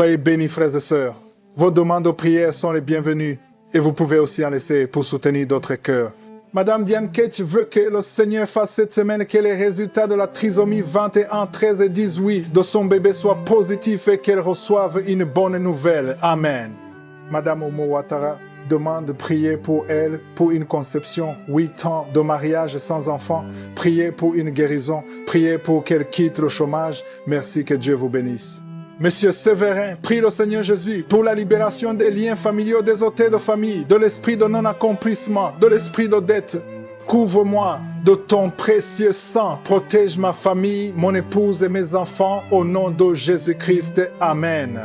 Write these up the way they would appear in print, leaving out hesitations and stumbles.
Soyez bénis, frères et sœurs. Vos demandes de prière sont les bienvenues et vous pouvez aussi en laisser pour soutenir d'autres cœurs. Madame Diane Ketch veut que le Seigneur fasse cette semaine que les résultats de la trisomie 21, 13 et 18 de son bébé soient positifs et qu'elle reçoive une bonne nouvelle. Amen. Madame Omo Ouattara demande de prier pour elle, pour une conception, 8 ans de mariage sans enfant. Priez pour une guérison. Priez pour qu'elle quitte le chômage. Merci, que Dieu vous bénisse. Monsieur Séverin, prie le Seigneur Jésus pour la libération des liens familiaux, des ôtés de famille, de l'esprit de non-accomplissement, de l'esprit de dette. Couvre-moi de ton précieux sang, protège ma famille, mon épouse et mes enfants, au nom de Jésus-Christ. Amen.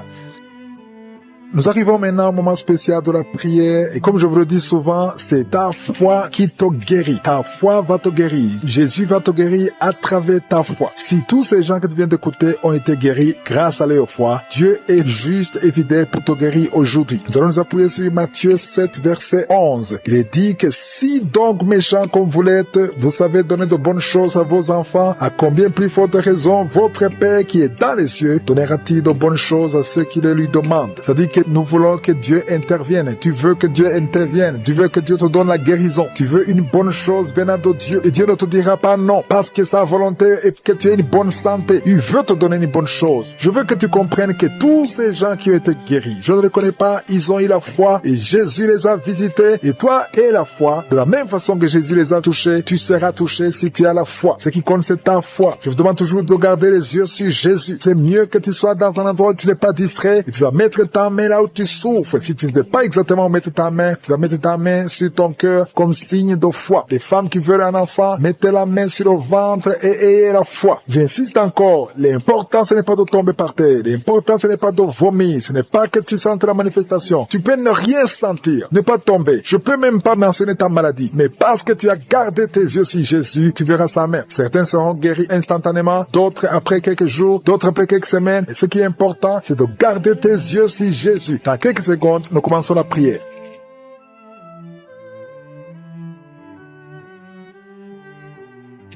Nous arrivons maintenant au moment spécial de la prière et comme je vous le dis souvent, c'est ta foi qui te guérit. Ta foi va te guérir. Jésus va te guérir à travers ta foi. Si tous ces gens que tu viens d'écouter ont été guéris grâce à leur foi, Dieu est juste et fidèle pour te guérir aujourd'hui. Nous allons nous appuyer sur Matthieu 7, verset 11. Il est dit que si donc méchants comme vous l'êtes, vous savez donner de bonnes choses à vos enfants, à combien plus forte raison votre Père qui est dans les cieux donnera-t-il de bonnes choses à ceux qui le lui demandent. C'est-à-dire que nous voulons que Dieu intervienne. Tu veux que Dieu intervienne. Tu veux que Dieu te donne la guérison. Tu veux une bonne chose venant de Dieu. Et Dieu ne te dira pas non parce que sa volonté est que tu aies une bonne santé. Il veut te donner une bonne chose. Je veux que tu comprennes que tous ces gens qui ont été guéris, je ne les connais pas, ils ont eu la foi et Jésus les a visités. Et toi et la foi, de la même façon que Jésus les a touchés, tu seras touché si tu as la foi. Ce qui compte, c'est ta foi. Je vous demande toujours de garder les yeux sur Jésus. C'est mieux que tu sois dans un endroit où tu n'es pas distrait et tu vas mettre ta main là où tu souffres. Si tu ne sais pas exactement où mettre ta main, tu vas mettre ta main sur ton cœur comme signe de foi. Les femmes qui veulent un enfant, mettez la main sur le ventre et ayez la foi. J'insiste encore, l'important ce n'est pas de tomber par terre, l'important ce n'est pas de vomir, ce n'est pas que tu sentes la manifestation. Tu peux ne rien sentir, ne pas tomber. Je peux même pas mentionner ta maladie, mais parce que tu as gardé tes yeux sur Jésus, tu verras sa main. Certains seront guéris instantanément, d'autres après quelques jours, d'autres après quelques semaines. Et ce qui est important, c'est de garder tes yeux sur Jésus. Dans quelques secondes, nous commençons la prière.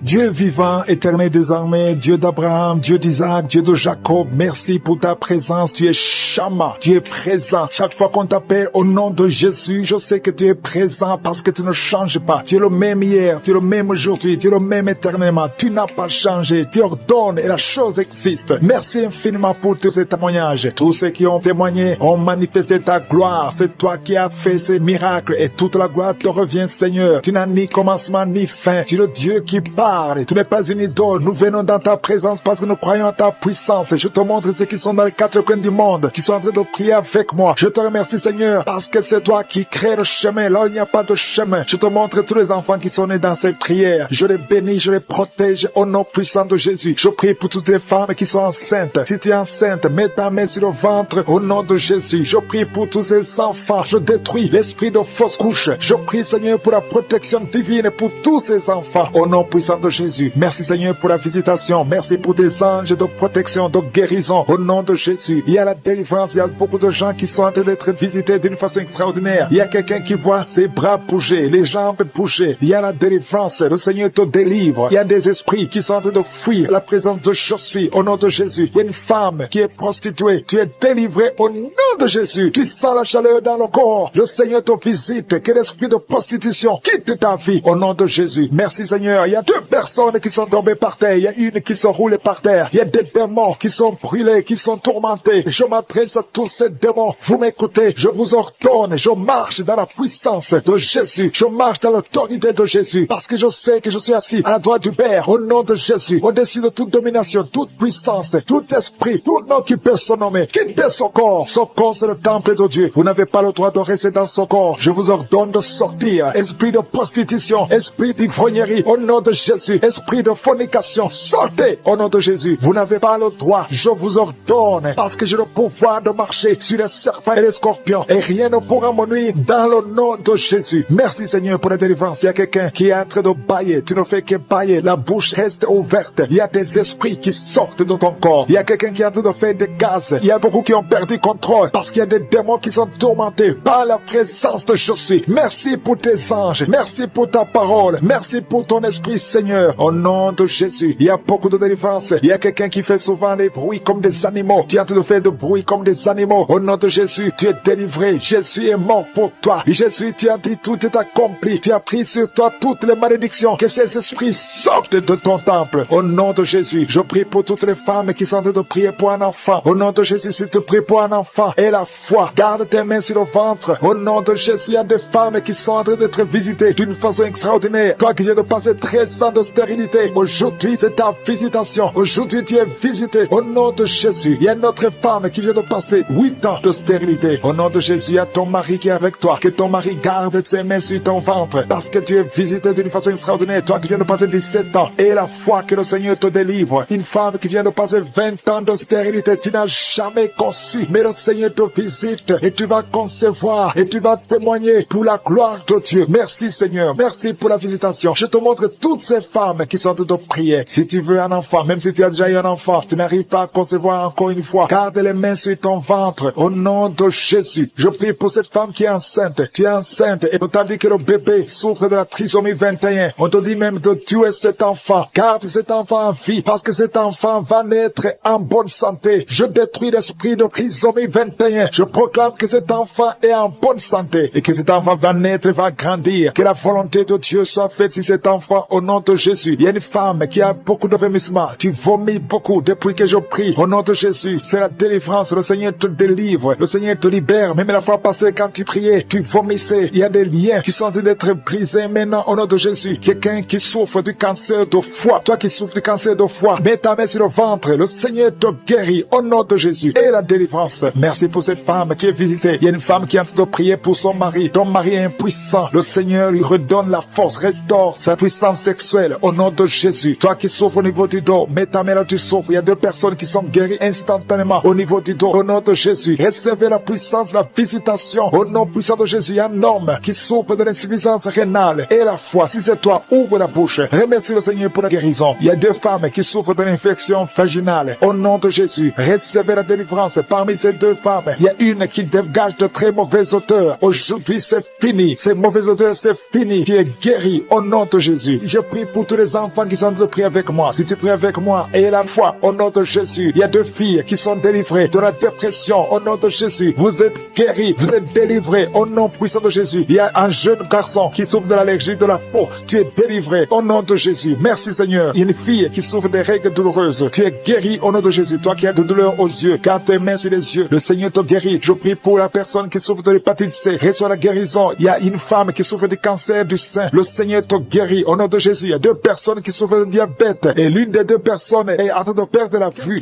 Dieu vivant, éternel désormais, Dieu d'Abraham, Dieu d'Isaac, Dieu de Jacob, merci pour ta présence. Tu es Shama, tu es présent. Chaque fois qu'on t'appelle au nom de Jésus, je sais que tu es présent parce que tu ne changes pas. Tu es le même hier, tu es le même aujourd'hui, tu es le même éternellement. Tu n'as pas changé, tu ordonnes et la chose existe. Merci infiniment pour tous ces témoignages. Tous ceux qui ont témoigné ont manifesté ta gloire. C'est toi qui as fait ces miracles et toute la gloire te revient, Seigneur. Tu n'as ni commencement ni fin. Tu es le Dieu qui parle. Tu n'es pas une idole. Nous venons dans ta présence parce que nous croyons en ta puissance. Et je te montre ceux qui sont dans les 4 coins du monde, qui sont en train de prier avec moi. Je te remercie, Seigneur, parce que c'est toi qui crée le chemin. Là où il n'y a pas de chemin. Je te montre tous les enfants qui sont nés dans ces prières. Je les bénis, je les protège au nom puissant de Jésus. Je prie pour toutes les femmes qui sont enceintes. Si tu es enceinte, mets ta main sur le ventre au nom de Jésus. Je prie pour tous ces enfants. Je détruis l'esprit de fausse couche. Je prie, Seigneur, pour la protection divine pour tous ces enfants au nom puissant de Jésus. Merci, Seigneur, pour la visitation. Merci pour tes anges de protection, de guérison au nom de Jésus. Il y a la délivrance. Il y a beaucoup de gens qui sont en train d'être visités d'une façon extraordinaire. Il y a quelqu'un qui voit ses bras bouger, les jambes bouger. Il y a la délivrance. Le Seigneur te délivre. Il y a des esprits qui sont en train de fuir la présence de Jésus au nom de Jésus. Il y a une femme qui est prostituée. Tu es délivré au nom de Jésus. Tu sens la chaleur dans le corps. Le Seigneur te visite. Que l'esprit de prostitution quitte ta vie au nom de Jésus. Merci, Seigneur. Il y a 2 personnes qui sont tombées par terre. Il y a une qui se roule par terre. Il y a des démons qui sont brûlés, qui sont tourmentés. Je m'adresse à tous ces démons. Vous m'écoutez. Je vous ordonne. Je marche dans la puissance de Jésus. Je marche dans l'autorité de Jésus. Parce que je sais que je suis assis à la droite du Père. Au nom de Jésus. Au-dessus de toute domination, toute puissance, tout esprit, tout nom qui peut se nommer. Quittez son corps. Son corps, c'est le temple de Dieu. Vous n'avez pas le droit de rester dans son corps. Je vous ordonne de sortir. Esprit de prostitution. Esprit d'ivrognerie. Au nom de Jésus. Esprit de fornication, sortez au nom de Jésus. Vous n'avez pas le droit. Je vous ordonne parce que j'ai le pouvoir de marcher sur les serpents et les scorpions et rien ne pourra me nuire dans le nom de Jésus. Merci, Seigneur, pour la délivrance. Il y a quelqu'un qui est en train de bâiller. Tu ne fais que bâiller. La bouche reste ouverte. Il y a des esprits qui sortent de ton corps. Il y a quelqu'un qui est en train de faire des gaz. Il y a beaucoup qui ont perdu contrôle. parce qu'il y a des démons qui sont tourmentés par la présence de Jésus. Merci pour tes anges. Merci pour ta parole. Merci pour ton esprit, Seigneur. Au nom de Jésus, il y a beaucoup de délivrance. Il y a quelqu'un qui fait souvent des bruits comme des animaux. Tu es en train de faire de bruit comme des animaux. Au nom de Jésus, tu es délivré. Jésus est mort pour toi. Et Jésus, tu as dit tout est accompli. Tu as pris sur toi toutes les malédictions. Que ces esprits sortent de ton temple. Au nom de Jésus, je prie pour toutes les femmes qui sont en train de prier pour un enfant. Au nom de Jésus, si tu pries pour un enfant et la foi, garde tes mains sur le ventre. Au nom de Jésus, il y a des femmes qui sont en train d'être visitées d'une façon extraordinaire. Toi qui viens de passer 13 ans de stérilité, aujourd'hui c'est ta visitation. Aujourd'hui tu es visité. Au nom de Jésus, il y a une autre femme qui vient de passer 8 ans de stérilité. Au nom de Jésus, il y a ton mari qui est avec toi. Que ton mari garde ses mains sur ton ventre parce que tu es visité d'une façon extraordinaire. Toi qui viens de passer 17 ans et la foi que le Seigneur te délivre. Une femme qui vient de passer 20 ans de stérilité, tu n'as jamais conçu, mais le Seigneur te visite et tu vas concevoir et tu vas témoigner pour la gloire de Dieu. Merci Seigneur, merci pour la visitation. Je te montre toutes ces femmes qui sont en train de prier. Si tu veux un enfant, même si tu as déjà eu un enfant, tu n'arrives pas à concevoir encore une fois, garde les mains sur ton ventre au nom de Jésus. Je prie pour cette femme qui est enceinte. Tu es enceinte et on t'a dit que le bébé souffre de la trisomie 21. On te dit même de tuer cet enfant. Garde cet enfant en vie parce que cet enfant va naître en bonne santé. Je détruis l'esprit de trisomie 21. Je proclame que cet enfant est en bonne santé et que cet enfant va naître et va grandir. Que la volonté de Dieu soit faite sur cet enfant au nom de Jésus. Il y a une femme qui a beaucoup de vomissements. Tu vomis beaucoup depuis que je prie. Au nom de Jésus, c'est la délivrance. Le Seigneur te délivre. Le Seigneur te libère. Même la fois passée, quand tu priais, tu vomissais. Il y a des liens qui sont en train d'être brisés maintenant au nom de Jésus. Quelqu'un qui souffre du cancer de foie. Toi qui souffres du cancer de foie, mets ta main sur le ventre. Le Seigneur te guérit au nom de Jésus. Et la délivrance. Merci pour cette femme qui est visitée. Il y a une femme qui est en train de prier pour son mari. Ton mari est impuissant. Le Seigneur lui redonne la force, restaure sa puissance sexuelle au nom de Jésus. Toi qui souffres au niveau du dos, mets ta main là, tu souffres. Il y a 2 personnes qui sont guéries instantanément au niveau du dos au nom de Jésus. Recevez la puissance, la visitation au nom puissant de Jésus. Il y a un homme qui souffre de l'insuffisance rénale et la foi. Si c'est toi, ouvre la bouche. Remercie le Seigneur pour la guérison. Il y a 2 femmes qui souffrent de l'infection vaginale au nom de Jésus. Recevez la délivrance. Parmi ces 2 femmes, il y a une qui dégage de très mauvaises odeurs. Aujourd'hui, c'est fini. Ces mauvaises odeurs, c'est fini. Tu es guéri au nom de Jésus. Je prie pour tous les enfants qui sont en train de prier avec moi. Si tu pries avec moi et la foi au nom de Jésus, il y a 2 filles qui sont délivrées de la dépression au nom de Jésus. Vous êtes guéris, vous êtes délivrés au nom puissant de Jésus. Il y a un jeune garçon qui souffre de l'allergie de la peau. Tu es délivré au nom de Jésus. Merci Seigneur. Il y a une fille qui souffre des règles douloureuses. Tu es guéri au nom de Jésus. Toi qui as de douleur aux yeux, garde tes mains sur les yeux. Le Seigneur te guérit. Je prie pour la personne qui souffre de l'hépatite C. Reçois la guérison. Il y a une femme qui souffre du cancer du sein. Le Seigneur te guérit au nom de Jésus. Il y a 2 personnes qui souffrent de diabète et l'une des 2 personnes est en train de perdre la vue.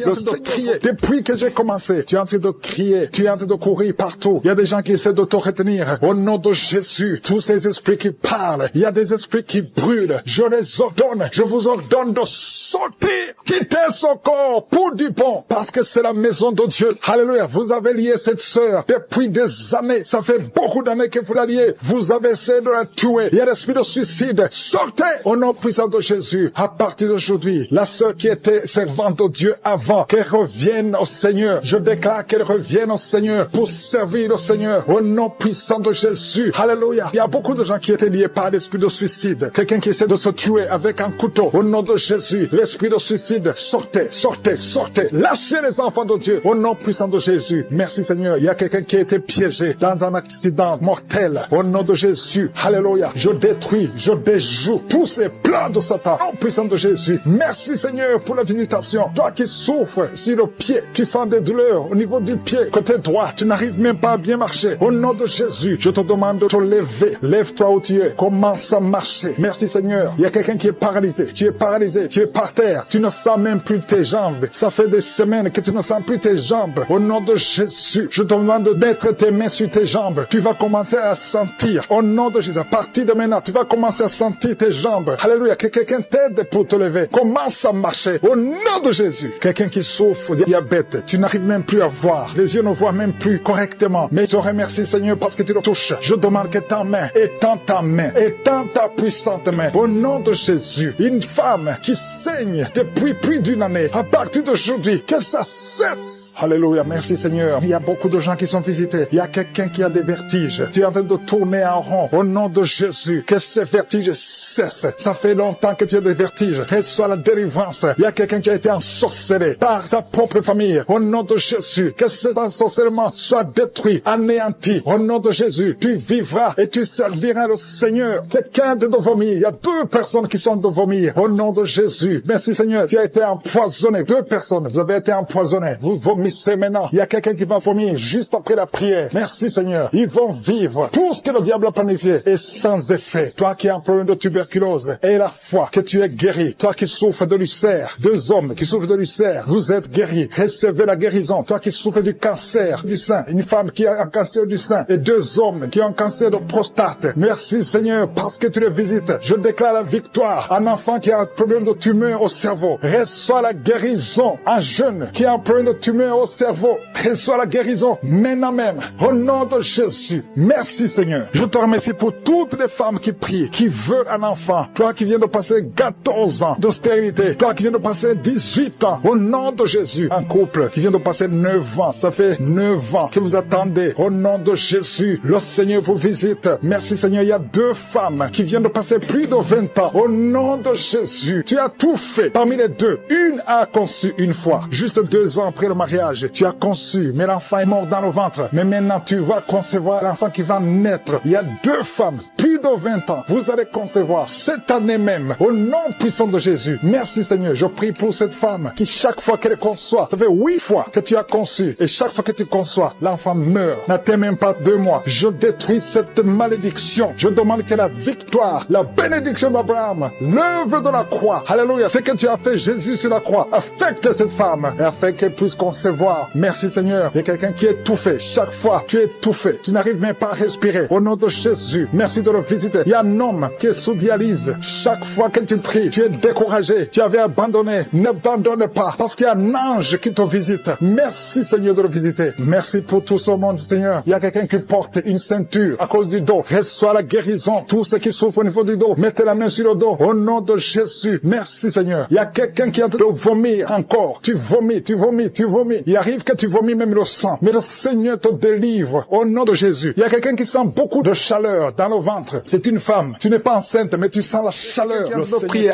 Depuis que j'ai commencé, tu es en train de crier, tu es en train de courir partout. Il y a des gens qui essaient de te retenir. Au nom de Jésus, tous ces esprits qui parlent, il y a des esprits qui brûlent. Je les ordonne, je vous ordonne de sortir, quitter son corps pour du bon, parce que c'est la maison de Dieu. Alléluia, vous avez lié cette sœur depuis des années. Ça fait beaucoup d'années que vous la liez. Vous avez essayé de la tuer. Il y a l'esprit de suicide. Sortez au nom puissant de Jésus. À partir d'aujourd'hui, la sœur qui était servante de Dieu avant, qu'elle revienne au Seigneur. Je déclare qu'elle revienne au Seigneur pour servir le Seigneur au nom puissant de Jésus. Alléluia. Il y a beaucoup de gens qui étaient liés par l'esprit de suicide. Quelqu'un qui essaie de se tuer avec un couteau. Au nom de Jésus, l'esprit de suicide, sortez, sortez, sortez. Lâchez les enfants de Dieu au nom puissant de Jésus. Merci Seigneur. Il y a quelqu'un qui a été piégé dans un accident mortel. Au nom de Jésus. Alléluia. Je détruis, je déjoue tous ces plans de Satan. Au nom puissant de Jésus. Merci Seigneur pour la visitation. Toi qui souffres sur le pied, tu sens des douleurs au niveau du pied, côté droit, tu n'arrives même pas à bien marcher. Au nom de Jésus, je te demande de te lever. Lève-toi où tu es. Commence à marcher. Merci Seigneur. Il y a quelqu'un qui est paralysé. Tu es paralysé. Tu es par terre. Tu ne sens même plus tes jambes. Ça fait des semaines que tu ne sens plus tes jambes. Au nom de Jésus, je te demande de mettre tes mains sur tes jambes. Tu vas commencer à sentir. Au nom de Jésus, à partir de maintenant, tu vas commencer à sentir tes jambes. Alléluia. Que quelqu'un t'aide pour te lever. Commence à marcher. Au nom de Jésus. Quelqu'un qui souffre de diabète. Tu n'arrives même plus à voir. Les yeux ne voient même plus correctement. Mais je te remercie Seigneur parce que tu le touches. Je demande que ta main étends ta main. Étends ta puissante main. Au nom de Jésus. Une femme qui saigne depuis plus d'une année. À partir d'aujourd'hui, que ça cesse. Alléluia. Merci Seigneur. Il y a beaucoup de gens qui sont visités. Il y a quelqu'un qui a des vertiges. Tu es en train de tourner en rond. Au nom de Jésus, que ces vertiges cessent. Ça fait longtemps que tu as des vertiges. Reçois la délivrance. Il y a quelqu'un qui a été ensorcelé par sa propre famille. Au nom de Jésus, que cet ensorcellement soit détruit, anéanti. Au nom de Jésus, tu vivras et tu serviras le Seigneur. Quelqu'un de vomir. Il y a 2 personnes qui sont de vomir. Au nom de Jésus. Merci Seigneur. Tu as été empoisonné. 2 personnes. Vous avez été empoisonnés. Vous vomissez maintenant. Il y a quelqu'un qui va vomir juste après la prière. Merci Seigneur. Ils vont vivre. Tout ce que le diable a planifié est sans effet. Toi qui as un problème de tuberculose et la foi que tu es guéri. Toi qui souffres de l'ulcère. 2 hommes qui souffrent de l'ulcère. Vous êtes guéris. Recevez la guérison. Toi qui souffres du cancer du sein. Une femme qui a un cancer du sein. Et 2 hommes qui ont un cancer de prostate. Merci Seigneur parce que tu les visites. Je déclare la victoire. Un enfant qui a un problème de tumeur au cerveau. Reçois la guérison. Un jeune qui a un problème de tumeur au cerveau. Reçois la guérison maintenant même. Au nom de Jésus. Merci Seigneur. Je te remercie pour toutes les femmes qui prient, qui veulent un enfant. Toi qui viens de passer 14 ans de stérilité. Toi qui viens de passer 18 ans. Au nom de Jésus. Un couple qui vient de passer 9 ans. Ça fait 9 ans que vous attendez. Au nom de Jésus. Le Seigneur vous visite. Merci Seigneur. Il y a 2 femmes qui viennent de passer plus de 20 ans. Au nom de Jésus. Tu as tout fait. Parmi les 2, une a conçu une fois. Juste 2 ans après le mariage. Tu as conçu. Mais l'enfant est mort dans le ventre. Mais maintenant tu vas concevoir l'enfant qui va naître. Il y a 2 femmes. Plus de 20 ans. Vous allez concevoir cette année même. Au nom puissant de Jésus. Merci Seigneur. Je prie pour cette femme qui chaque fois qu'elle conçoit. Ça fait 8 fois que tu as conçu. Et chaque fois que tu conçois, l'enfant meurt. N'attends même pas 2 mois. Je détruis cette malédiction. Je demande que la victoire, la bénédiction d'Abraham, l'œuvre de la croix, alléluia, ce que tu as fait Jésus sur la croix, affecte cette femme et afin qu'elle puisse concevoir. Merci Seigneur. Il y a quelqu'un qui est étouffé. Chaque fois, tu es étouffé. Tu n'arrives même pas à respirer. Au nom de Jésus, merci de le visiter. Il y a un homme qui est sous dialyse. Chaque fois que tu pries, tu es découragé. Tu avais abandonné. N'abandonne pas parce qu'il y a un ange qui te visite. Merci Seigneur de le visiter. Merci pour tout ce monde Seigneur. Il y a quelqu'un qui porte une ceinture à cause du dos. Reçois la guérison. Tous ceux qui souffrent au niveau du dos, mettez la main sur le dos. Au nom de Jésus. Merci Seigneur. Il y a quelqu'un qui est en train de vomir encore. Tu vomis, tu vomis, tu vomis. Il arrive que tu vomis même le sang. Mais le Seigneur te délivre. Au nom de Jésus. Il y a quelqu'un qui sent beaucoup de chaleur dans le ventre. C'est une femme. Tu n'es pas enceinte, mais tu sens la chaleur.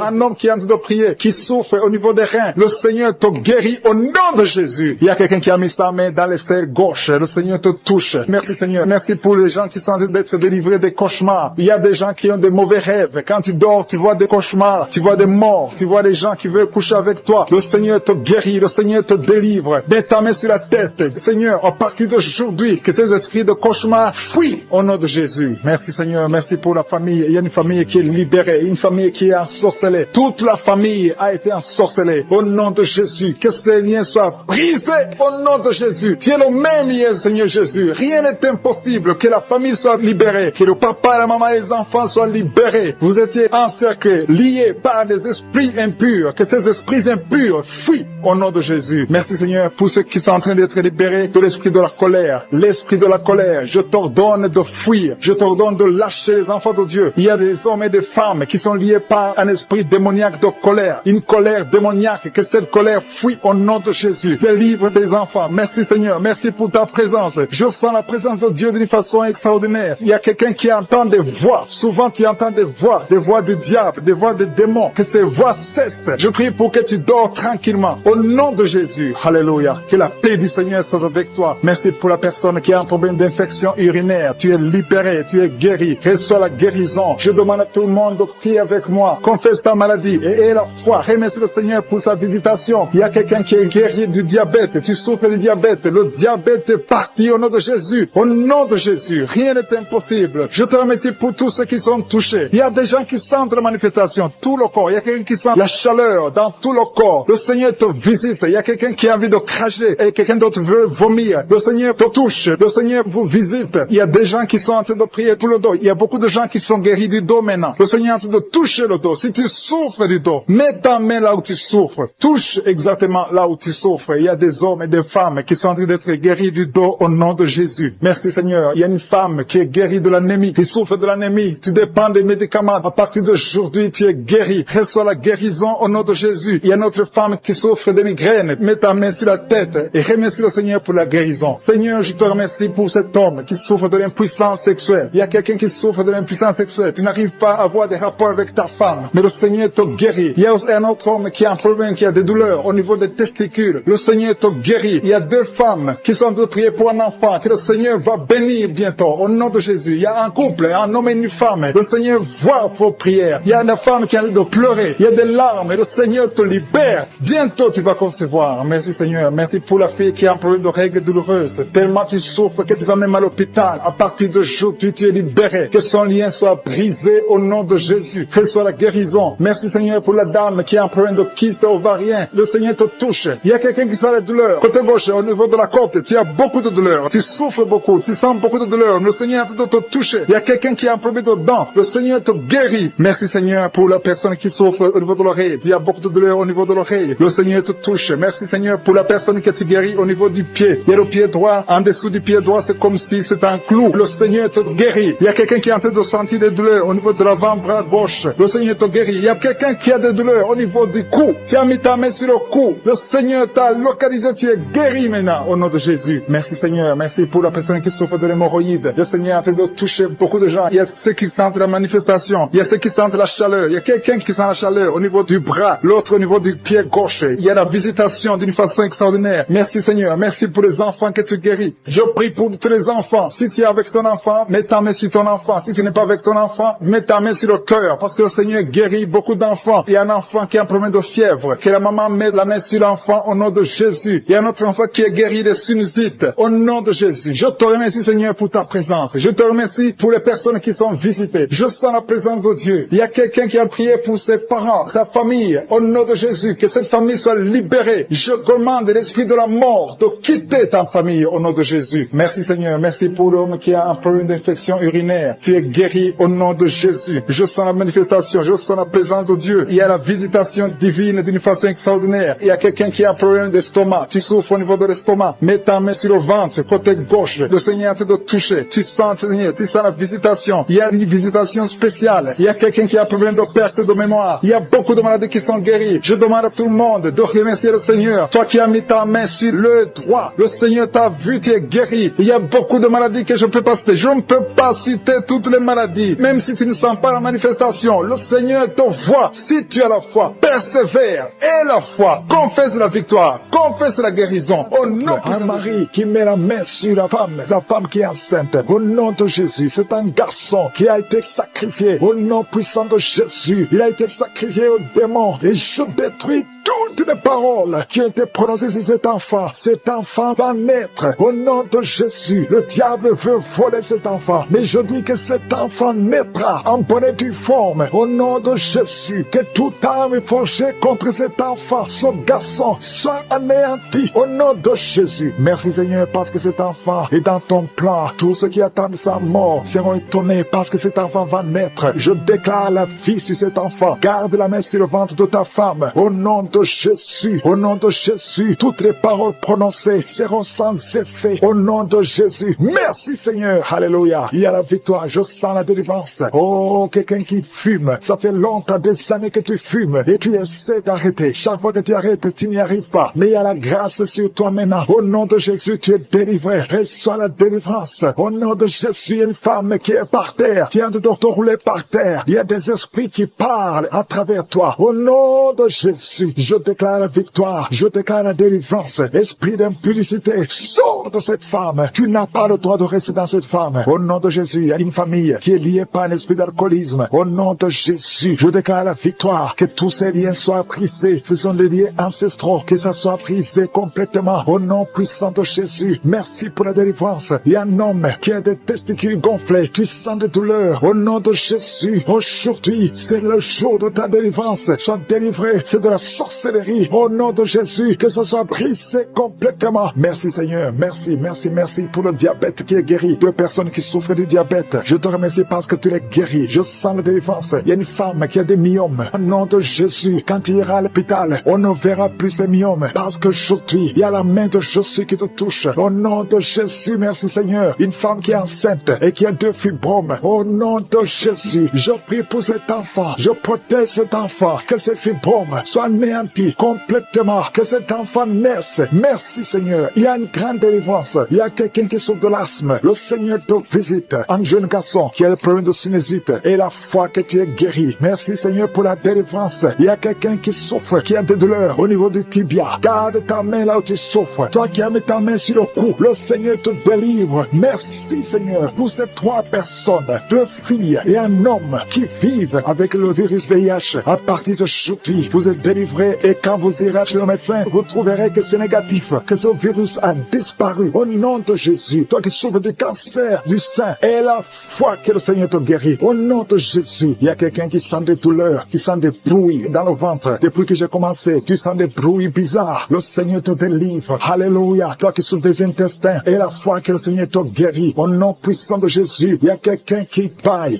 Un homme qui est en train de prier, qui souffre au niveau des reins. Le Seigneur te guérit au nom de Jésus. Il y a quelqu'un qui a mis sa main dans l'aisselle gauche. Le Seigneur te touche. Merci Seigneur. Merci pour les gens qui sont en train d'être délivrés des cauchemars. Il y a des gens qui ont des mauvais rêves. Quand tu dors, tu vois des cauchemars. Tu vois des morts. Tu vois des gens qui veulent coucher avec toi. Le Seigneur te guérit. Le Seigneur te délivre. Mets ta main sur la tête. Seigneur, à partir d'aujourd'hui, que ces esprits de cauchemar fuient au nom de Jésus. Merci Seigneur. Merci pour la famille. Il y a une famille qui est libérée. Une famille qui est ensorcelée. Toute la famille a été ensorcelée. Au nom de Jésus. Que ces liens soient brisés au nom de Jésus. Tu es le même hier, Seigneur Jésus. Rien n'est impossible. Que la famille soit libérée. Que le papa, la maman et les enfants soient libérés. Vous étiez encerclés, liés par des esprits impurs. Que ces esprits impurs fuient au nom de Jésus. Merci Seigneur pour ceux qui sont en train d'être libérés de l'esprit de la colère. L'esprit de la colère, je t'ordonne de fuir. Je t'ordonne de lâcher les enfants de Dieu. Il y a des hommes et des femmes qui sont liés par un esprit démoniaque de colère. Une colère démoniaque. Que cette colère fuit au nom de Jésus. Délivre tes enfants. Merci Seigneur. Merci pour ta présence. Je sens la présence de Dieu d'une façon extraordinaire. Il y a quelqu'un qui entend des voix. Souvent tu entends des voix du diable, des voix des démons. Que ces voix cessent. Je prie pour que tu dors tranquillement. Au nom de Jésus. Alléluia. Que la paix du Seigneur soit avec toi. Merci pour la personne qui a un problème d'infection urinaire. Tu es libéré, tu es guéri. Reçois la guérison. Je demande à tout le monde de prier avec moi. Confesse ta maladie et aie la foi. Remercie le Seigneur pour sa visitation. Il y a quelqu'un qui est guéri du diabète. Tu souffres du diabète. Le diabète est parti au nom de Jésus. Au nom de Jésus. Rien n'est impossible. Je te remercie pour tous ceux qui sont touchés. Il y a des gens qui sentent la manifestation. Tout le corps. Il y a quelqu'un qui sent la chaleur dans tout le corps. Le Seigneur te visite. Il y a quelqu'un qui a envie de cracher et quelqu'un d'autre veut vomir. Le Seigneur te touche. Le Seigneur vous visite. Il y a des gens qui sont en train de prier pour le dos. Il y a beaucoup de gens qui sont guéris du dos maintenant. Le Seigneur est en train de toucher le dos. Si tu souffres du dos, mets ta main là où tu souffres. Touche exactement là où tu souffres. Il y a des hommes et des femmes qui sont en train d'être guéris du dos au nom de Jésus. Merci Seigneur. Il y a une femme qui est guérie de l'anémie, qui souffre de l'anémie. Tu dépends des médicaments. À partir d'aujourd'hui, tu es guéri. Reçois la guérison au nom de Jésus. Il y a une autre femme qui souffre de migraine. Mets ta main sur la tête tête et remercie le Seigneur pour la guérison. Seigneur, je te remercie pour cet homme qui souffre de l'impuissance sexuelle. Il y a quelqu'un qui souffre de l'impuissance sexuelle. Tu n'arrives pas à avoir des rapports avec ta femme, mais le Seigneur te guérit. Il y a un autre homme qui a un problème, qui a des douleurs au niveau des testicules. Le Seigneur te guérit. Il y a 2 femmes qui sont en train de prier pour un enfant que le Seigneur va bénir bientôt au nom de Jésus. Il y a un couple, un homme et une femme. Le Seigneur voit vos prières. Il y a une femme qui a envie de pleurer. Il y a des larmes et le Seigneur te libère. Bientôt tu vas concevoir. Merci Seigneur. Merci pour la fille qui a un problème de règles douloureuses. Tellement tu souffres que tu vas même à l'hôpital. À partir d'aujourd'hui, tu es libéré. Que son lien soit brisé au nom de Jésus. Que soit la guérison. Merci Seigneur pour la dame qui a un problème de kyste ovarien. Le Seigneur te touche. Il y a quelqu'un qui sent la douleur. Côté gauche, au niveau de la côte, tu as beaucoup de douleur. Tu souffres beaucoup. Tu sens beaucoup de douleur. Le Seigneur te touche. Il y a quelqu'un qui a un problème de dents. Le Seigneur te guérit. Merci Seigneur pour la personne qui souffre au niveau de l'oreille. Tu as beaucoup de douleur au niveau de l'oreille. Le Seigneur te touche. Merci Seigneur pour la personne que tu guéris au niveau du pied. Il y a le pied droit. En dessous du pied droit, c'est comme si c'était un clou. Le Seigneur te guérit. Il y a quelqu'un qui est en train de sentir des douleurs au niveau de l'avant-bras gauche. Le Seigneur te guérit. Il y a quelqu'un qui a des douleurs au niveau du cou. Tu as mis ta main sur le cou. Le Seigneur t'a localisé. Tu es guéri maintenant au nom de Jésus. Merci Seigneur. Merci pour la personne qui souffre de l'hémorroïde. Le Seigneur est en train de toucher beaucoup de gens. Il y a ceux qui sentent la manifestation. Il y a ceux qui sentent la chaleur. Il y a quelqu'un qui sent la chaleur au niveau du bras. L'autre au niveau du pied gauche. Il y a la visitation d'une façon extraordinaire. Merci Seigneur. Merci pour les enfants que tu guéris. Je prie pour tous les enfants. Si tu es avec ton enfant, mets ta main sur ton enfant. Si tu n'es pas avec ton enfant, mets ta main sur le cœur. Parce que le Seigneur guérit beaucoup d'enfants. Il y a un enfant qui a un problème de fièvre. Que la maman mette la main sur l'enfant au nom de Jésus. Il y a un autre enfant qui est guéri des sinusites. Au nom de Jésus. Je te remercie Seigneur pour ta présence. Je te remercie pour les personnes qui sont visitées. Je sens la présence de Dieu. Il y a quelqu'un qui a prié pour ses parents, sa famille. Au nom de Jésus. Que cette famille soit libérée. Je commande l'esprit de la mort de quitter ta famille au nom de Jésus. Merci Seigneur. Merci pour l'homme qui a un problème d'infection urinaire. Tu es guéri au nom de Jésus. Je sens la manifestation. Je sens la présence de Dieu. Il y a la visitation divine d'une façon extraordinaire. Il y a quelqu'un qui a un problème d'estomac. Tu souffres au niveau de l'estomac. Mets ta main sur le ventre, côté gauche. Le Seigneur te toucher. Tu sens, Seigneur, tu sens la visitation. Il y a une visitation spéciale. Il y a quelqu'un qui a un problème de perte de mémoire. Il y a beaucoup de maladies qui sont guéries. Je demande à tout le monde de remercier le Seigneur. Toi qui as mis ta main sur le droit, le Seigneur t'a vu, tu es guéri. Il y a beaucoup de maladies que je ne peux pas citer. Je ne peux pas citer toutes les maladies. Même si tu ne sens pas la manifestation, le Seigneur te voit. Si tu as la foi, persévère. Et la foi, confesse la victoire. Confesse la guérison. Au nom de Marie qui met la main sur la femme, sa femme qui est enceinte. Au nom de Jésus, c'est un garçon qui a été sacrifié. Au nom puissant de Jésus, il a été sacrifié au démon. Et je détruis toutes les paroles qui ont été prononcées sur cet enfant. Cet enfant va naître. Au nom de Jésus, le diable veut voler cet enfant. Mais je dis que cet enfant naîtra en bonne et due forme. Au nom de Jésus, que toute arme forgée contre cet enfant, ce garçon, soit anéanti. Au nom de Jésus. Merci Seigneur parce que cet enfant est dans ton plan. Tous ceux qui attendent sa mort seront étonnés parce que cet enfant va naître. Je déclare la vie sur cet enfant. Garde la main sur le ventre de ta femme. Au nom de Jésus. Au nom de Jésus. Toutes les paroles prononcées seront sans effet. Au nom de Jésus. Merci Seigneur. Alléluia. Il y a la victoire. Je sens la délivrance. Oh, quelqu'un qui fume. Ça fait longtemps, des années que tu fumes et tu essaies d'arrêter. Chaque fois que tu arrêtes, tu n'y arrives pas. Mais il y a la grâce sur toi maintenant. Au nom de Jésus, tu es délivré. Reçois la délivrance. Au nom de Jésus, il y a une femme qui est par terre. Tu viens de te rouler par terre. Il y a des esprits qui parlent à travers toi. Au nom de Jésus, je déclare la victoire. Je déclare la délivrance. Esprit d'impudicité, sors de cette femme. Tu n'as pas le droit de rester dans cette femme. Au nom de Jésus, il y a une famille qui est liée par un esprit d'alcoolisme. Au nom de Jésus, je déclare la victoire. Que tous ces liens soient brisés. Ce sont des liens ancestraux. Que ça soit brisé complètement. Au nom puissant de Jésus, merci pour la délivrance. Il y a un homme qui a des testicules gonflés. Tu sens des douleurs. Au nom de Jésus, aujourd'hui, c'est le jour de ta délivrance. Sois délivré. C'est de la sorcellerie. Au nom de Jésus, que ça soit brisé complètement. Merci Seigneur. Merci, merci, merci pour le diabète qui est guéri. Deux personnes qui souffrent du diabète. Je te remercie parce que tu les guéris. Je sens la délivrance. Il y a une femme qui a des myomes. Au nom de Jésus, quand tu iras à l'hôpital, on ne verra plus ces myomes. Parce qu'aujourd'hui, il y a la main de Jésus qui te touche. Au nom de Jésus, merci Seigneur. Une femme qui est enceinte et qui a 2 fibromes. Au nom de Jésus, je prie pour cet enfant. Je protège cet enfant. Que ces fibromes soient anéantis anéanti complètement, que cet enfant naisse. Merci Seigneur. Il y a une grande délivrance. Il y a quelqu'un qui souffre de l'asthme. Le Seigneur te visite. Un jeune garçon qui a le problème de sinusite et la foi que tu es guéri. Merci Seigneur pour la délivrance. Il y a quelqu'un qui souffre, qui a des douleurs au niveau du tibia. Garde ta main là où tu souffres. Toi qui as mis ta main sur le cou, le Seigneur te délivre. Merci Seigneur pour ces 3 personnes, 2 filles et un homme qui vivent avec le virus VIH. À partir d'aujourd'hui, vous êtes délivrés et quand vous irez chez le médecin, vous trouverez que c'est négatif, que ce virus a disparu. Au nom de Jésus, toi qui souffres du cancer du sein, et la foi que le Seigneur te guérit. Au nom de Jésus, il y a quelqu'un qui sent des douleurs, qui sent des bruits dans le ventre. Depuis que j'ai commencé, tu sens des bruits bizarres. Le Seigneur te délivre. Alléluia. Toi qui souffres des intestins, et la foi que le Seigneur te guérit. Au nom puissant de Jésus, il y a quelqu'un qui baille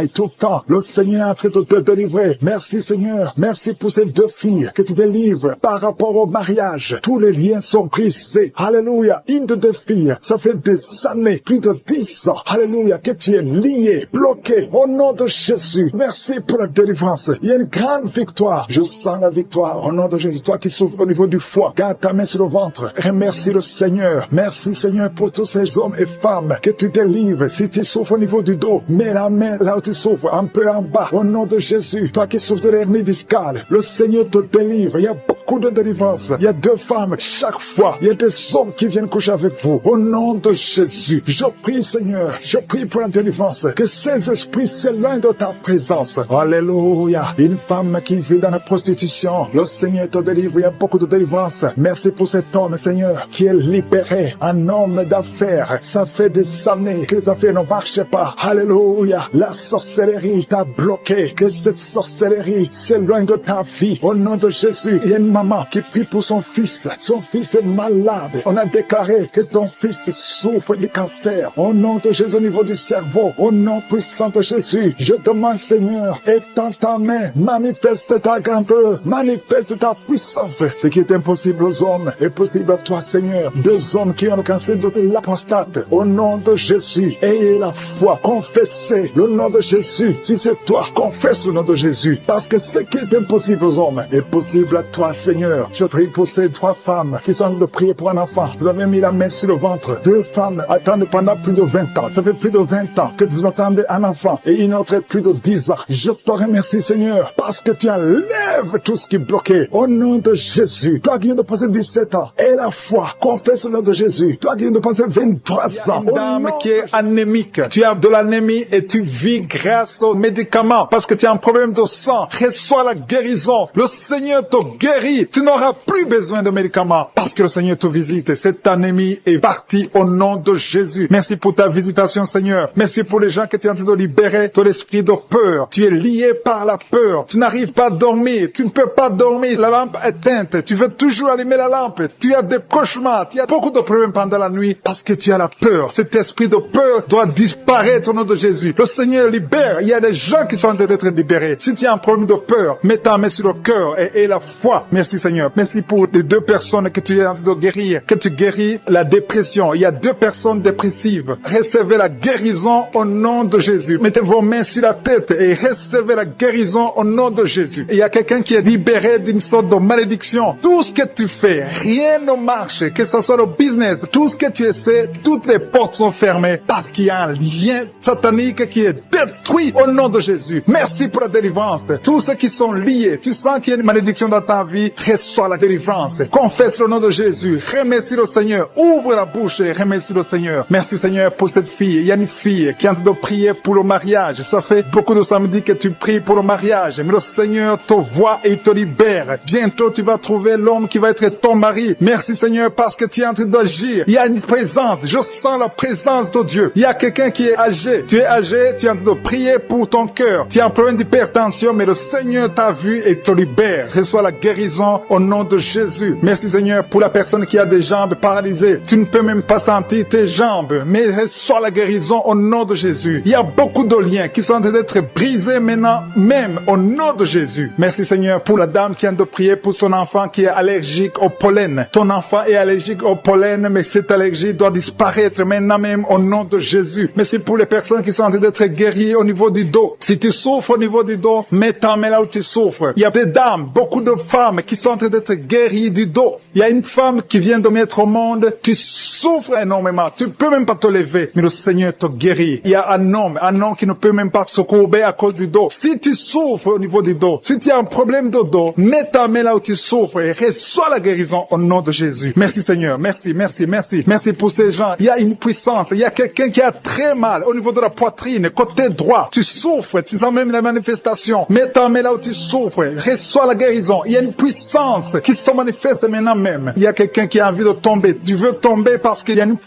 tout le temps. Le Seigneur est en train de te délivrer. Merci Seigneur. Merci pour ces 2 filles que tu délivres par rapport au mariage. Tous les liens sont brisés. Alléluia. Une de 2 filles, ça fait des années, plus de 10 ans. Alléluia. Que tu es lié, bloqué. Au nom de Jésus. Merci pour la délivrance. Il y a une grande victoire. Je sens la victoire. Au nom de Jésus. Toi qui souffres au niveau du foie, garde ta main sur le ventre. Remercie le Seigneur. Merci Seigneur pour tous ces hommes et femmes que tu délivres. Si tu souffres au niveau du dos, mets la main là où tu souffres, un peu en bas. Au nom de Jésus. Toi qui souffres de l'hernie discale, le Seigneur te délivre. Il y a beaucoup de délivrance. Il y a 2 femmes chaque fois. Il y a des hommes qui viennent coucher avec vous. Au nom de Jésus. Je prie Seigneur. Je prie pour la délivrance. Que ces esprits s'éloignent de ta présence. Alléluia. Une femme qui vit dans la prostitution, le Seigneur te délivre. Il y a beaucoup de délivrance. Merci pour cet homme, Seigneur, qui est libéré. Un homme d'affaires. Ça fait des années que les affaires ne marchaient pas. Alléluia. La sorcellerie t'a bloqué. Que cette sorcellerie s'éloigne de ta vie. Au nom de Jésus. Il y a une maman qui prie pour son fils. Son fils est malade. On a déclaré que ton fils souffre du cancer. Au nom de Jésus, au niveau du cerveau. Au nom puissant de Jésus. Je demande, Seigneur, étends ta main. Manifeste ta grandeur. Manifeste ta puissance. Ce qui est impossible aux hommes est possible à toi, Seigneur. 2 hommes qui ont le cancer de la prostate. Au nom de Jésus. Ayez la foi. Confessez le nom de Jésus. Si c'est toi, confesse le nom de Jésus. Parce que ce qui est impossible aux hommes est possible à toi, Seigneur. Je prie pour ces 3 femmes qui sont en train de prier pour un enfant. Vous avez mis la main sur le ventre. 2 femmes attendent pendant plus de 20 ans. Ça fait plus de 20 ans que vous attendez un enfant. Et une autre plus de 10 ans. Je te remercie, Seigneur, parce que tu enlèves tout ce qui est bloqué. Au nom de Jésus. Toi qui viens de passer 17 ans. Et la foi. Confesse le nom de Jésus. Toi qui viens de passer 23 ans. Une dame qui est anémique. Tu as de l'anémie et tu vis grâce aux médicaments parce que tu as un problème de sang. Reçois la guérison. Le Seigneur te guérit. Tu n'auras plus besoin de médicaments parce que le Seigneur te visite. Et cette anémie est partie au nom de Jésus. Merci pour ta visitation, Seigneur. Merci pour les gens que tu es en train de libérer de l'esprit de peur. Tu es lié par la peur. Tu n'arrives pas à dormir. Tu ne peux pas dormir. La lampe est éteinte. Tu veux toujours allumer la lampe. Tu as des cauchemars. Tu as beaucoup de problèmes pendant la nuit parce que tu as la peur. Cet esprit de peur doit disparaître au nom de Jésus. Le Seigneur libère. Il y a des gens qui sont en train d'être libérés. Si tu as un problème de peur, mets ta main sur le cœur et la foi. Merci, Seigneur. Merci pour les 2 personnes que tu es en train de guérir. Que tu guéris la dépression. Il y a 2 personnes dépressives. Recevez la guérison au nom de Jésus. Mettez vos mains sur la tête et recevez la guérison au nom de Jésus. Il y a quelqu'un qui est libéré d'une sorte de malédiction. Tout ce que tu fais, rien ne marche. Que ce soit le business, tout ce que tu essaies, toutes les portes sont fermées parce qu'il y a un lien satanique qui est détruit au nom de Jésus. Merci pour la délivrance. Tous ceux qui sont liés, tu sens qu'il y a une malédiction dans ta vie, reçois la délivrance. Confesse le nom de Jésus. Remercie le Seigneur. Ouvre la bouche et remercie le Seigneur. Merci, Seigneur, pour cette fille. Il y a une fille qui est en train de prier pour le mariage. Ça fait beaucoup de samedis que tu pries pour le mariage. Mais le Seigneur te voit et te libère. Bientôt, tu vas trouver l'homme qui va être ton mari. Merci, Seigneur, parce que tu es en train d'agir. Il y a une présence. Je sens la présence de Dieu. Il y a quelqu'un qui est âgé. Tu es âgé, tu es en train de prier pour ton cœur. Tu as un problème d'hypertension, mais le Seigneur t'a vu et te libère. Reçois la guérison au nom de Jésus. Merci, Seigneur, pour la personne qui a des jambes paralysées. Tu ne peux même pas sentir tes jambes, mais reçois la guérison au nom de Jésus. Il y a beaucoup de liens qui sont en train d'être brisés maintenant, même au nom de Jésus. Merci, Seigneur, pour la dame qui vient de prier pour son enfant qui est allergique au pollen. Ton enfant est allergique au pollen, mais cette allergie doit disparaître maintenant même au nom de Jésus. Merci pour les personnes qui sont en train d'être guéries au niveau du dos. Si tu souffres au niveau du dos, mets ta main là où tu souffres. Il y a des dames, beaucoup de femmes qui qui sont en train d'être guéris du dos. Il y a une femme qui vient de mettre au monde. Tu souffres énormément. Tu peux même pas te lever. Mais le Seigneur te guérit. Il y a un homme qui ne peut même pas se courber à cause du dos. Si tu souffres au niveau du dos, si tu as un problème de dos, mets ta main là où tu souffres et reçois la guérison au nom de Jésus. Merci Seigneur. Merci, merci, merci. Merci pour ces gens. Il y a une puissance. Il y a quelqu'un qui a très mal au niveau de la poitrine, côté droit. Tu souffres. Tu sens même la manifestation. Mets ta main là où tu souffres. Reçois la guérison. Il y a une puissance qui se manifeste maintenant même. Il y a quelqu'un qui a envie de tomber. Tu veux tomber parce qu'il y a une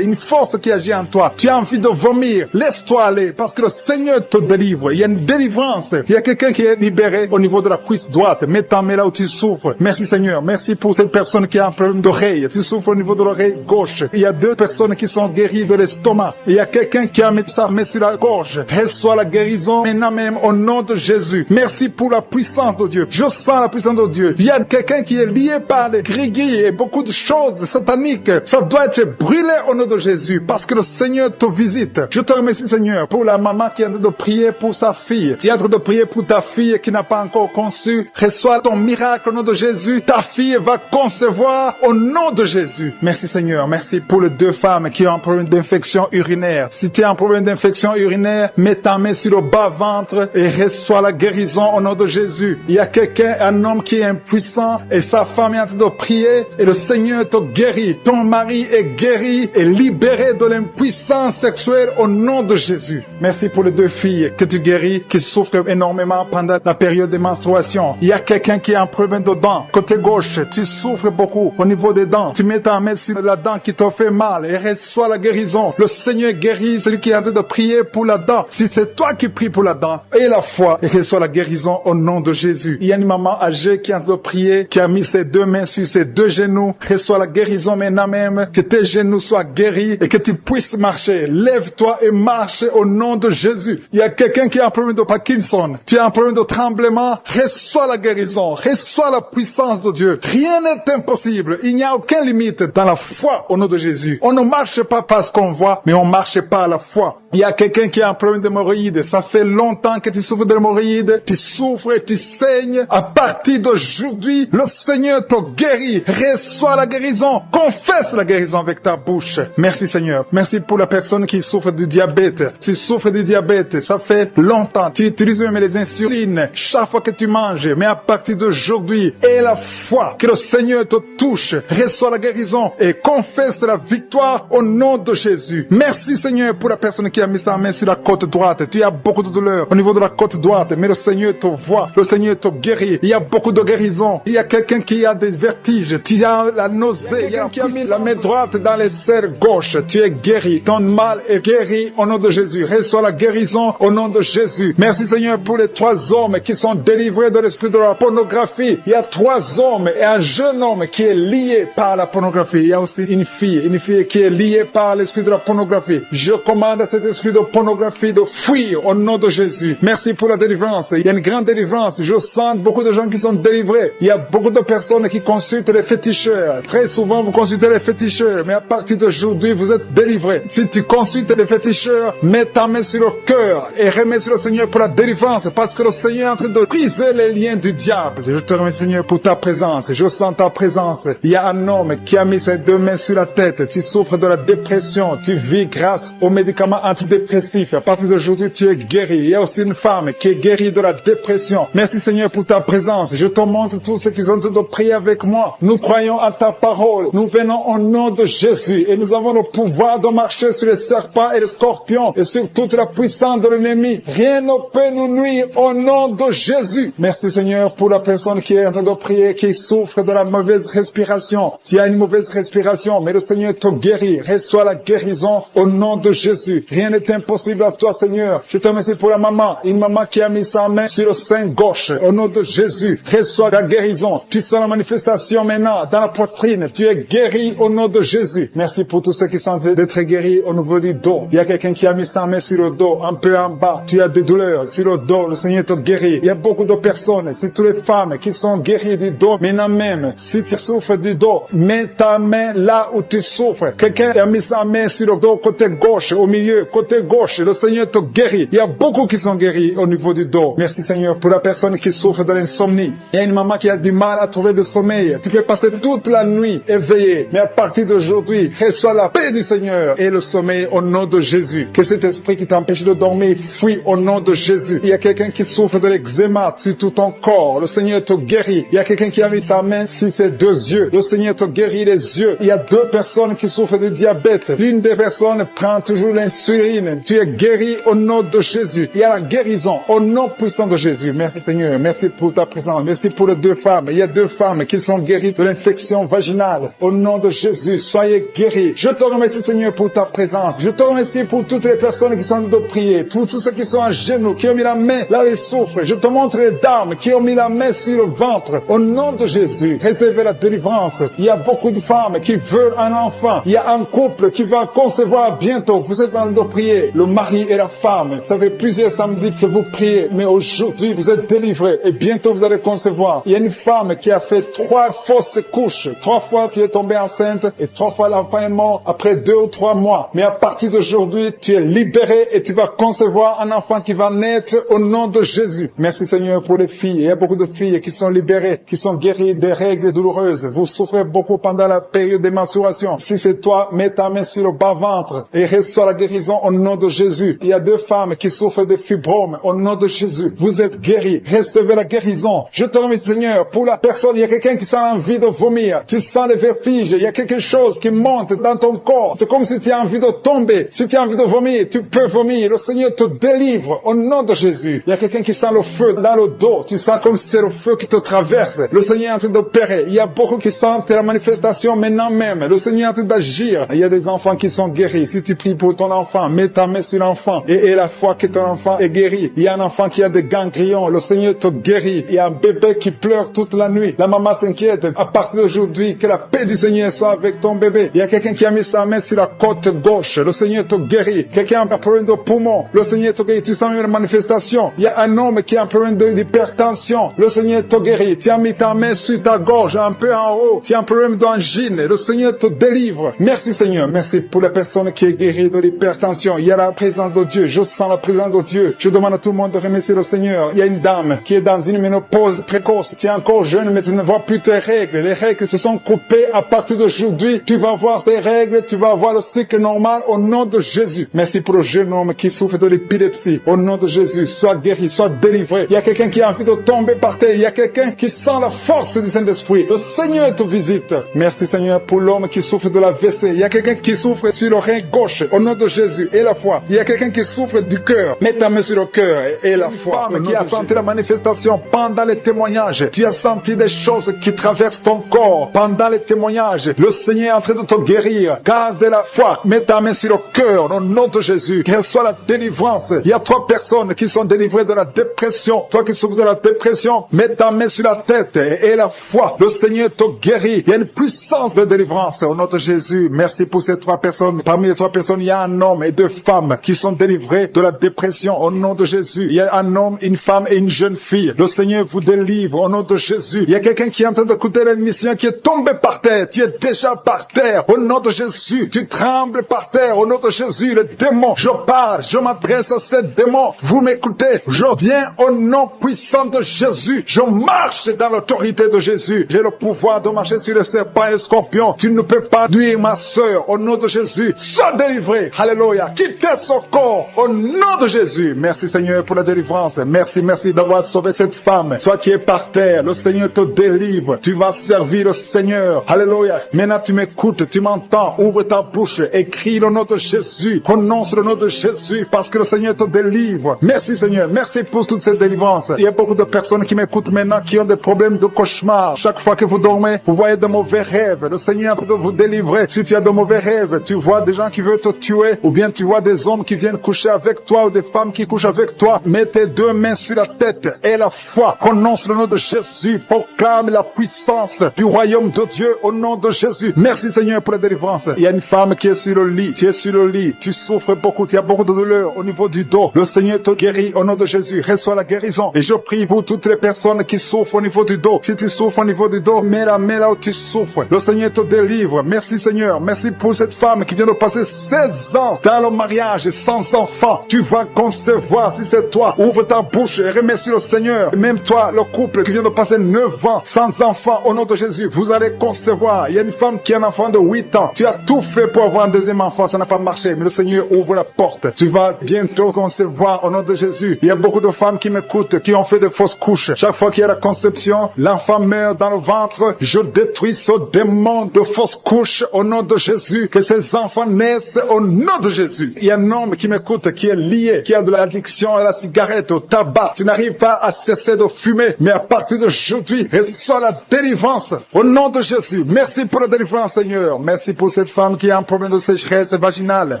force qui agit en toi. Tu as envie de vomir. Laisse-toi aller parce que le Seigneur te délivre. Il y a une délivrance. Il y a quelqu'un qui est libéré au niveau de la cuisse droite. Mets ta main là où tu souffres. Merci Seigneur. Merci pour cette personne qui a un problème d'oreille. Tu souffres au niveau de l'oreille gauche. Il y a 2 personnes qui sont guéries de l'estomac. Il y a quelqu'un qui a mis sa main sur la gorge. Reçois la guérison maintenant même au nom de Jésus. Merci pour la puissance de Dieu. Je sens la puissance de Dieu. Il y a quelqu'un qui est lié par les grigui et beaucoup de choses sataniques. Ça doit être brûlé au nom de Jésus parce que le Seigneur te visite. Je te remercie Seigneur pour la maman qui est en train de prier pour sa fille. Tu es en train de prier pour ta fille qui n'a pas encore conçu. Reçois ton miracle au nom de Jésus. Ta fille va concevoir au nom de Jésus. Merci Seigneur. Merci pour les 2 femmes qui ont un problème d'infection urinaire. Si tu as un problème d'infection urinaire, mets ta main sur le bas-ventre et reçois la guérison au nom de Jésus. Il y a quelqu'un, un homme qui est impuissant et sa femme est en train de prier et le Seigneur te guérit. Ton mari est guéri et libéré de l'impuissance sexuelle au nom de Jésus. Merci pour les 2 filles que tu guéris, qui souffrent énormément pendant la période de menstruation. Il y a quelqu'un qui a un problème de dents. Côté gauche, tu souffres beaucoup au niveau des dents. Tu mets ta main sur la dent qui te fait mal et reçois la guérison. Le Seigneur guérit celui qui est en train de prier pour la dent. Si c'est toi qui pries pour la dent, et la foi, et reçois la guérison au nom de Jésus. Il y a une maman âgée qui est en train de prier, qui a mis ses 2 mains sur ses 2 genoux. Reçois la guérison maintenant même, que tes genoux soient guéris et que tu puisses marcher. Lève-toi et marche au nom de Jésus. Il y a quelqu'un qui a un problème de Parkinson. Tu as un problème de tremblement. Reçois la guérison. Reçois la puissance de Dieu. Rien n'est impossible. Il n'y a aucune limite dans la foi au nom de Jésus. On ne marche pas parce qu'on voit, mais on marche par la foi. Il y a quelqu'un qui a un problème d'hémorroïdes. Ça fait longtemps que tu souffres d'hémorroïdes. Tu souffres et tu saignes. À partir d'aujourd'hui, le Seigneur te guérit. Reçois la guérison. Confesse la guérison avec ta bouche. Merci Seigneur. Merci pour la personne qui souffre du diabète. Tu souffres du diabète. Ça fait longtemps. Tu utilises même les insulines chaque fois que tu manges. Mais à partir d'aujourd'hui, aie la foi que le Seigneur te touche. Reçois la guérison et confesse la victoire au nom de Jésus. Merci Seigneur pour la personne qui a mis sa main sur la côte droite. Tu as beaucoup de douleur au niveau de la côte droite, mais le Seigneur te voit. Le Seigneur te guérit. Il y a beaucoup de guérison. Il y a quelqu'un qui a des vertiges. Tu as la nausée. Il y a quelqu'un qui a mis la main droite dans les serres gauche. Tu es guéri. Ton mal est guéri au nom de Jésus. Reçois la guérison au nom de Jésus. Merci Seigneur pour les 3 hommes qui sont délivrés de l'esprit de la pornographie. Il y a 3 hommes et un jeune homme qui est lié par la pornographie. Il y a aussi une fille qui est liée par l'esprit de la pornographie. Je commande à cet esprit de pornographie de fuir au nom de Jésus. Merci pour la délivrance. Il y a une grande délivrance. Je sens beaucoup de gens qui sont délivrés. Il y a beaucoup de personnes qui consultent les féticheurs. Très souvent, vous consultez les féticheurs, mais à partir d'aujourd'hui, vous êtes délivrés. Si tu consultes les féticheurs, mets ta main sur le cœur et remercie le Seigneur pour la délivrance, parce que le Seigneur est en train de briser les liens du diable. Je te remercie Seigneur pour ta présence. Je sens ta présence. Il y a un homme qui a mis ses 2 mains sur la tête. Tu souffres de la dépression. Tu vis grâce aux médicaments antidépressifs. À partir d'aujourd'hui, tu es guéri. Il y a aussi une femme qui est guérie de la dépression. Merci Seigneur pour ta présence. Je te montre tous ceux qui sont en train de prier avec moi. Nous croyons à ta parole. Nous venons au nom de Jésus et nous avons le pouvoir de marcher sur les serpents et les scorpions et sur toute la puissance de l'ennemi. Rien ne peut nous nuire au nom de Jésus. Merci Seigneur pour la personne qui est en train de prier, qui souffre de la mauvaise respiration. Tu as une mauvaise respiration, mais le Seigneur te guérit. Reçois la guérison au nom de Jésus. Rien n'est impossible à toi Seigneur. Je te remercie pour la maman, une maman qui a mis sa main sur le sein gauche. Au nom de Jésus, reçois la guérison. Tu sens la manifestation maintenant dans la poitrine. Tu es guéri au nom de Jésus. Merci pour tous ceux qui sont en train d'être guéris au niveau du dos. Il y a quelqu'un qui a mis sa main sur le dos, un peu en bas. Tu as des douleurs sur le dos. Le Seigneur te guérit. Il y a beaucoup de personnes, c'est toutes les femmes qui sont guéries du dos. Maintenant même, si tu souffres du dos, mets ta main là où tu souffres. Quelqu'un a mis sa main sur le dos, côté gauche, au milieu, côté gauche. Le Seigneur te guérit. Il y a beaucoup qui sont guéris au niveau du dos. Merci Seigneur pour la personne qui souffre de l'insomnie. Il y a une maman qui a du mal à trouver le sommeil. Tu peux passer toute la nuit éveillé, mais à partir d'aujourd'hui, reçois la paix du Seigneur et le sommeil au nom de Jésus. Que cet esprit qui t'empêche de dormir fuit au nom de Jésus. Il y a quelqu'un qui souffre de l'eczéma sur tout ton corps. Le Seigneur te guérit. Il y a quelqu'un qui a mis sa main sur ses deux yeux. Le Seigneur te guérit les yeux. Il y a deux personnes qui souffrent de diabète. L'une des personnes prend toujours l'insuline. Tu es guéri au nom de Jésus. Il y a la guérison au nom puissant de Jésus. Merci Seigneur. Merci pour ta présence. Merci pour les deux femmes. Il y a deux femmes qui sont guéries de l'infection vaginale. Au nom de Jésus, soyez guéris. Je te remercie Seigneur pour ta présence. Je te remercie pour toutes les personnes qui sont en train de prier. Pour tous ceux qui sont à genoux, qui ont mis la main là où ils souffrent. Je te montre les dames qui ont mis la main sur le ventre. Au nom de Jésus, réservez la délivrance. Il y a beaucoup de femmes qui veulent un enfant. Il y a un couple qui va concevoir bientôt. Vous êtes en train de prier. Le mari et la femme. Ça fait plusieurs samedis que vous priez. Mais aujourd'hui, vous êtes délivrés. Et bientôt, vous allez concevoir. Il y a une femme qui a fait 3 fausses couches. 3 fois, tu es tombée enceinte. Et 3 fois, l'enfant est mort après 2 ou 3 mois. Mais à partir d'aujourd'hui, tu es libéré et tu vas concevoir un enfant qui va naître au nom de Jésus. Merci Seigneur pour les filles. Il y a beaucoup de filles qui sont libérées, qui sont guéries des règles douloureuses. Vous souffrez beaucoup pendant la période de menstruation. Si c'est toi, mets ta main sur le bas-ventre et reçois la guérison au nom de Jésus. Il y a 2 femmes qui souffrent de fibromes au nom de Jésus. Vous êtes guéris. Recevez la guérison. Je te remercie Seigneur pour la personne. Il y a quelqu'un qui sent envie de vomir. Tu sens les vertiges. Il y a quelque chose qui monte dans ton corps. C'est comme si tu as envie de tomber. Si tu as envie de vomir, tu peux vomir. Le Seigneur te délivre au nom de Jésus. Il y a quelqu'un qui sent le feu dans le dos. Tu sens comme si c'est le feu qui te traverse. Le Seigneur est en train d'opérer. Il y a beaucoup qui sentent la manifestation maintenant même. Le Seigneur est en train d'agir. Il y a des enfants qui sont guéris. Si tu pries pour ton enfant, mets ta main sur l'enfant et la foi que ton enfant est guéri. Il y a un enfant qui a des ganglions. Le Seigneur te guérit. Il y a un bébé qui pleure toute la nuit. La maman s'inquiète. À partir d'aujourd'hui, que la paix du Seigneur soit avec ton bébé. Il y a quelqu'un qui a mis sa main sur la côte gauche. Le Seigneur te guérit. Quelqu'un a un problème de poumon. Le Seigneur te guérit. Tu sens une manifestation. Il y a un homme qui a un problème d'hypertension. Le Seigneur te guérit. Tu as mis ta main sur ta gorge, un peu en haut. Tu as un problème d'angine. Le Seigneur te délivre. Merci Seigneur. Merci pour la personne qui est guérie de l'hypertension. Il y a la présence de Dieu. Je sens la présence de Dieu. Je demande à tout le monde de remercier le Seigneur. Il y a une dame qui est dans une ménopause précoce. Tu es encore jeune, mais tu ne vois plus tes règles. Les règles se sont coupées. À partir d'aujourd'hui, tu vas voir tes règles. Tu vas voir le cycle normal au nom de Jésus. Merci pour le jeune homme qui souffre de l'épilepsie. Au nom de Jésus, sois guéri, sois délivré. Il y a quelqu'un qui a envie de tomber par terre. Il y a quelqu'un qui sent la force du Saint-Esprit. Le Seigneur te visite. Merci Seigneur pour l'homme qui souffre de la WC. Il y a quelqu'un qui souffre sur le rein gauche. Au nom de Jésus et la foi. Il y a quelqu'un qui souffre du cœur. Mets ta main sur le cœur et la foi. Qui a senti la manifestation pendant les témoignages. Tu as senti des choses qui traversent ton corps pendant les témoignages. Le Seigneur est en train de te guérir. Garde la foi. Mets ta main sur le cœur au nom de Jésus. Reçois la délivrance. Il y a 3 personnes qui sont délivrées de la dépression. Toi qui souffres de la dépression, mets ta main sur la tête et la foi. Le Seigneur te guérit. Il y a une puissance de délivrance au nom de Jésus. Merci pour ces 3 personnes. Parmi les 3 personnes, il y a un homme et 2 femmes qui sont délivrés de la dépression au nom de Jésus. Il y a un homme, une femme et une jeune fille. Le Seigneur vous délivre au nom de Jésus. Il y a quelqu'un qui est en train d'écouter l'émission qui est tombé par terre. Tu es déjà par terre au nom de Jésus. Tu trembles par terre au nom de Jésus. Le démon, je parle, je m'adresse à ces démons. Vous m'écoutez. Je viens au nom puissant de Jésus. Je marche dans l'autorité de Jésus. J'ai le pouvoir de marcher sur les serpents et les scorpions. Tu ne peux pas nuire ma sœur au nom de Jésus. Sois délivré. Alléluia. Quittez son corps au nom de Jésus. Merci Seigneur pour la délivrance. Merci d'avoir sauvé cette femme. Toi qui es par terre, le Seigneur te délivre. Tu vas servir le Seigneur. Alléluia. Maintenant tu m'écoutes, tu m'entends. Ouvre ta bouche, écris le nom de Jésus. Prononce le nom de Jésus parce que le Seigneur te délivre. Merci Seigneur. Merci pour toute cette délivrance. Il y a beaucoup de personnes qui m'écoutent maintenant qui ont des problèmes de cauchemar. Chaque fois que vous dormez, vous voyez de mauvais rêves. Le Seigneur est en train de vous délivrer. Si tu as de mauvais rêves, tu vois des gens qui veulent te tuer ou bien tu vois des hommes qui viennent coucher avec toi ou des femmes qui couchent avec toi. Mets tes 2 mains sur la tête et la foi. Prononce le nom de Jésus. Proclame la puissance du royaume de Dieu au nom de Jésus. Merci Seigneur pour la délivrance. Il y a une femme qui est sur le lit. Tu es sur le lit. Tu souffres beaucoup. Tu as beaucoup de douleur au niveau du dos. Le Seigneur te guérit au nom de Jésus. Reçois la guérison. Et je prie pour toutes les personnes qui souffrent au niveau du dos. Si tu souffres au niveau du dos, mets la main là où tu souffres. Le Seigneur te délivre. Merci Seigneur. Merci pour cette femme qui vient de passer 16 ans dans le mariage sans enfant. Tu vas concevoir si c'est toi. Ouvre ta bouche et remercie le Seigneur. Même toi, le couple, qui vient de passer 9 ans sans enfant, au nom de Jésus, vous allez concevoir. Il y a une femme qui a un enfant de 8 ans. Tu as tout fait pour avoir un deuxième enfant, ça n'a pas marché, mais le Seigneur ouvre la porte. Tu vas bientôt concevoir au nom de Jésus. Il y a beaucoup de femmes qui m'écoutent, qui ont fait de fausses couches. Chaque fois qu'il y a la conception, l'enfant meurt dans le ventre. Je détruis ce démon de fausses couches au nom de Jésus. Que ces enfants naissent au nom de Jésus. Il y a un homme qui m'écoute, qui est lié, qui a de l'addiction à la cigarette, au tabac. Tu n'arrives pas à cesser de fumer, mais à partir d'aujourd'hui, reçois la délivrance au nom de Jésus. Merci pour la délivrance, Seigneur. Merci pour cette femme qui a un problème de sécheresse vaginale.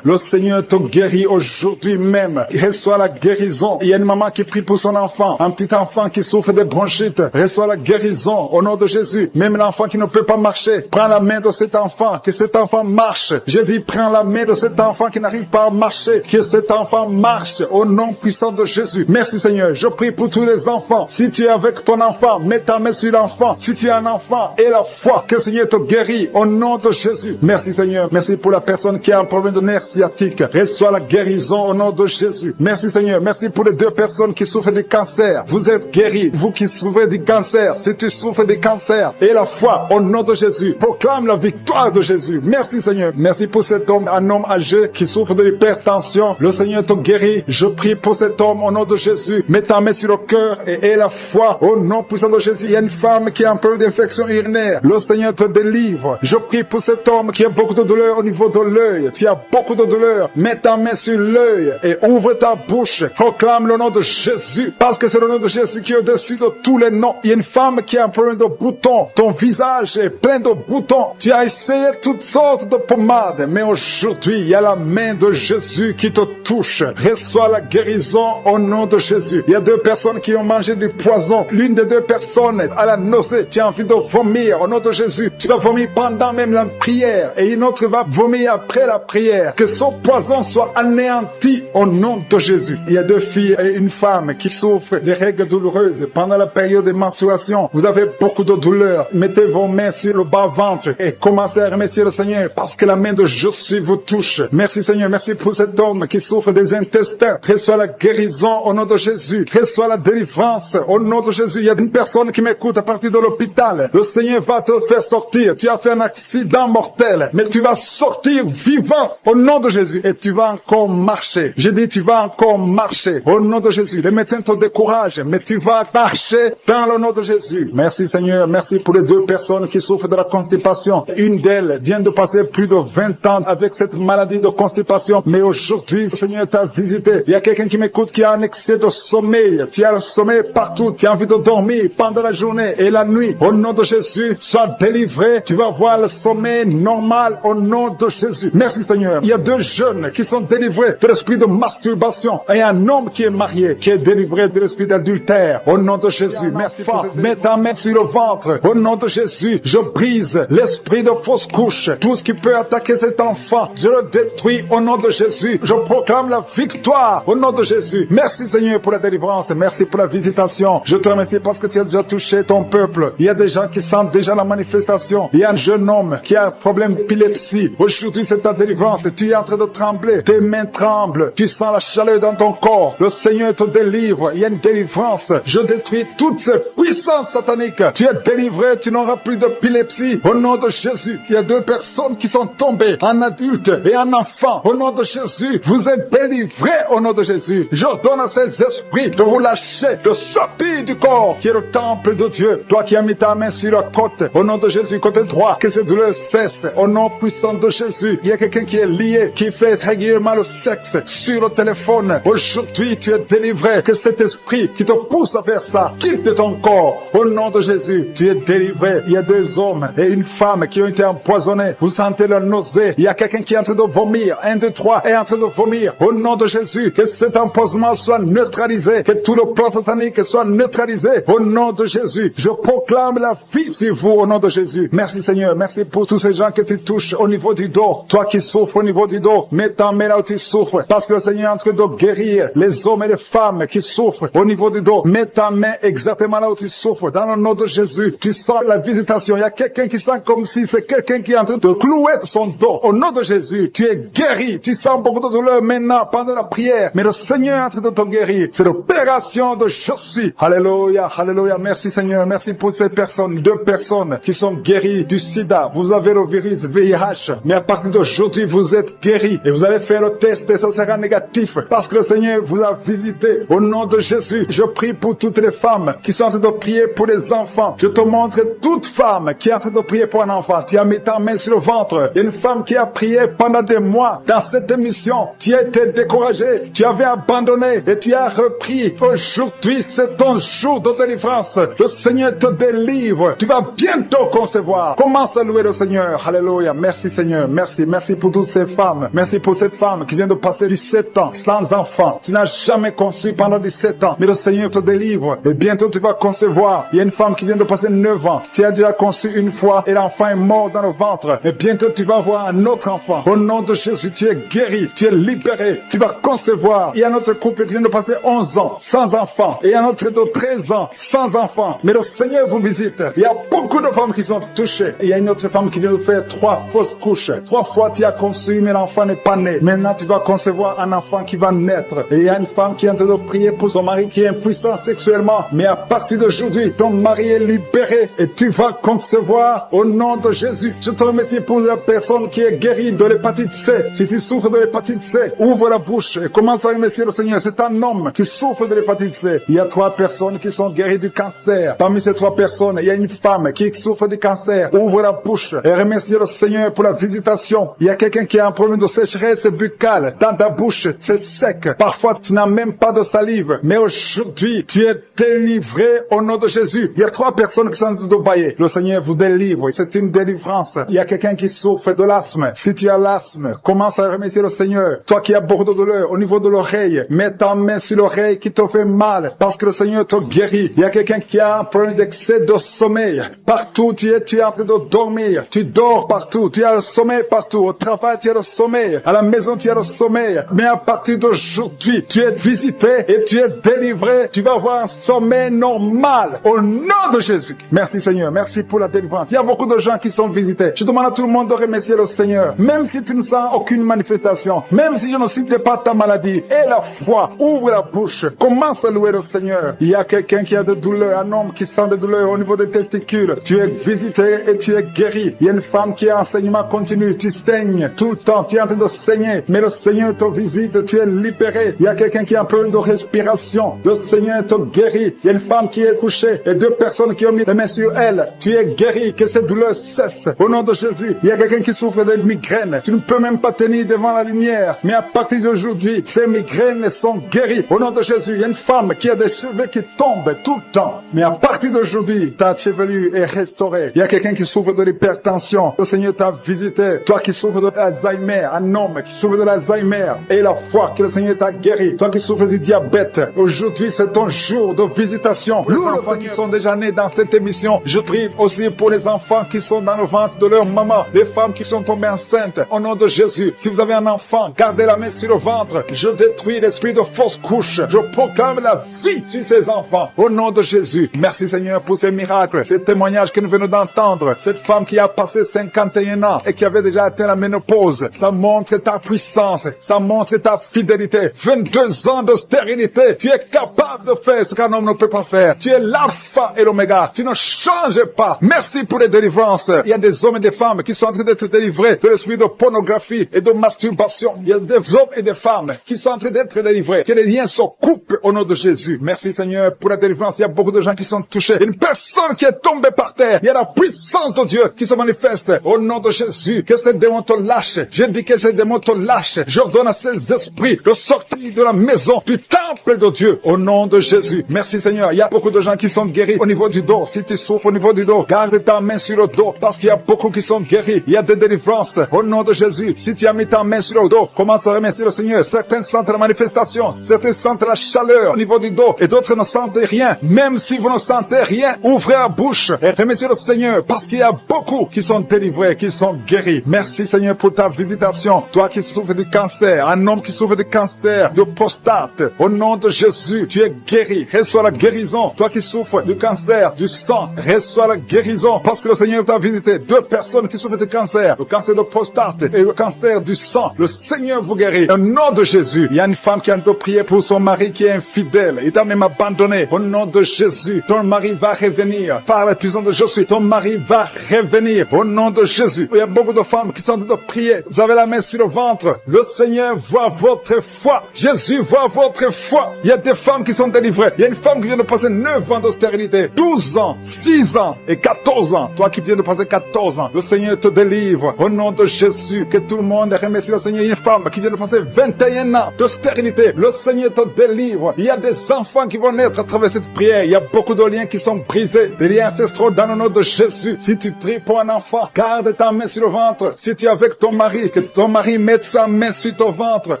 Le Seigneur te guérit aujourd'hui même. Reçois la guérison. Il y a une maman qui prie pour son enfant, un petit enfant qui souffre de bronchite. Reçois la guérison au nom de Jésus. Même l'enfant qui ne peut pas marcher, prends la main de cet enfant, que cet enfant marche. Je dis, prends la main de cet enfant qui n'arrive pas à marcher, que cet enfant marche au nom puissant de Jésus. Merci Seigneur. Je prie pour tous les enfants. Si tu es avec ton enfant, mets ta main sur l'enfant. Si tu es un enfant, et la foi, que le Seigneur te guérit au nom de Jésus. Merci Seigneur. Merci pour la personne qui a un problème de nerf sciatique. Reçois la guérison au nom de Jésus. Merci Seigneur. Merci pour les 2 personnes qui souffrent du cancer. Vous êtes guéris. Vous qui souffrez du cancer, si tu souffres du cancer, et la foi au nom de Jésus. Proclame la victoire de Jésus. Merci Seigneur. Merci pour cet homme, un homme âgé qui souffre de l'hypertension. Le Seigneur te guérit. Je prie pour cet homme au nom de Jésus. Mets ta main sur le cœur et aie la foi au nom puissant de Jésus. Il y a une femme qui a un peu d'infection urinaire. Le Seigneur te délivre. Je prie pour cet homme qui a beaucoup de douleur au niveau de l'œil. Tu as beaucoup de douleur. Mets ta main sur l'œil et ouvre ta bouche. Proclame le nom de Jésus, parce que c'est le nom de Jésus qui est au-dessus de tous les noms. Il y a une femme qui a un problème de boutons. Ton visage est plein de boutons. Tu as essayé toutes sortes de pommades, mais aujourd'hui, il y a la main de Jésus qui te touche. Reçois la guérison au nom de Jésus. Il y a 2 personnes qui ont mangé du poison. L'une des 2 personnes a la nausée. Tu as envie de vomir au nom de Jésus. Tu vas vomir pendant même la prière et une autre va vomir après la prière. Que ce poison soit anéanti au nom de Jésus. Il y a 2 filles et une femme qui souffrent des règles douloureuses pendant la période de menstruation. Vous avez beaucoup de douleur. Mettez vos mains sur le bas-ventre et commencez à remercier le Seigneur parce que la main de Jésus vous touche. Merci Seigneur. Merci pour cet homme qui souffre des intestins. Reçois la guérison au nom de Jésus. Reçois la délivrance au nom de Jésus. Il y a une personne qui m'écoute à partir de l'hôpital. Le Seigneur va te faire sortir. Tu as fait un accident mortel, mais tu vas sortir vivant au nom de Jésus et tu vas encore marcher. J'ai dit tu vas encore marcher au nom de Jésus. Les médecins te découragent, mais tu vas marcher dans le nom de Jésus. Merci Seigneur. Merci pour les 2 personnes qui souffrent de la constipation. Une d'elles vient de passer plus de 20 ans avec cette maladie de constipation, mais aujourd'hui le Seigneur t'a visité. Il y a quelqu'un qui m'écoute qui a un excès de sommeil. Tu as le sommeil partout. Tu as envie de dormir pendant la journée et la nuit. Au nom de Jésus, sois délivré. Tu vas voir le sommeil normal au nom de Jésus. Merci Seigneur. Il y a 2 jeunes qui sont délivrés de l'esprit de masturbation et un homme qui est marié qui est délivré de l'esprit d'adultère au nom de Jésus. Merci Père. Mets ta main sur le ventre au nom de Jésus. Je brise l'esprit de fausse couche. Tout ce qui peut attaquer cet enfant, je le détruis au nom de Jésus. Je proclame la victoire au nom de Jésus. Merci Seigneur pour la délivrance. Merci pour la visitation. Je te remercie parce que tu as déjà touché ton peuple. Il y a des gens qui sentent déjà la manifestation. Il y a un jeune homme qui a un problème d'épilepsie. Aujourd'hui, c'est ta délivrance. Tu es en train de trembler. Tes mains tremblent. Tu sens la chaleur dans ton corps. Le Seigneur te délivre. Il y a une délivrance. Je détruis toutes ces puissances sataniques. Tu es délivré. Tu n'auras plus d'épilepsie. Au nom de Jésus. Il y a 2 personnes qui sont tombées, un adulte et un enfant. Au nom de Jésus, vous êtes délivrés au nom de Jésus. J'ordonne à ces esprits de vous lâcher, de sortir du corps qui est le temple de Dieu. Toi qui as mis ta main sur la côte, au nom de Jésus, côté droit, que cette douleur cesse. Au nom puissant de Jésus, il y a quelqu'un qui est lié, qui fait régulièrement le sexe sur le téléphone. Aujourd'hui, tu es délivré. Que cet esprit qui te pousse à faire ça quitte ton corps. Au nom de Jésus, tu es délivré. Il y a 2 hommes et une femme qui ont été empoisonnés. Vous sentez la nausée. Il y a quelqu'un qui est en train de vomir. 1, 2, 3 est en train de vomir. Au nom de Jésus, que cet empoisonnement soit neutralisé. Que tout le plan satanique soit neutralisé. Au nom de Jésus, je proclame la vie sur vous au nom de Jésus. Merci Seigneur. Merci pour tous ces gens que tu touches au niveau du dos. Toi qui souffres au niveau du dos, mets ta main là où tu souffres. Parce que le Seigneur est en train de guérir les hommes et les femmes qui souffrent au niveau du dos. Mets ta main exactement là où tu souffres. Dans le nom de Jésus, tu sens la visitation. Il y a quelqu'un qui sent comme si c'est quelqu'un qui est en train de clouer son dos. Au nom de Jésus, tu es guéri. Tu sens beaucoup de douleur maintenant pendant la prière. Mais le Seigneur est en train de te guérir. C'est l'opération de Jésus. Alléluia, Alléluia. Merci Seigneur. Merci pour ces personnes, 2 personnes qui sont guéries du sida. Vous avez le virus VIH, mais à partir d'aujourd'hui, vous êtes guéris et vous allez faire le test et ça sera négatif parce que le Seigneur vous a visité. Au nom de Jésus, je prie pour toutes les femmes qui sont en train de prier pour les enfants. Je te montre toute femme qui est en train de prier pour un enfant. Tu as mis ta main sur le ventre. Il y a une femme qui a prié pendant des mois dans cette émission. Tu as été découragé, tu avais abandonné et tu as repris. Aujourd'hui, c'est ton jour de délivrance. Le Seigneur te délivre. Tu vas bientôt concevoir. Commence à louer le Seigneur. Alléluia. Merci Seigneur. Merci. Merci pour toutes ces femmes. Merci pour cette femme qui vient de passer 17 ans sans enfant. Tu n'as jamais conçu pendant 17 ans. Mais le Seigneur te délivre. Et bientôt tu vas concevoir. Il y a une femme qui vient de passer 9 ans. Tu as déjà conçu une fois et l'enfant est mort dans le ventre. Et bientôt tu vas avoir un autre enfant. Au nom de Jésus, tu es guéri. Tu es libéré. Tu vas concevoir. Il y a un autre couple qui vient de passer 11 ans sans enfant. Et un autre de 13 ans sans enfant. Mais le Seigneur vous visite. Il y a beaucoup de femmes qui sont touchées. Et il y a une autre femme qui vient de faire 3 fausses couches. 3 fois tu as conçu, mais l'enfant n'est pas né. Maintenant tu vas concevoir un enfant qui va naître. Et il y a une femme qui est en train de prier pour son mari qui est impuissant sexuellement. Mais à partir d'aujourd'hui, ton mari est libéré et tu vas concevoir au nom de Jésus. Je te remercie pour la personne qui est guérie de l'hépatite C. Si tu souffres de l'hépatite C, ouvre la bouche et commence à remercier le Seigneur. C'est un homme qui souffre de l'hépatite C. Il y a 3 personnes qui sont guéries du cancer. Parmi ces 3 personnes, il y a une femme qui souffre du cancer. Ouvre la bouche et remercie le Seigneur pour la visitation. Il y a quelqu'un qui a un problème de sécheresse buccale. Dans ta bouche, c'est sec. Parfois, tu n'as même pas de salive. Mais aujourd'hui, tu es délivré au nom de Jésus. Il y a 3 personnes qui sont en train de bailler. Le Seigneur vous délivre. C'est une délivrance. Il y a quelqu'un qui souffre de l'asthme. Si tu as l'asthme, commence à remercier le Seigneur. Toi qui as beaucoup de douleur au niveau de l'oreille, mets ta main sur l'oreille qui te fait mal parce que le Seigneur te guérit. Il y a quelqu'un qui a un problème d'excès de sommeil. Partout tu es en train de dormir. Tu dors partout. Tu as le sommeil partout. Au travail, tu as le sommeil. À la maison, tu as le sommeil. Mais à partir d'aujourd'hui, tu es visité et tu es délivré. Tu vas avoir un sommeil normal au nom de Jésus. Merci Seigneur. Merci pour la délivrance. Il y a beaucoup de gens qui sont visités. Je demande à tout le monde de remercier le Seigneur. Même si tu ne sens aucune manifestation, même si je ne cite pas ta maladie, et la foi, ouvre la bouche. Commence à louer le Seigneur. Il y a quelqu'un qui a des douleurs, un homme qui sent des douleurs au niveau des testicules. Tu es visité et tu es guéri. Il y a une femme qui a un saignement continu. Tu saignes tout le temps. Tu es en train de saigner. Mais le Seigneur te visite. Tu es libéré. Il y a quelqu'un qui a un problème de respiration. Le Seigneur te guérit. Il y a une femme qui est touchée et 2 personnes qui ont mis les mains sur elle. Tu es guéri. Que cette douleur cesse. Au nom de Jésus. Il y a quelqu'un qui souffre de migraines. Tu ne peux même pas tenir devant la lumière. Mais à partir d'aujourd'hui, ces migraines sont guéries. Au nom de Jésus. Il y a une femme qui a des cheveux qui tombent tout le temps. Mais à partir d'aujourd'hui, ta chevelure est restaurée. Il y a quelqu'un qui souffre de l'hypertension. Le Seigneur t'a visité. Toi qui souffres de l'Alzheimer, un homme qui souffre de l'Alzheimer, et la foi que le Seigneur t'a guéri. Toi qui souffres du diabète, aujourd'hui c'est ton jour de visitation. Les enfants qui sont déjà nés dans cette émission, je prie aussi pour les enfants qui sont dans le ventre de leur maman, les femmes qui sont tombées enceintes. Au nom de Jésus, si vous avez un enfant, gardez la main sur le ventre. Je détruis l'esprit de fausse couche. Je proclame la vie sur ces enfants. Au nom de Jésus. Merci Seigneur pour ces miracles, ces témoignages que nous venons d'entendre. Cette femme qui a passé 51 ans et qui avait déjà atteint la ménopause. Ça montre ta puissance. Ça montre ta fidélité. 22 ans de stérilité. Tu es capable de faire ce qu'un homme ne peut pas faire. Tu es l'alpha et l'oméga. Tu ne changes pas. Merci pour les délivrances. Il y a des hommes et des femmes qui sont en train d'être délivrés de l'esprit de pornographie et de masturbation. Il y a des hommes et des femmes qui sont en train d'être délivrés. Que les liens se coupent au nom de Jésus. Merci Seigneur pour la délivrance. Il y a beaucoup de gens qui sont touchés. Une personne qui est tombée par terre. Il y a la puissance de Dieu qui se manifeste au nom de Jésus. Que ces démons te lâchent. Je dis que ces démons te lâchent. J'ordonne à ces esprits de sortir de la maison du temple de Dieu au nom de Jésus. Merci Seigneur. Il y a beaucoup de gens qui sont guéris au niveau du dos. Si tu souffres au niveau du dos, garde ta main sur le dos parce qu'il y a beaucoup qui sont guéris. Il y a des délivrances au nom de Jésus. Si tu as mis ta main sur le dos, commence à remercier le Seigneur. Certains sentent la manifestation, certains sentent la chaleur au niveau du dos et d'autres ne sentent rien. Même si vous ne sentez rien, ouvrez la bouche et remerciez le Seigneur parce qu'il y a beaucoup qui sont délivrés, qui sont guéris. Merci Seigneur pour ta visitation. Toi qui souffres du cancer, un homme qui souffre du cancer de prostate, au nom de Jésus, tu es guéri. Reçois la guérison. Toi qui souffres du cancer du sang, reçois la guérison parce que le Seigneur t'a visité. 2 personnes qui souffrent du cancer, le cancer de prostate et le cancer du sang. Le Seigneur vous guérit. Au nom de Jésus, il y a une femme qui a prié pour son mari qui est infidèle. Il t'a même abandonné. Au nom nom de Jésus. Ton mari va revenir. Par la puissance de Jésus, ton mari va revenir. Au nom de Jésus. Il y a beaucoup de femmes qui sont en train de prier. Vous avez la main sur le ventre. Le Seigneur voit votre foi. Jésus voit votre foi. Il y a des femmes qui sont délivrées. Il y a une femme qui vient de passer 9 ans de stérilité, 12 ans, 6 ans et 14 ans. Toi qui viens de passer 14 ans, le Seigneur te délivre. Au nom de Jésus, que tout le monde remercie le Seigneur. Une femme qui vient de passer 21 ans de stérilité, le Seigneur te délivre. Il y a des enfants qui vont naître à travers cette prière. Il y a beaucoup de liens qui sont brisés, des liens ancestraux dans le nom de Jésus. Si tu pries pour un enfant, garde ta main sur le ventre. Si tu es avec ton mari, que ton mari mette sa main sur ton ventre,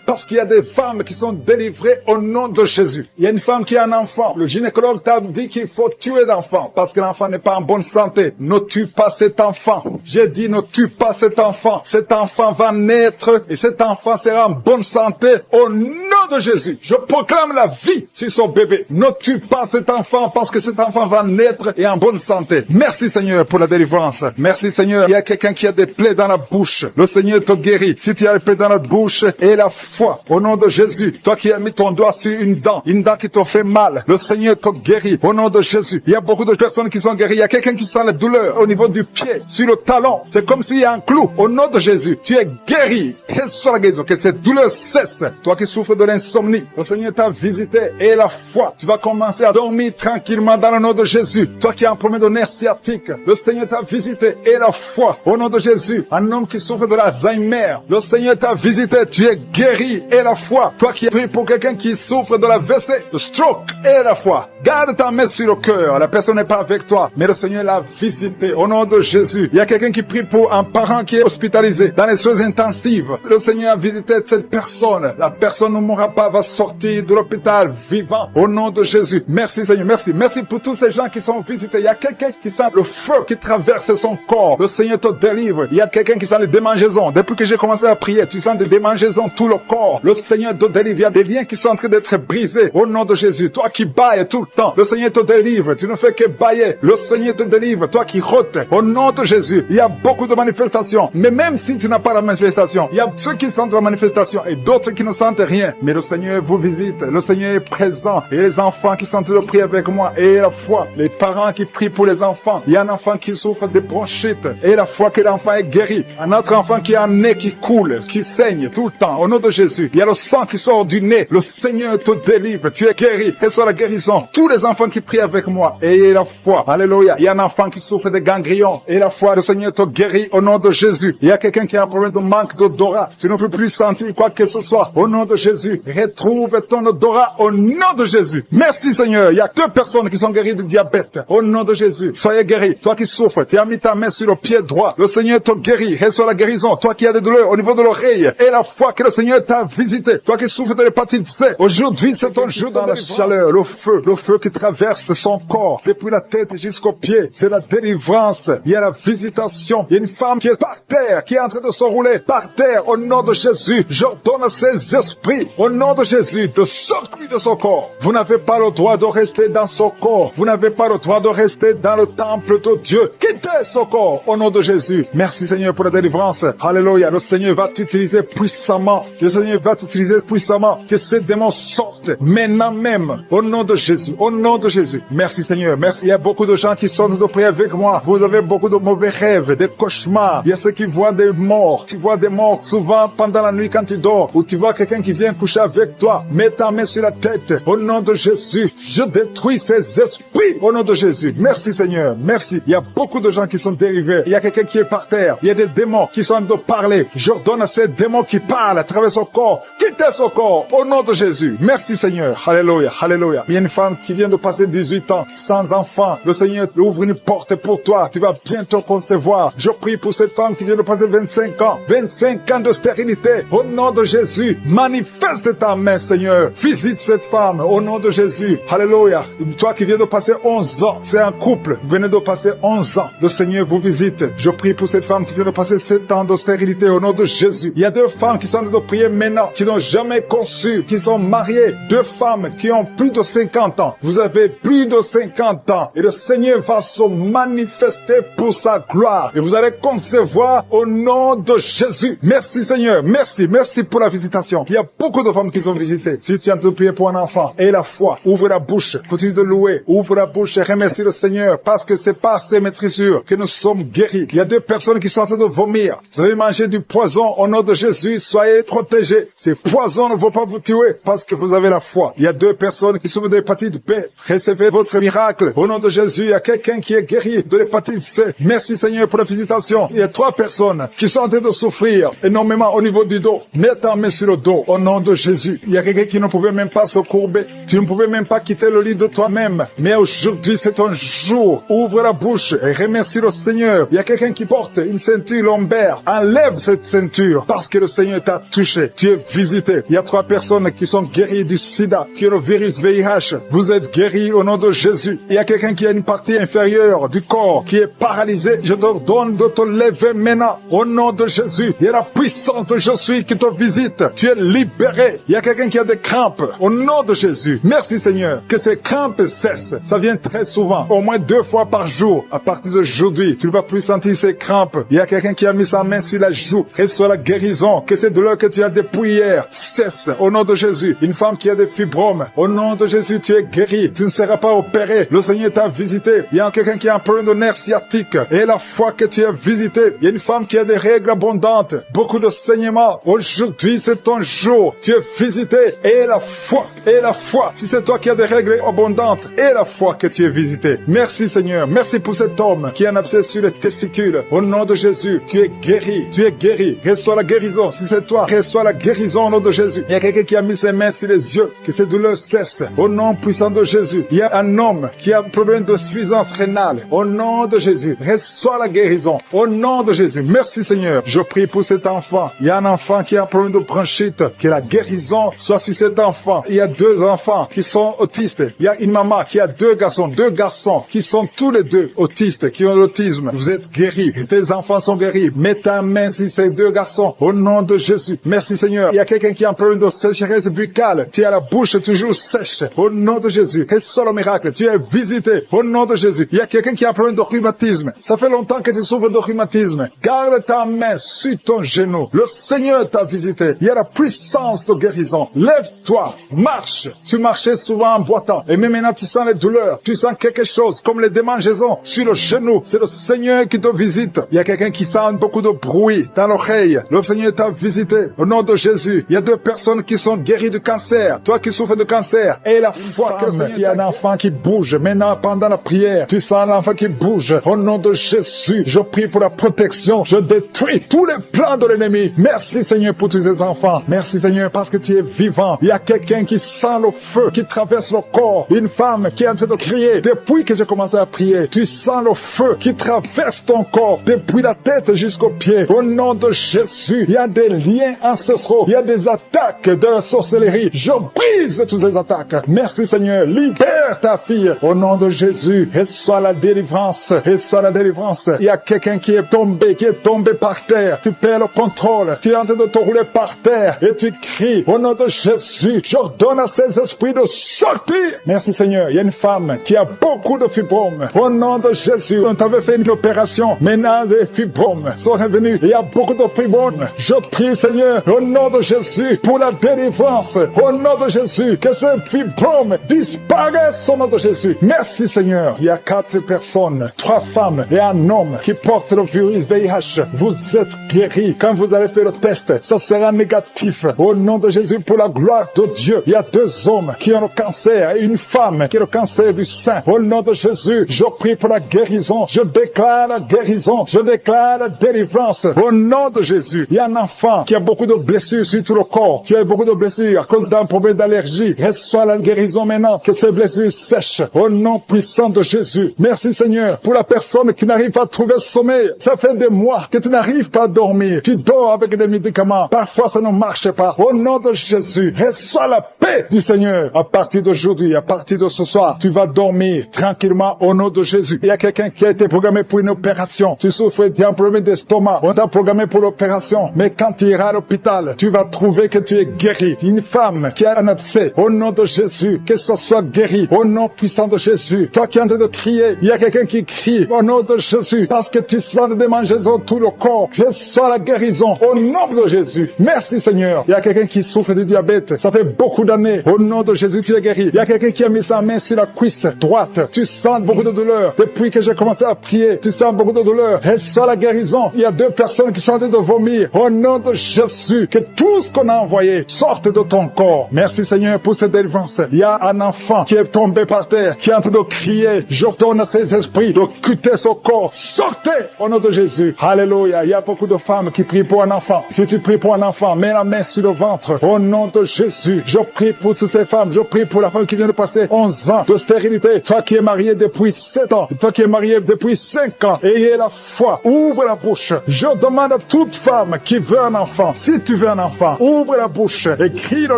parce qu'il y a des femmes qui sont délivrées au nom de Jésus. Il y a une femme qui a un enfant. Le gynécologue t'a dit qu'il faut tuer l'enfant parce que l'enfant n'est pas en bonne santé. Ne tue pas cet enfant. J'ai dit ne tue pas cet enfant. Cet enfant va naître et cet enfant sera en bonne santé au nom de Jésus. Je proclame la vie sur son bébé. Ne tue pas cet enfant parce que cet enfant va naître et en bonne santé. Merci Seigneur pour la délivrance. Merci Seigneur. Il y a quelqu'un qui a des plaies dans la bouche. Le Seigneur te guérit. Si tu as des plaies dans la bouche et la foi au nom de Jésus. Toi qui as mis ton doigt sur une dent qui te fait mal, le Seigneur te guérit au nom de Jésus. Il y a beaucoup de personnes qui sont guéries. Il y a quelqu'un qui sent la douleur au niveau du pied, sur le talon. C'est comme s'il y a un clou. Au nom de Jésus, tu es guéri. Que cette douleur cesse. Toi qui souffres de l'insomnie, le Seigneur t'a visité et la foi. Tu vas commencer à dormir tranquillement dans le nom de Jésus. Toi qui as un problème de nerf sciatique, le Seigneur t'a visité et la foi. Au nom de Jésus, un homme qui souffre de l'Alzheimer, le Seigneur t'a visité. Tu es guéri et la foi. Toi qui pries pour quelqu'un qui souffre de la WC, le stroke et la foi. Garde ta main sur le cœur. La personne n'est pas avec toi, mais le Seigneur l'a visité. Au nom de Jésus, il y a quelqu'un qui prie pour un parent qui est hospitalisé dans les soins intensives. Le Seigneur a visité cette personne. La personne ne mourra pas, va sortir de l'hôpital vivant. Au nom de Jésus. Merci Seigneur, merci. Merci pour tous ces gens qui sont visités. Il y a quelqu'un qui sent le feu qui traverse son corps. Le Seigneur te délivre. Il y a quelqu'un qui sent les démangeaisons. Depuis que j'ai commencé à prier, tu sens des démangeaisons tout le corps. Le Seigneur te délivre. Il y a des liens qui sont en train d'être brisés. Au nom de Jésus. Toi qui bailles tout le temps, le Seigneur te délivre. Tu ne fais que bailler. Le Seigneur te délivre. Toi qui rôtes. Au nom de Jésus. Il y a beaucoup de manifestations. Mais même si tu n'as pas la manifestation, il y a ceux qui sentent la manifestation et d'autres qui ne sentent rien. Mais le Seigneur vous visite. Le Seigneur est présent. Et les enfants qui sont en train de prier avec moi. Et la foi. Les parents qui prient pour les enfants. Il y a un enfant qui souffre de bronchite. Et la foi que l'enfant est guéri. Un autre enfant qui a un nez qui coule, qui saigne tout le temps. Au nom de Jésus. Il y a le sang qui sort du nez. Le Seigneur te délivre. Tu es guéri. Quelle soit la guérison. Tous les enfants qui prient avec moi. Et la foi. Alléluia. Il y a un enfant qui souffre de ganglions. Et la foi, le Seigneur te guérit au nom de Jésus. Il y a quelqu'un qui a un problème de manque d'odorat. Tu ne peux plus sentir quoi que ce soit. Au nom de Jésus. Retrouve ton odorat au nom de Jésus. Merci Seigneur. Il y a 2 personnes qui sont guéries de diabète. Au nom de Jésus. Soyez guéris. Toi qui souffres, tu as mis ta main sur le pied droit. Le Seigneur te guérit. Reçois la guérison. Toi qui as des douleurs au niveau de l'oreille. Et la foi que le Seigneur t'a visité. Toi qui souffres de l'hépatite C. Aujourd'hui, c'est ton jour dans la chaleur. Le feu qui traverse son corps. Depuis la tête jusqu'aux pieds. C'est la délivrance. Il y a la visitation. Il y a une femme qui est par terre, qui est en train de se rouler par terre. Au nom de Jésus, j'ordonne à ces esprits, au nom de Jésus, de sortir de son corps. Vous n'avez pas le droit de rester dans son corps. Vous n'avez pas le droit de rester dans le temple de Dieu. Quittez son corps, au nom de Jésus. Merci Seigneur pour la délivrance. Alléluia. Le Seigneur va t'utiliser puissamment. Le Seigneur va t'utiliser puissamment. Que ces démons sortent maintenant même. Au nom de Jésus. Au nom de Jésus. Merci Seigneur. Merci. Il y a beaucoup de gens qui sont de prier avec moi. Vous avez beaucoup de mauvais rêves, des cauchemars. Il y a ceux qui voient des morts. Tu vois des morts souvent pendant la nuit quand tu dors. Ou tu vois quelqu'un qui vient coucher avec toi. Mets ta main sur la tête. Au nom de Jésus. Je détruis ces esprits. Au nom de Jésus. Merci Seigneur. Merci. Il y a beaucoup de gens qui sont dérivés. Il y a quelqu'un qui est par terre. Il y a des démons qui sont en train de parler. J'ordonne à ces démons qui parlent à travers son corps. Quittez son corps. Au nom de Jésus. Merci Seigneur. Alléluia. Alléluia. Il y a une femme qui vient de passer 18 ans sans enfant. Le Seigneur ouvre une porte pour toi. Tu vas bientôt concevoir. Je prie pour cette femme qui vient de passer 25 ans. 25 ans de stérilité. Au nom de Jésus. Manifeste ta main Seigneur. Visite cette femme. Au nom de Jésus. Alléluia. Toi qui viens de passer 11 ans. C'est un couple. Vous venez de passer 11 ans. Le Seigneur vous visite. Je prie pour cette femme qui vient de passer 7 ans de stérilité. Au nom de Jésus. Il y a 2 femmes qui sont en train de prier maintenant. Qui n'ont jamais conçu. Qui sont mariées. 2 femmes qui ont plus de 50 ans. Vous avez plus de 50 ans. Et le Seigneur va se manifester pour sa gloire. Et vous allez concevoir au nom de Jésus. Merci Seigneur. Merci. Merci pour la visitation. Il y a beaucoup de femmes qui sont visitées. Si tu as de prier pour un enfant, et la foi, ouvre la bouche. bouche, continue de louer, ouvre la bouche et remercie le Seigneur parce que c'est par ces maîtrisures que nous sommes guéris. Il y a 2 personnes qui sont en train de vomir. Vous avez mangé du poison au nom de Jésus, soyez protégés. Ces poisons ne vont pas vous tuer parce que vous avez la foi. Il y a 2 personnes qui souffrent de l'hépatite B. Recevez votre miracle. Au nom de Jésus, il y a quelqu'un qui est guéri de l'hépatite C. Merci Seigneur pour la visitation. Il y a 3 personnes qui sont en train de souffrir énormément au niveau du dos. Mets ta main sur le dos au nom de Jésus. Il y a quelqu'un qui ne pouvait même pas se courber. Tu ne pouvais même pas quitter le lit de toi-même. Mais aujourd'hui, c'est ton jour. Ouvre la bouche et remercie le Seigneur. Il y a quelqu'un qui porte une ceinture lombaire. Enlève cette ceinture parce que le Seigneur t'a touché. Tu es visité. Il y a 3 personnes qui sont guéries du sida, qui ont le virus VIH. Vous êtes guéris au nom de Jésus. Il y a quelqu'un qui a une partie inférieure du corps qui est paralysée. Je te donne de te lever maintenant au nom de Jésus. Il y a la puissance de je suis qui te visite. Tu es libéré. Il y a quelqu'un qui a des crampes au nom de Jésus. Merci Seigneur. Que ces crampes cessent. Ça vient très souvent, au moins 2 fois par jour. À partir d'aujourd'hui, tu ne vas plus sentir ces crampes. Il y a quelqu'un qui a mis sa main sur la joue. Reçois la guérison. Que ces douleurs que tu as depuis hier cessent au nom de Jésus. Une femme qui a des fibromes, au nom de Jésus, tu es guéri. Tu ne seras pas opéré. Le Seigneur t'a visité. Il y a quelqu'un qui a un problème de nerf sciatique. Et la fois que tu es visité, il y a une femme qui a des règles abondantes. Beaucoup de saignements. Aujourd'hui, c'est ton jour. Tu es visité. Et la foi. Et la foi. Si c'est toi qui as des règles abondantes, et la foi que tu es visité. Merci Seigneur. Merci pour cet homme qui a un abcès sur les testicules. Au nom de Jésus, tu es guéri. Tu es guéri. Reçois la guérison. Si c'est toi, reçois la guérison au nom de Jésus. Il y a quelqu'un qui a mis ses mains sur les yeux. Que ces douleurs cessent. Au nom puissant de Jésus. Il y a un homme qui a un problème de suffisance rénale. Au nom de Jésus. Reçois la guérison. Au nom de Jésus. Merci Seigneur. Je prie pour cet enfant. Il y a un enfant qui a un problème de bronchite. Que la guérison soit sur cet enfant. Il y a 2 enfants qui sont autistes. Il y a une maman qui a 2 garçons qui sont tous les 2 autistes, qui ont l'autisme. Vous êtes guéris. Tes enfants sont guéris. Mets ta main sur ces 2 garçons. Au nom de Jésus. Merci Seigneur. Il y a quelqu'un qui a un problème de sécheresse buccale. Tu as la bouche toujours sèche. Au nom de Jésus. Reçois le miracle. Tu es visité. Au nom de Jésus. Il y a quelqu'un qui a un problème de rhumatisme. Ça fait longtemps que tu souffres de rhumatisme. Garde ta main sur ton genou. Le Seigneur t'a visité. Il y a la puissance de guérison. Lève-toi. Marche. Tu marchais souvent en boitant. Et même maintenant tu sens les douleurs. Tu sens quelque chose comme les démangeaisons sur le genou. C'est le Seigneur qui te visite. Il y a quelqu'un qui sent beaucoup de bruit dans l'oreille. Le Seigneur t'a visité. Au nom de Jésus. Il y a 2 personnes qui sont guéries du cancer. Toi qui souffres de cancer. Et la foi que le Seigneur. Il y a un enfant qui bouge. Maintenant pendant la prière. Tu sens l'enfant qui bouge. Au nom de Jésus. Je prie pour la protection. Je détruis tous les plans de l'ennemi. Merci Seigneur pour tous ces enfants. Merci Seigneur parce que tu es vivant. Il y a quelqu'un qui sent le feu qui traverse le corps. Une femme qui est en train de crier. Depuis que j'ai commencé à prier, tu sens le feu qui traverse ton corps. Depuis la tête jusqu'aux pieds. Au nom de Jésus, il y a des liens ancestraux. Il y a des attaques de la sorcellerie. Je brise toutes ces attaques. Merci Seigneur. Libère ta fille. Au nom de Jésus, reçois la délivrance. Reçois la délivrance. Il y a quelqu'un qui est tombé par terre. Tu perds le contrôle. Tu es en train de te rouler par terre. Et tu cries. Au nom de Jésus, j'ordonne à ces esprits de sortir. Merci Seigneur. Il y a une femme qui a beaucoup de fibromes. Au nom de Jésus, on t'avait fait une opération. Maintenant, les fibromes sont revenus. Il y a beaucoup de fibromes. Je prie Seigneur, au nom de Jésus, pour la délivrance. Au nom de Jésus, que ces fibromes disparaissent au nom de Jésus. Merci Seigneur. Il y a 4 personnes, 3 femmes et un homme qui portent le virus VIH. Vous êtes guéris. Quand vous allez faire le test, ça sera négatif. Au nom de Jésus, pour la gloire de Dieu, il y a 2 hommes qui ont le cancer et une femme qui a le cancer du sein. Au nom de Jésus, je prie pour la guérison. Je déclare la guérison. Je déclare la délivrance. Au nom de Jésus, il y a un enfant qui a beaucoup de blessures sur tout le corps. Tu as beaucoup de blessures à cause d'un problème d'allergie. Reçois la guérison maintenant. Que ces blessures sèchent. Au nom puissant de Jésus. Merci Seigneur pour la personne qui n'arrive pas à trouver sommeil. Ça fait des mois que tu n'arrives pas à dormir. Tu dors avec des médicaments. Parfois ça ne marche pas. Au nom de Jésus, reçois la paix du Seigneur. À partir d'aujourd'hui, à partir de ce soir, tu vas dormir tranquillement au nom de Jésus. Il y a quelqu'un qui a été programmé pour une opération. Tu souffres d'un problème d'estomac. On t'a programmé pour l'opération. Mais quand tu iras à l'hôpital, tu vas trouver que tu es guéri. Une femme qui a un abcès, au nom de Jésus, que ce soit guéri. Au nom puissant de Jésus. Toi qui es en train de crier, il y a quelqu'un qui crie au nom de Jésus. Parce que tu sens des démangeaisons tout le corps. Je sens la guérison au nom de Jésus. Merci Seigneur. Il y a quelqu'un qui souffre du diabète. Ça fait beaucoup d'années. Au nom de Jésus, tu es guéri. Il y a quelqu'un qui a mis sa main sur la cuisse droite. Tu sens beaucoup de douleur. Depuis que j'ai commencé à prier, tu sens beaucoup de douleur. Reçois la guérison. Il y a 2 personnes qui sont en train de vomir. Au nom de Jésus, que tout ce qu'on a envoyé sorte de ton corps. Merci Seigneur pour cette délivrance. Il y a un enfant qui est tombé par terre, qui est en train de crier. J'ordonne à ces esprits de quitter son corps. Sortez au nom de Jésus. Alléluia. Il y a beaucoup de femmes qui prient pour un enfant. Si tu pries pour un enfant, mets la main sur le ventre. Au nom de Jésus, je prie pour toutes ces femmes. Je prie pour la femme qui vient de passer 11 ans de stérilité. Toi qui es marié depuis 7 ans. Toi qui es marié depuis 5 ans. Ayez la foi. Ouvre la bouche. Je demande à toute femme qui veut un enfant. Si tu veux un enfant, ouvre la bouche et crie le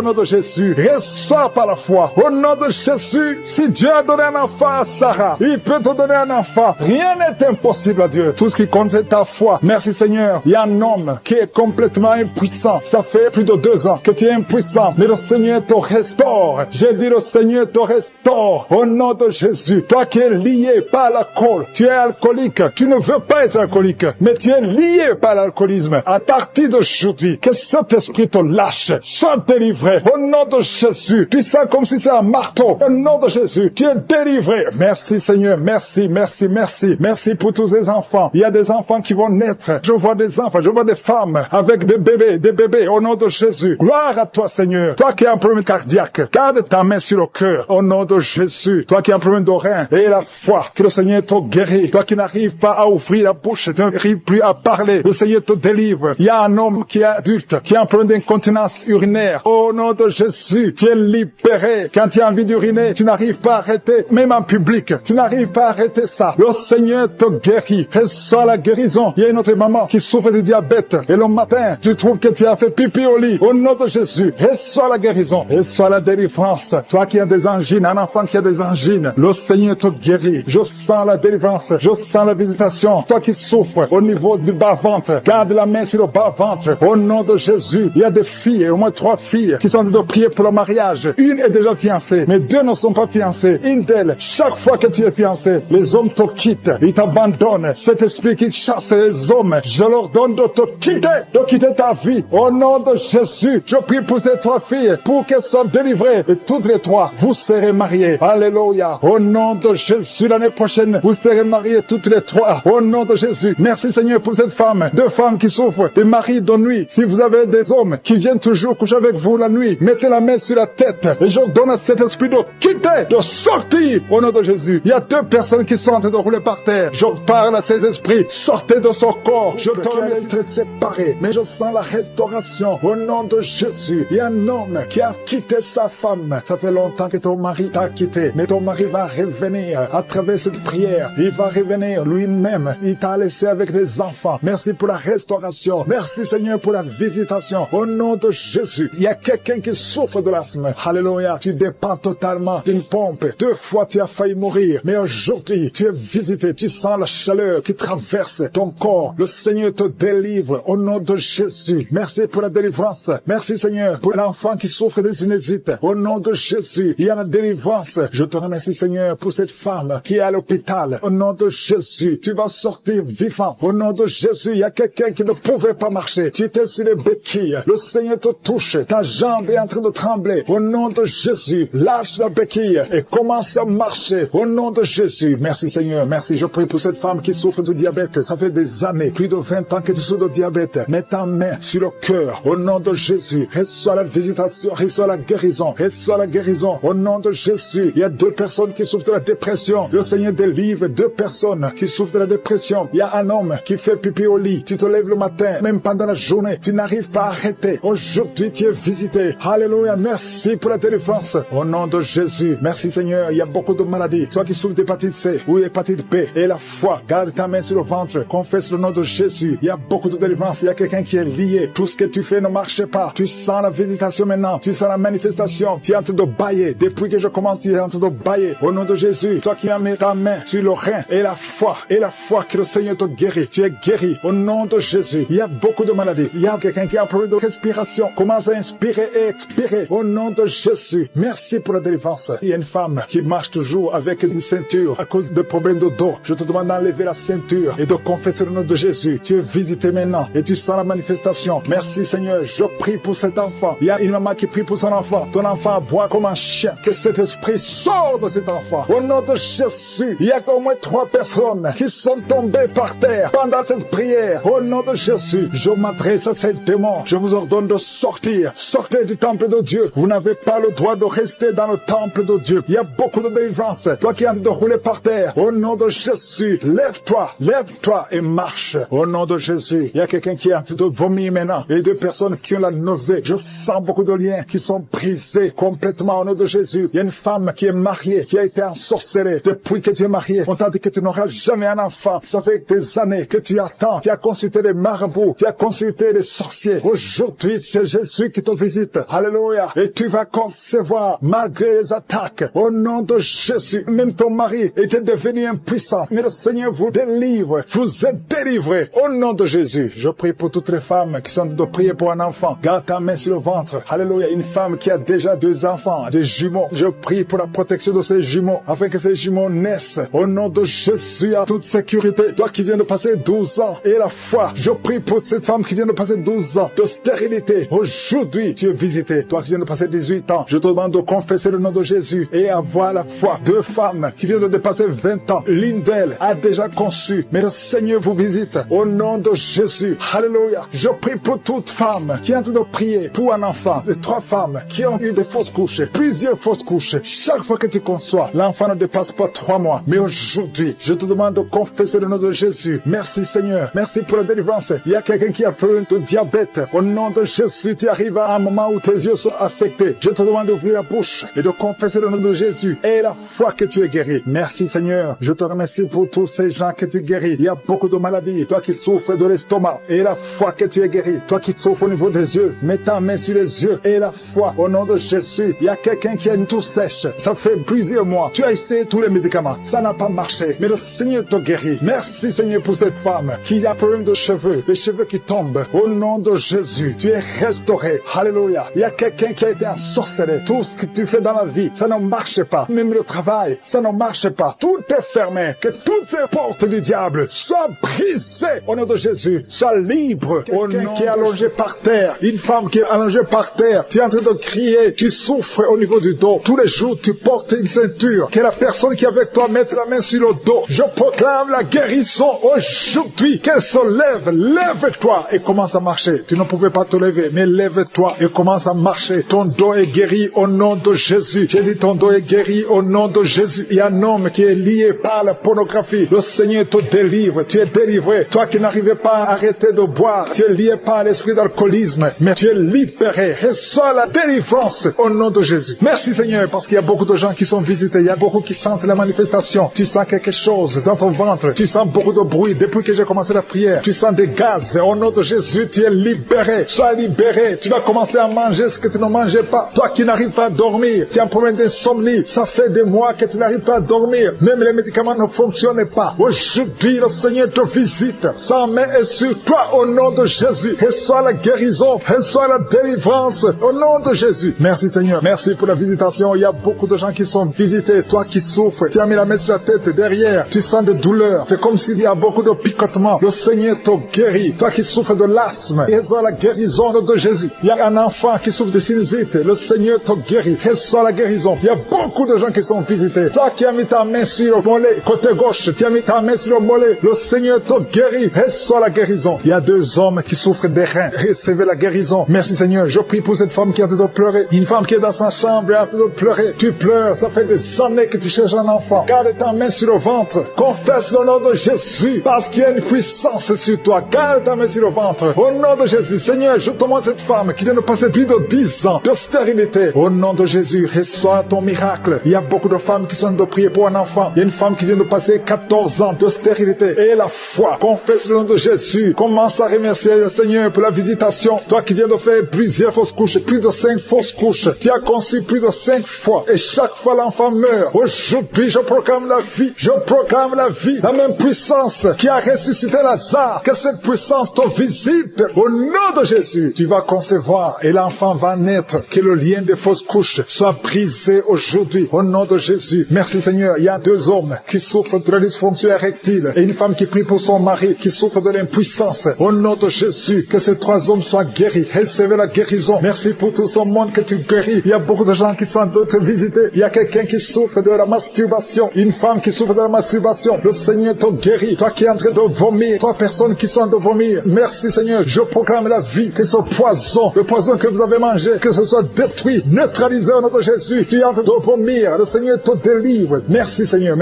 nom de Jésus. Reçois par la foi. Au nom de Jésus, si Dieu a donné un enfant à Sarah, il peut te donner un enfant. Rien n'est impossible à Dieu. Tout ce qui compte, c'est ta foi. Merci Seigneur. Il y a un homme qui est complètement impuissant. Ça fait plus de 2 ans que tu es impuissant. Mais le Seigneur te restaure. J'ai dit le Seigneur te restaure. Au nom de Jésus. Toi qui es lié par l'alcool. Tu es alcoolique. Tu ne veux pas être alcoolique. Mais tu es lié par l'alcoolisme. À partir d'aujourd'hui, que cet esprit te lâche. Sois délivré. Au nom de Jésus. Tu sens comme si c'est un marteau. Au nom de Jésus. Tu es délivré. Merci Seigneur. Merci, merci, merci. Merci pour tous ces enfants. Il y a des enfants qui vont naître. Je vois des enfants. Je vois des femmes avec des bébés. Au nom de Jésus. Gloire à toi Seigneur. Toi qui as un problème cardiaque. Garde ta main sur le cœur. Au nom de Jésus. Toi qui as un problème de rein. Et la foi. Que le Seigneur te guérit. Toi qui n'arrives pas à ouvrir la bouche. Tu n'arrives plus à parler. Le Seigneur te délivre. Il y a un homme qui est adulte. Qui a un problème d'incontinence urinaire. Au nom de Jésus. Tu es libéré. Quand tu as envie d'uriner, tu n'arrives pas à arrêter. Même en public. Tu n'arrives pas à arrêter ça. Le Seigneur te guérit. Reçois la guérison. Il y a une autre maman qui souffre de diabète. Et le matin, tu trouves que tu as fait pipi au lit. Au nom de Jésus. Reçois la guérison. Reçois la délivrance. Toi qui as des angines, un enfant qui a des angines. Le Seigneur te guérit. Je sens la délivrance. Je sens la visitation. Toi qui souffres au niveau du bas-ventre. Garde la main sur le bas-ventre. Au nom de Jésus. Il y a des filles, au moins 3 filles, qui sont en train de prier pour le mariage. Une est déjà fiancée, mais 2 ne sont pas fiancées. Une d'elles, chaque fois que tu es fiancé, les hommes te quittent. Ils t'abandonnent. Cet esprit qui chasse les hommes, je leur donne de te quitter ta vie. Au nom de Jésus, je prie pour ces 3 filles, pour qu'elles soient délivrées. Et toutes les 3, vous serez mariées. Alléluia. Au nom de Jésus, l'année prochaine, vous serez mariées toutes les 3. Au nom de Jésus. Merci Seigneur pour cette femme. 2 femmes qui souffrent des maris de nuit. Si vous avez des hommes qui viennent toujours coucher avec vous la nuit, mettez la main sur la tête. Et je donne à cet esprit de quitter, de sortir. Au nom de Jésus. Il y a 2 personnes qui sont en train de rouler par terre. Je parle à ces esprits. Sortez de son corps. Je te remercie d'être séparé. Mais je sens la restauration. Au nom de Jésus. Il y a un homme qui a quitté sa femme. Ça fait longtemps que ton mari t'a quitté. Mais ton mari va revenir à travers cette prière. Il va revenir lui-même. Il t'a laissé avec des enfants. Merci pour la restauration. Merci Seigneur pour la visitation. Au nom de Jésus. Il y a quelqu'un qui souffre de l'asthme. Alléluia. Tu dépends totalement d'une pompe. 2 fois tu as failli mourir. Mais aujourd'hui, tu es visité. Tu sens la chaleur qui traverse ton corps. Le Seigneur te délivre. Au nom de Jésus. Merci pour la délivrance. Merci Seigneur pour l'enfant qui souffre de sinusite. Au nom de Jésus. Il y a la délivrance. Je te remercie Seigneur pour cette femme qui est à l'hôpital. Au nom de Jésus. Tu vas sortir vivant. Au nom de Jésus. Il y a quelqu'un qui ne pouvait pas marcher. Tu étais sur les béquilles. Le Seigneur te touche. Ta jambe est en train de trembler. Au nom de Jésus. Lâche la béquille et commence à marcher. Au nom de Jésus. Merci Seigneur. Merci. Je prie pour cette femme qui souffre de diabète. Ça fait des années, plus de 20 ans que tu souffres de diabète. Mets ta main sur le cœur. Au nom de Jésus. Reçois la visitation. Reçois la guérison. Reçois la guérison. Au nom de Jésus. Il y a 2 personnes qui souffrent de la dépression. Le Seigneur délivre 2 personnes qui souffrent de la dépression. Il y a un homme qui fait pipi au lit. Tu te lèves le matin, même pendant la journée. Tu n'arrives pas à arrêter. Aujourd'hui, tu es visité. Alléluia. Merci pour la délivrance. Au nom de Jésus. Merci Seigneur. Il y a beaucoup de maladies. Toi qui souffres d'hépatite C ou hépatite B et la foi. Garde ta main sur le ventre. Confesse le nom de Jésus. Il y a beaucoup de délivrance. Il y a quelqu'un qui est lié. Tout ce que tu fais ne marche pas. Tu sens la visitation maintenant. Tu sens la manifestation. Tu es en train de bailler. Depuis que je commence, tu es en train de bailler. Au nom de Jésus. Toi qui as mis ta main sur le rein et la foi que le Seigneur te guérit. Tu es guéri. Au nom de Jésus. Il y a beaucoup de maladies. Il y a quelqu'un qui a un problème de respiration. Commence à inspirer et expirer. Au nom de Jésus. Merci pour la délivrance. Il y a une femme qui marche toujours avec une ceinture à cause de problèmes de dos. Je te demande d'enlever la ceinture et de confesser le nom de Jésus. Tu es visité maintenant et tu sens la manifestation. Merci Seigneur. Je prie pour cet enfant. Il y a une maman qui prie pour son enfant. Ton enfant boit comme un chien. chien. Que cet esprit sorte de cet enfant. Au nom de Jésus, il y a au moins 3 personnes qui sont tombées par terre pendant cette prière. Au nom de Jésus, je m'adresse à ces démons. Je vous ordonne de sortir. Sortez du temple de Dieu. Vous n'avez pas le droit de rester dans le temple de Dieu. Il y a beaucoup de délivrance. Toi qui es en train de rouler par terre, au nom de Jésus, lève-toi et marche. Au nom de Jésus, il y a quelqu'un qui est en train de vomir maintenant. Et 2 personnes qui ont la nausée. Je sens beaucoup de liens qui sont brisés complètement au nom de Jésus. Il y a une femme qui est mariée, qui a été ensorcelée. Depuis que tu es mariée, on t'a dit que tu n'auras jamais un enfant. Ça fait des années que tu attends. Tu as consulté les marabouts, tu as consulté les sorciers. Aujourd'hui, c'est Jésus qui te visite. Alléluia. Et tu vas concevoir malgré les attaques. Au nom de Jésus, même ton mari était devenu impuissant. Mais le Seigneur vous délivre. Vous êtes délivrés. Au nom de Jésus, je prie pour toutes les femmes qui sont en train de prier pour un enfant. Garde ta main sur le ventre. Alléluia. Une femme qui a déjà 2 enfants, des jumeaux. Je prie pour la protection de ces jumeaux, afin que ces jumeaux naissent. Au nom de Jésus, à toute sécurité. Toi qui viens de passer 12 ans et la foi, je prie pour cette femme qui vient de passer 12 ans de stérilité. Aujourd'hui, tu es visité. Toi qui viens de passer 18 ans, je te demande de confesser le nom de Jésus et avoir la foi. 2 femmes qui viennent de dépasser 20 ans. L'une d'elles a déjà conçu, mais le Seigneur vous visite. Au nom de Jésus. Alléluia. Je prie pour toute femme qui est en train de prier pour un enfant. Les 3 femmes qui ont eu des fausses couches, plusieurs fausses couches. Chaque fois que tu conçois, l'enfant ne dépasse pas 3 mois. Mais aujourd'hui, je te demande de confesser le nom de Jésus. Merci Seigneur. Merci pour la délivrance. Il y a quelqu'un qui a peur de diabète. Au nom de Jésus, tu arrives à un moment où tes yeux sont affectés. Je te demande d'ouvrir la bouche et de confesser le nom de Jésus et la foi que tu es guéri. Merci Seigneur. Je te remercie pour tous ces gens que tu guéris. Il y a beaucoup de maladies. Toi qui souffres de l'estomac et la foi que tu es guéri. Toi qui souffres au niveau des yeux, mets ta main sur les yeux et la foi. Au nom de Jésus, il y a quelqu'un qui a une toux sèche. Ça fait plusieurs mois. Tu as essayé tous les médicaments. Ça n'a pas marché. Mais le Seigneur te guérit. Merci Seigneur pour cette femme qui a un problème de cheveux. Les cheveux qui tombent. Au nom de Jésus, tu es restauré. Alléluia. Il y a quelqu'un qui a été ensorcelé. Tout ce que tu fais dans la vie, ça ne marche pas. Même le travail, ça ne marche pas. Tout est fermé. Que toutes ces portes du diable soient brisées. Au nom de Jésus, sois libre. Au nom qui est allongé par terre. Une femme qui est allongée par terre. Tu es en train de crier. Tu souffres au niveau du dos. Tous les jours, tu portes une ceinture. Que la personne qui est avec toi mette la main sur le dos. Je proclame la guérison aujourd'hui. Qu'elle se lève. Lève-toi et commence à marcher. Tu ne pouvais pas te lever, mais lève-toi et commence à marcher. Ton dos est guéri au nom de Jésus. J'ai dit ton dos est guéri au nom de Jésus. Il y a un homme qui est lié par la pornographie. Le Seigneur te délivre. Tu es délivré. Toi qui n'arrivais pas à arrêter de boire, tu es lié par l'esprit d'alcoolisme, mais tu es libéré. Reçois la délivrance au nom de Jésus. Merci Seigneur, parce qu'il y a beaucoup de gens qui sont visités. Il y a beaucoup qui sentent la manifestation. Tu sens quelque chose dans ton ventre. Tu sens beaucoup de bruit depuis que j'ai commencé la prière. Tu sens des gaz. Au nom de Jésus, tu es libéré. Sois libéré. Tu vas commencer à manger ce que tu ne mangeais pas. Toi qui n'arrives pas à dormir, tu as un problème d'insomnie. Ça fait des mois que tu n'arrives pas à dormir. Même les médicaments ne fonctionnent pas. Aujourd'hui, le Seigneur te visite. Sa main est sur toi au nom de Jésus. Reçois la guérison. Reçois la délivrance au nom de Jésus. Merci Seigneur. Merci pour la visitation. Il y a beaucoup de gens qui sont visités. Toi qui souffres, tu as mis la main sur la tête derrière. Tu sens des douleurs. C'est comme s'il y a beaucoup de picotements. Le Seigneur te guérit. Toi qui souffres de l'asthme, reçois la guérison de Jésus. Il y a un enfant qui souffre de sinusite. Le Seigneur te guérit. Reçois la guérison. Il y a beaucoup de gens qui sont visités. Toi qui as mis ta main sur le mollet, côté gauche, tu as mis ta main sur le mollet. Le Seigneur te guérit. Reçois la guérison. Il y a 2 hommes qui souffrent des reins. Recevez la guérison. Merci Seigneur. Je prie pour cette femme qui est en train de pleurer. Une femme qui est dans sa chambre et en train de pleurer. Tu pleures. Ça fait des années que tu cherches un enfant. Garde ta main sur le ventre. Confesse le nom de Jésus. Parce qu'il y a une puissance sur toi. Garde ta main sur le ventre. Au nom de Jésus. Seigneur, je te montre cette femme qui vient de passer plus de 10 ans de stérilité. Au nom de Jésus, reçois ton miracle. Il y a beaucoup de femmes qui sont de prier pour un enfant. Il y a une femme qui vient de passer 14 ans de stérilité. Et la foi. Confesse le nom de Jésus. Commence à remercier le Seigneur pour la visitation. Toi qui viens de faire plusieurs fausses couches, plus de 5 fausses couches. Tu as conçu plus de 5 fois. Et chaque fois l'enfant meurt. Aujourd'hui, je proclame la vie. Je proclame la vie. La même puissance qui a ressuscité Lazare. Que cette puissance te visite. Au nom de Jésus, tu vas concevoir et l'enfant va naître. Que le lien des fausses couches soit brisé aujourd'hui. Au nom de Jésus. Merci Seigneur. Il y a 2 hommes qui souffrent de la dysfonction érectile et une femme qui prie pour son mari qui souffre de l'impuissance. Au nom de Jésus, que ces 3 hommes soient guéris. Recevez la guérison. Merci pour tout ce monde que tu guéris. Il y a beaucoup de gens qui sont d'autres visités. Il y a quelqu'un qui souffre de la masturbation, une femme qui souffre de la masturbation. Le Seigneur te guérit. Toi qui es en train de vomir, trois personnes qui sont en train de vomir. Merci Seigneur, je proclame la vie, que ce poison, le poison que vous avez mangé, que ce soit détruit, neutralisé au nom de Jésus. Tu es en train de vomir, le Seigneur te délivre. Merci Seigneur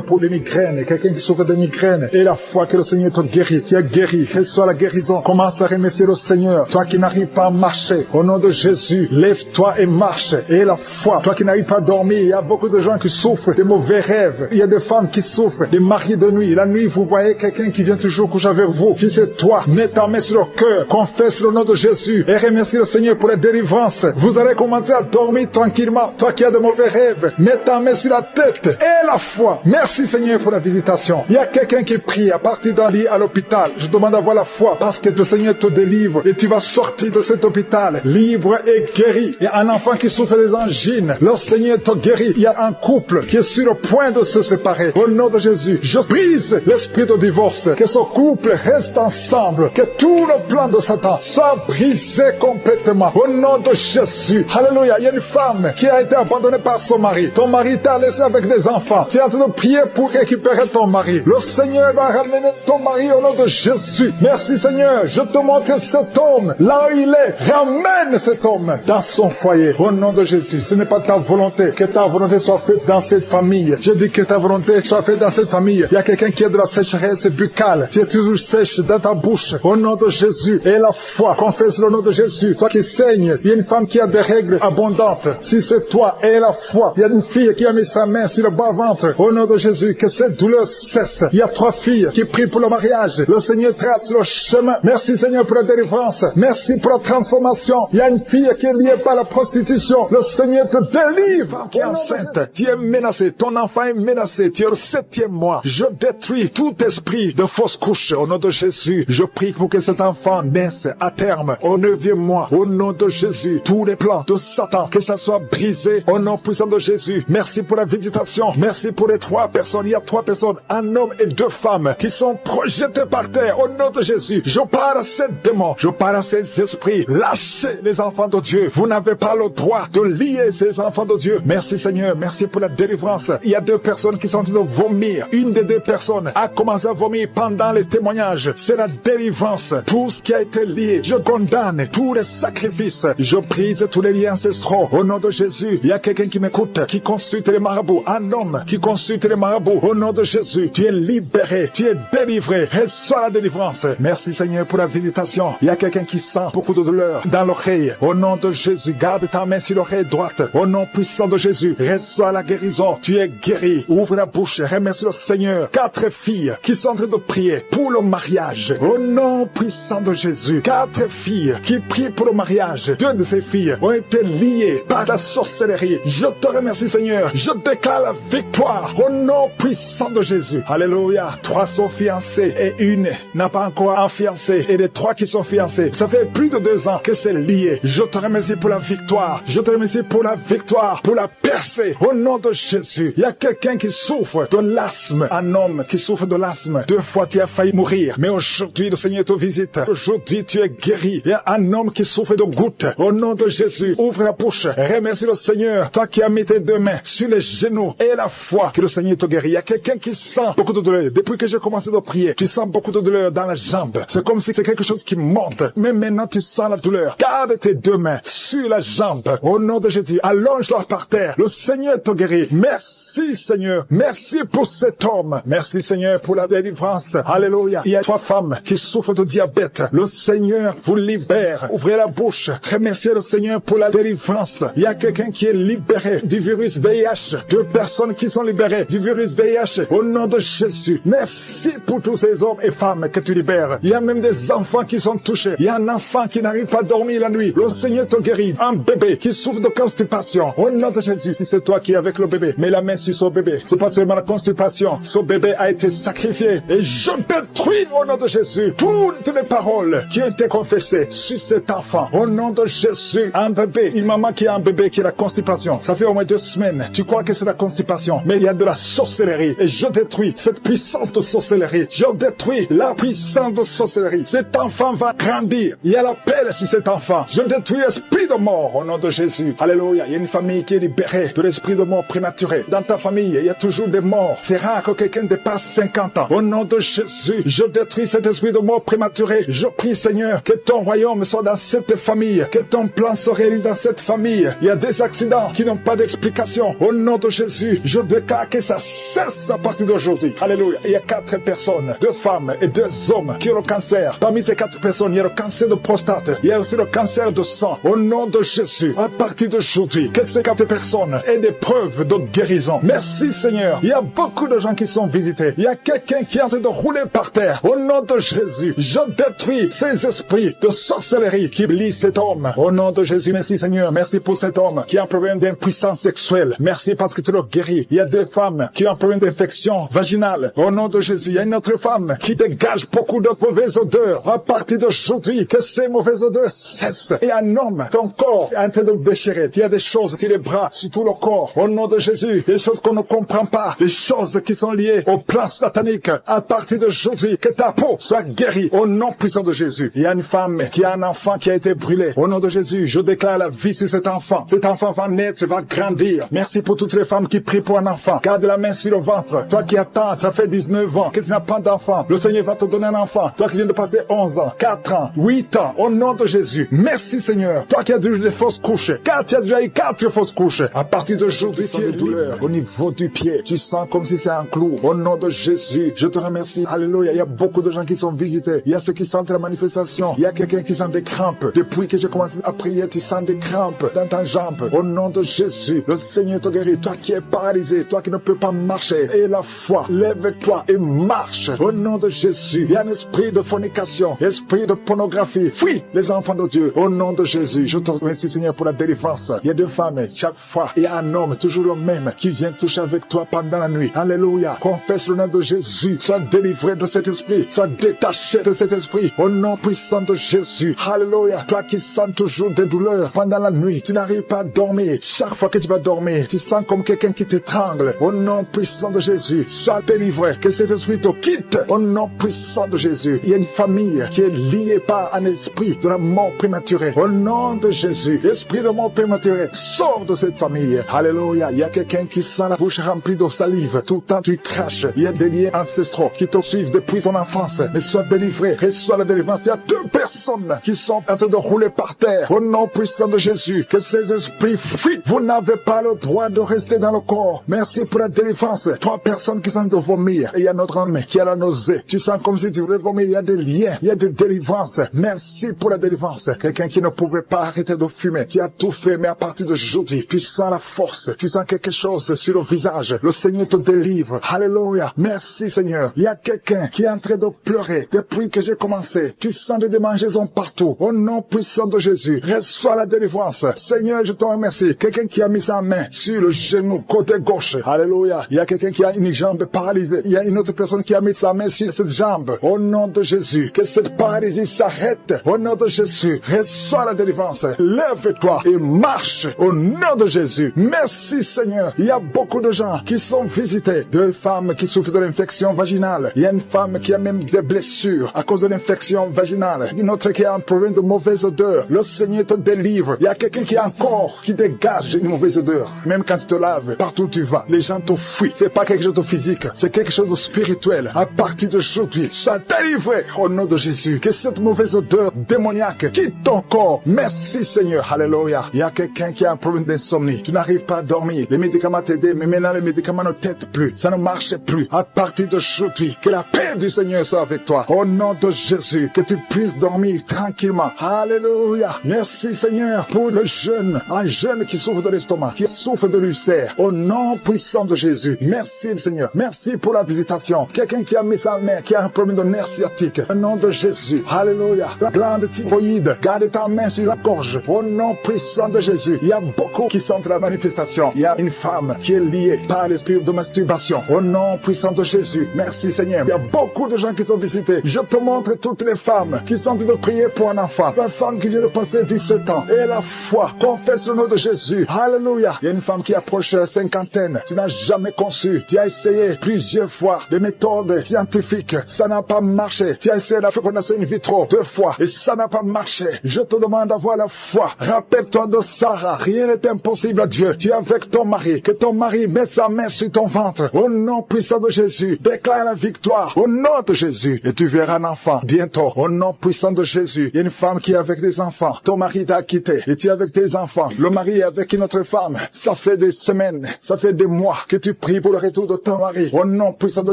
pour les migraines. Quelqu'un qui souffre de migraines. Et la foi que le Seigneur te guérit. Tu es guéri, que ce soit la guérison. Commence à remercier le Seigneur. Toi qui n'arrives pas à marcher, au nom de Jésus, lève-toi et marche. Et la foi, toi qui n'arrives pas à dormir, il y a beaucoup de gens qui souffrent de mauvais rêves. Il y a des femmes qui souffrent des maris de nuit. La nuit, vous voyez quelqu'un qui vient toujours coucher avec vous. Si c'est toi, mets ta main sur le cœur, confesse le nom de Jésus et remercie le Seigneur pour la délivrance. Vous allez commencer à dormir tranquillement. Toi qui as de mauvais rêves, mets ta main sur la tête et la foi. Merci Seigneur pour la visitation. Il y a quelqu'un qui prie à partir d'un lit à l'hôpital. Je demande à voir la foi parce que le Seigneur te délivre et tu vas sortir de cet hôpital libre et guéri. Il y a un enfant qui souffre des angines. Le Seigneur te guérit. Il y a un couple qui est sur le point de se séparer. Au nom de Jésus, je brise l'esprit de divorce. Que ce couple reste ensemble. Que tout le plan de Satan soit brisé complètement. Au nom de Jésus. Alléluia. Il y a une femme qui a été abandonnée par son mari. Ton mari t'a laissé avec des enfants. Tu es en train de prier pour récupérer ton mari. Le Seigneur va ramener ton mari au nom de Jésus. Merci Seigneur. Je te montre cet homme. Là où il est, ramène cet homme dans son foyer. Au nom de Jésus. Ce n'est pas ta volonté. Que ta volonté soit faite dans cette famille. Je dis que ta volonté soit faite dans cette famille. Il y a quelqu'un qui a de la sécheresse buccale. Tu es toujours sèche dans ta bouche. Au nom de Jésus. Et la foi. Confesse le nom de Jésus. Toi qui saignes. Il y a une femme qui a des règles abondantes. Si c'est toi, et la foi. Il y a une fille qui a mis sa main sur le bas-ventre. Au nom de Jésus. Que cette douleur cesse. Il y a 3 filles qui prient pour le mariage. Le Seigneur trace le chemin. Merci Seigneur pour la délivrance. Merci pour la transformation. Il y a une fille qui est liée par la prostitution. Le Seigneur te délivre. Qui est enceinte. Tu es menacé. Ton enfant est menacé. Tu es au 7e mois. Je détruis tout esprit de fausse couche. Au nom de Jésus. Je prie pour que cet enfant naisse à terme. Au 9e mois. Au nom de Jésus. Tous les plans de Satan. Que ça soit brisé. Au nom puissant de Jésus. Merci pour la visitation. Merci pour les 3 personnes. Il y a 3 personnes. Un homme et 2 femmes qui sont projetés par terre. Au nom de Jésus. Je parle à ces démons. Je parle à ces esprits. Lâchez les enfants de Dieu. Vous n'avez pas le droit de lier ces enfants de Dieu. Merci Seigneur. Merci pour la délivrance. Il y a 2 personnes qui sont en train de vomir. Une des 2 personnes a commencé à vomir pendant les témoignages. C'est la délivrance. Tout ce qui a été lié. Je condamne tous les sacrifices. Je brise tous les liens ancestraux. Au nom de Jésus. Il y a quelqu'un qui m'écoute, qui consulte les marabouts. Un homme qui consulte les marabouts. Au nom de Jésus. Tu es libéré. Tu es délivré. Reçois la délivrance. Merci Seigneur pour la visitation. Il y a quelqu'un qui sent beaucoup de douleur dans l'oreille. Au nom de Jésus. Garde ta main sur l'oreille droite. Au nom puissant de Jésus. Reçois la guérison. Tu es guéri. Ouvre la bouche. Remercie le Seigneur. 4 filles qui sont en train de prier pour le mariage. Au nom puissant de Jésus. 4 filles qui prient pour le mariage. 2 de ces filles ont été liées par la sorcellerie. Je te remercie Seigneur. Je déclare la victoire. Au nom puissant de Jésus. Alléluia. 3 sont fiancées et une n'a pas encore un fiancé. Et les 3 qui sont fiancés, ça fait plus de 2 ans que c'est lié. Je te remercie pour la victoire. Je te remercie pour la victoire, pour la percée. Au nom de Jésus. Il y a quelqu'un qui souffre de l'asthme. Un homme qui souffre de l'asthme. 2 fois tu as failli mourir. Mais aujourd'hui le Seigneur te visite. Aujourd'hui tu es guéri. Il y a un homme qui souffre de gouttes. Au nom de Jésus. Ouvre la bouche. Remercie le Seigneur. Toi qui as mis tes 2 mains sur les genoux et la foi que le Seigneur te guérit. Il y a quelqu'un qui sent beaucoup de douleur. Depuis que j'ai commencé de prier, tu sens beaucoup de douleur dans la jambe. C'est comme si c'est quelque chose qui monte. Mais maintenant tu sens la douleur. Garde tes 2 mains sur la jambe. Au nom de Jésus. Allonge-la par terre. Le Seigneur te guérit. Merci Seigneur. Merci pour cet homme. Merci Seigneur pour la délivrance. Alléluia. Il y a 3 femmes qui souffrent de diabète. Le Seigneur vous libère. Ouvrez la bouche. Remerciez le Seigneur pour la délivrance. Il y a quelqu'un qui est libéré du virus VIH. 2 personnes qui sont libérées du virus VIH. Au nom de Jésus. Merci pour tous ces hommes et femmes que tu libères. Il y a même des enfants qui sont touchés. Il y a un enfant qui n'arrive pas à dormir la nuit. Le Seigneur te guérit. Un bébé qui souffre de constipation. Au nom de Jésus. Si c'est toi qui es avec le bébé, mets la main sur son bébé. C'est pas seulement la constipation. Son bébé a été sacrifié. Et je détruis au nom de Jésus toutes les paroles qui ont été confessées sur cet enfant. Au nom de Jésus. Un bébé, une maman qui a un bébé qui a la constipation. Ça fait au moins 2 semaines. Tu crois que c'est la constipation. Mais il y a de la sorcellerie. Et je détruis cette puissance de sorcellerie. Je détruis la puissance de sorcellerie. Cet enfant va grandir. Il y a la paix sur cet enfant. Je détruis l'esprit de mort au nom de Jésus. Alléluia. Alléluia. Il y a une famille qui est libérée de l'esprit de mort prématurée. Dans ta famille, il y a toujours des morts. C'est rare que quelqu'un dépasse 50 ans. Au nom de Jésus, je détruis cet esprit de mort prématurée. Je prie, Seigneur, que ton royaume soit dans cette famille, que ton plan se réalise dans cette famille. Il y a des accidents qui n'ont pas d'explication. Au nom de Jésus, je déclare que ça cesse à partir d'aujourd'hui. Alléluia. Il y a 4 personnes, 2 femmes et 2 hommes qui ont le cancer. Parmi ces 4 personnes, il y a le cancer de prostate. Il y a aussi le cancer de sang. Au nom de Jésus, à partir d'aujourd'hui, que ces 4 personnes aient des preuves de guérison. Merci, Seigneur. Il y a beaucoup de gens qui sont visités. Il y a quelqu'un qui est en train de rouler par terre. Au nom de Jésus, je détruis ces esprits de sorcellerie qui lient cet homme. Au nom de Jésus, merci, Seigneur. Merci pour cet homme qui a un problème d'impuissance sexuelle. Merci parce que tu le guéris. Il y a 2 femmes qui ont un problème d'infection vaginale. Au nom de Jésus, il y a une autre femme qui dégage beaucoup de mauvaises odeurs. À partir d'aujourd'hui, que ces mauvaises odeurs cessent. Et un homme, ton corps est en train de déchirer. Il y a des choses sur les bras, sur tout le corps. Au nom de Jésus, des choses qu'on ne comprend pas. Des choses qui sont liées au plan satanique. À partir d'aujourd'hui, que ta peau soit guérie. Au nom puissant de Jésus. Il y a une femme qui a un enfant qui a été brûlé. Au nom de Jésus, je déclare la vie sur cet enfant. Cet enfant va naître, va grandir. Merci pour toutes les femmes qui prient pour un enfant. Garde la main sur le ventre. Toi qui attends, ça fait 19 ans que tu n'as pas d'enfant. Le Seigneur va te donner un enfant. Toi qui viens de passer 11 ans, 4 ans, 8 ans. Au nom de Jésus. Merci Seigneur. Toi qui as eu des fausses couches. Car tu as déjà eu 4 fausses couches. À partir d'aujourd'hui, tu as des douleurs au niveau du pied. Tu sens comme si c'est un clou. Au nom de Jésus, je te remercie. Alléluia. Il y a beaucoup de gens qui sont visités. Il y a ceux qui sentent la manifestation. Il y a quelqu'un qui sent des crampes. Depuis que j'ai commencé à prier, tu sens des crampes dans ta jambe. Au nom de Jésus, le Seigneur te guérit. Toi qui es paralysé, toi qui ne peux pas marcher. Et la foi, lève-toi et marche. Au nom de Jésus, il y a un esprit de fornication, esprit de pornographie. Fuis les enfants de Dieu. Au nom de Jésus, je te remercie Seigneur pour la délivrance. Il y a 2 femmes, chaque fois, il y a un homme, toujours le même, qui vient toucher avec toi pendant la nuit. Alléluia. Confesse le nom de Jésus. Sois délivré de cet esprit. Sois détaché de cet esprit. Au nom puissant de Jésus. Alléluia. Toi qui sens toujours des douleurs pendant la nuit, tu n'arrives pas à dormir. Chaque fois que tu vas dormir, tu sens comme quelqu'un qui t'étrangle. Au nom puissant de Jésus, sois délivré. Que cet esprit te quitte. Au nom puissant de Jésus. Il y a une famille qui est liée par un esprit de la mort prématurée. Au nom de Jésus, esprit de mort prématurée, sors de cette famille. Alléluia. Il y a quelqu'un qui sent la bouche remplie de salive. Tout le temps tu craches. Il y a des liens ancestraux qui te suivent depuis ton enfance. Mais sois délivré. Reçois la délivrance. Il y a 2 personnes qui sont en train de rouler par terre. Au nom puissant de Jésus, que ces esprits fuient. Vous n'avez pas le droit de rester dans le corps. Merci pour la délivrance. 3 personnes qui sont de vomir. Et il y a notre homme qui a la nausée. Tu sens comme si tu voulais vomir. Il y a des liens. Il y a des délivrances. Merci pour la délivrance. Quelqu'un qui ne pouvait pas arrêter de fumer. Tu as tout fait, mais à partir d'aujourd'hui, tu sens la force. Tu sens quelque chose sur le visage. Le Seigneur te délivre. Alléluia. Merci Seigneur. Il y a quelqu'un qui est en train de pleurer depuis que j'ai commencé. Tu sens des démangeaisons partout. Au nom puissant de Jésus, reçois la délivrance. Seigneur, je te remercie. Quelqu'un qui a mis sa main sur le genou côté gauche. Alléluia. Il y a quelqu'un qui a une jambe paralysée. Il y a une autre personne qui a mis sa main sur cette jambe. Au nom de Jésus, que cette paralysie s'arrête. Au nom de Jésus, reçois la délivrance. Lève-toi et marche au nom de Jésus. Merci Seigneur. Il y a beaucoup de gens qui sont visités. 2 femmes qui souffrent de l'infection vaginale. Il y a une femme qui a même des blessures à cause de l'infection vaginale. Une autre qui a un problème de mauvaise odeur. Le Seigneur te délivre. Il y a quelqu'un qui a un corps qui dégage une mauvaise odeur. Même quand tu te laves, partout où tu vas, les gens te fuient. C'est pas quelque chose de physique, c'est quelque chose de spirituel. À partir d'aujourd'hui, sois délivré au nom de Jésus. Que cette mauvaise odeur démoniaque quitte ton corps. Merci Seigneur. Alléluia. Il y a quelqu'un qui a un problème d'insomnie. Tu n'arrives pas à dormir. Les médicaments t'aidaient, mais maintenant les médicaments ne t'aident plus. Ça ne marche plus. À partir d'aujourd'hui, que la paix du Seigneur soit avec toi. Au nom de Jésus, que tu puisses dormir tranquillement. Alléluia. Merci Seigneur pour le jeune, un jeune qui souffre de l'estomac, qui souffre de l'ulcère. Au nom puissant de Jésus. Merci Seigneur. Merci pour la visitation. Quelqu'un qui a mis sa main, qui a un problème de nerf sciatique. Au nom de Jésus. Alléluia. La glande thyroïde. Garde ta main sur la gorge. Au nom puissant de Jésus. Il y a beaucoup qui sentent la manifestation. Il y a une femme qui est liée par l'esprit de masturbation. Au nom puissant de Jésus. Merci Seigneur. Il y a beaucoup de gens qui sont visités. Je te montre toutes les femmes qui sont en train de prier pour un enfant. La femme qui vient de passer 17 ans. Et la foi. Confesse le nom de Jésus. Alléluia. Il y a une femme qui approche la cinquantaine. Tu n'as jamais conçu. Tu as essayé plusieurs fois des méthodes scientifiques. Ça n'a pas marché. Tu as essayé la fécondation in vitro 2 fois. Et ça n'a pas marché. Je te demande d'avoir la foi. Rappelle-toi de ça. Sarah, rien n'est impossible à Dieu. Tu es avec ton mari. Que ton mari mette sa main sur ton ventre. Au nom puissant de Jésus, déclare la victoire. Au nom de Jésus. Et tu verras un enfant bientôt. Au nom puissant de Jésus. Il y a une femme qui est avec des enfants. Ton mari t'a quitté. Et tu es avec tes enfants. Le mari est avec une autre femme. Ça fait des semaines, ça fait des mois que tu pries pour le retour de ton mari. Au nom puissant de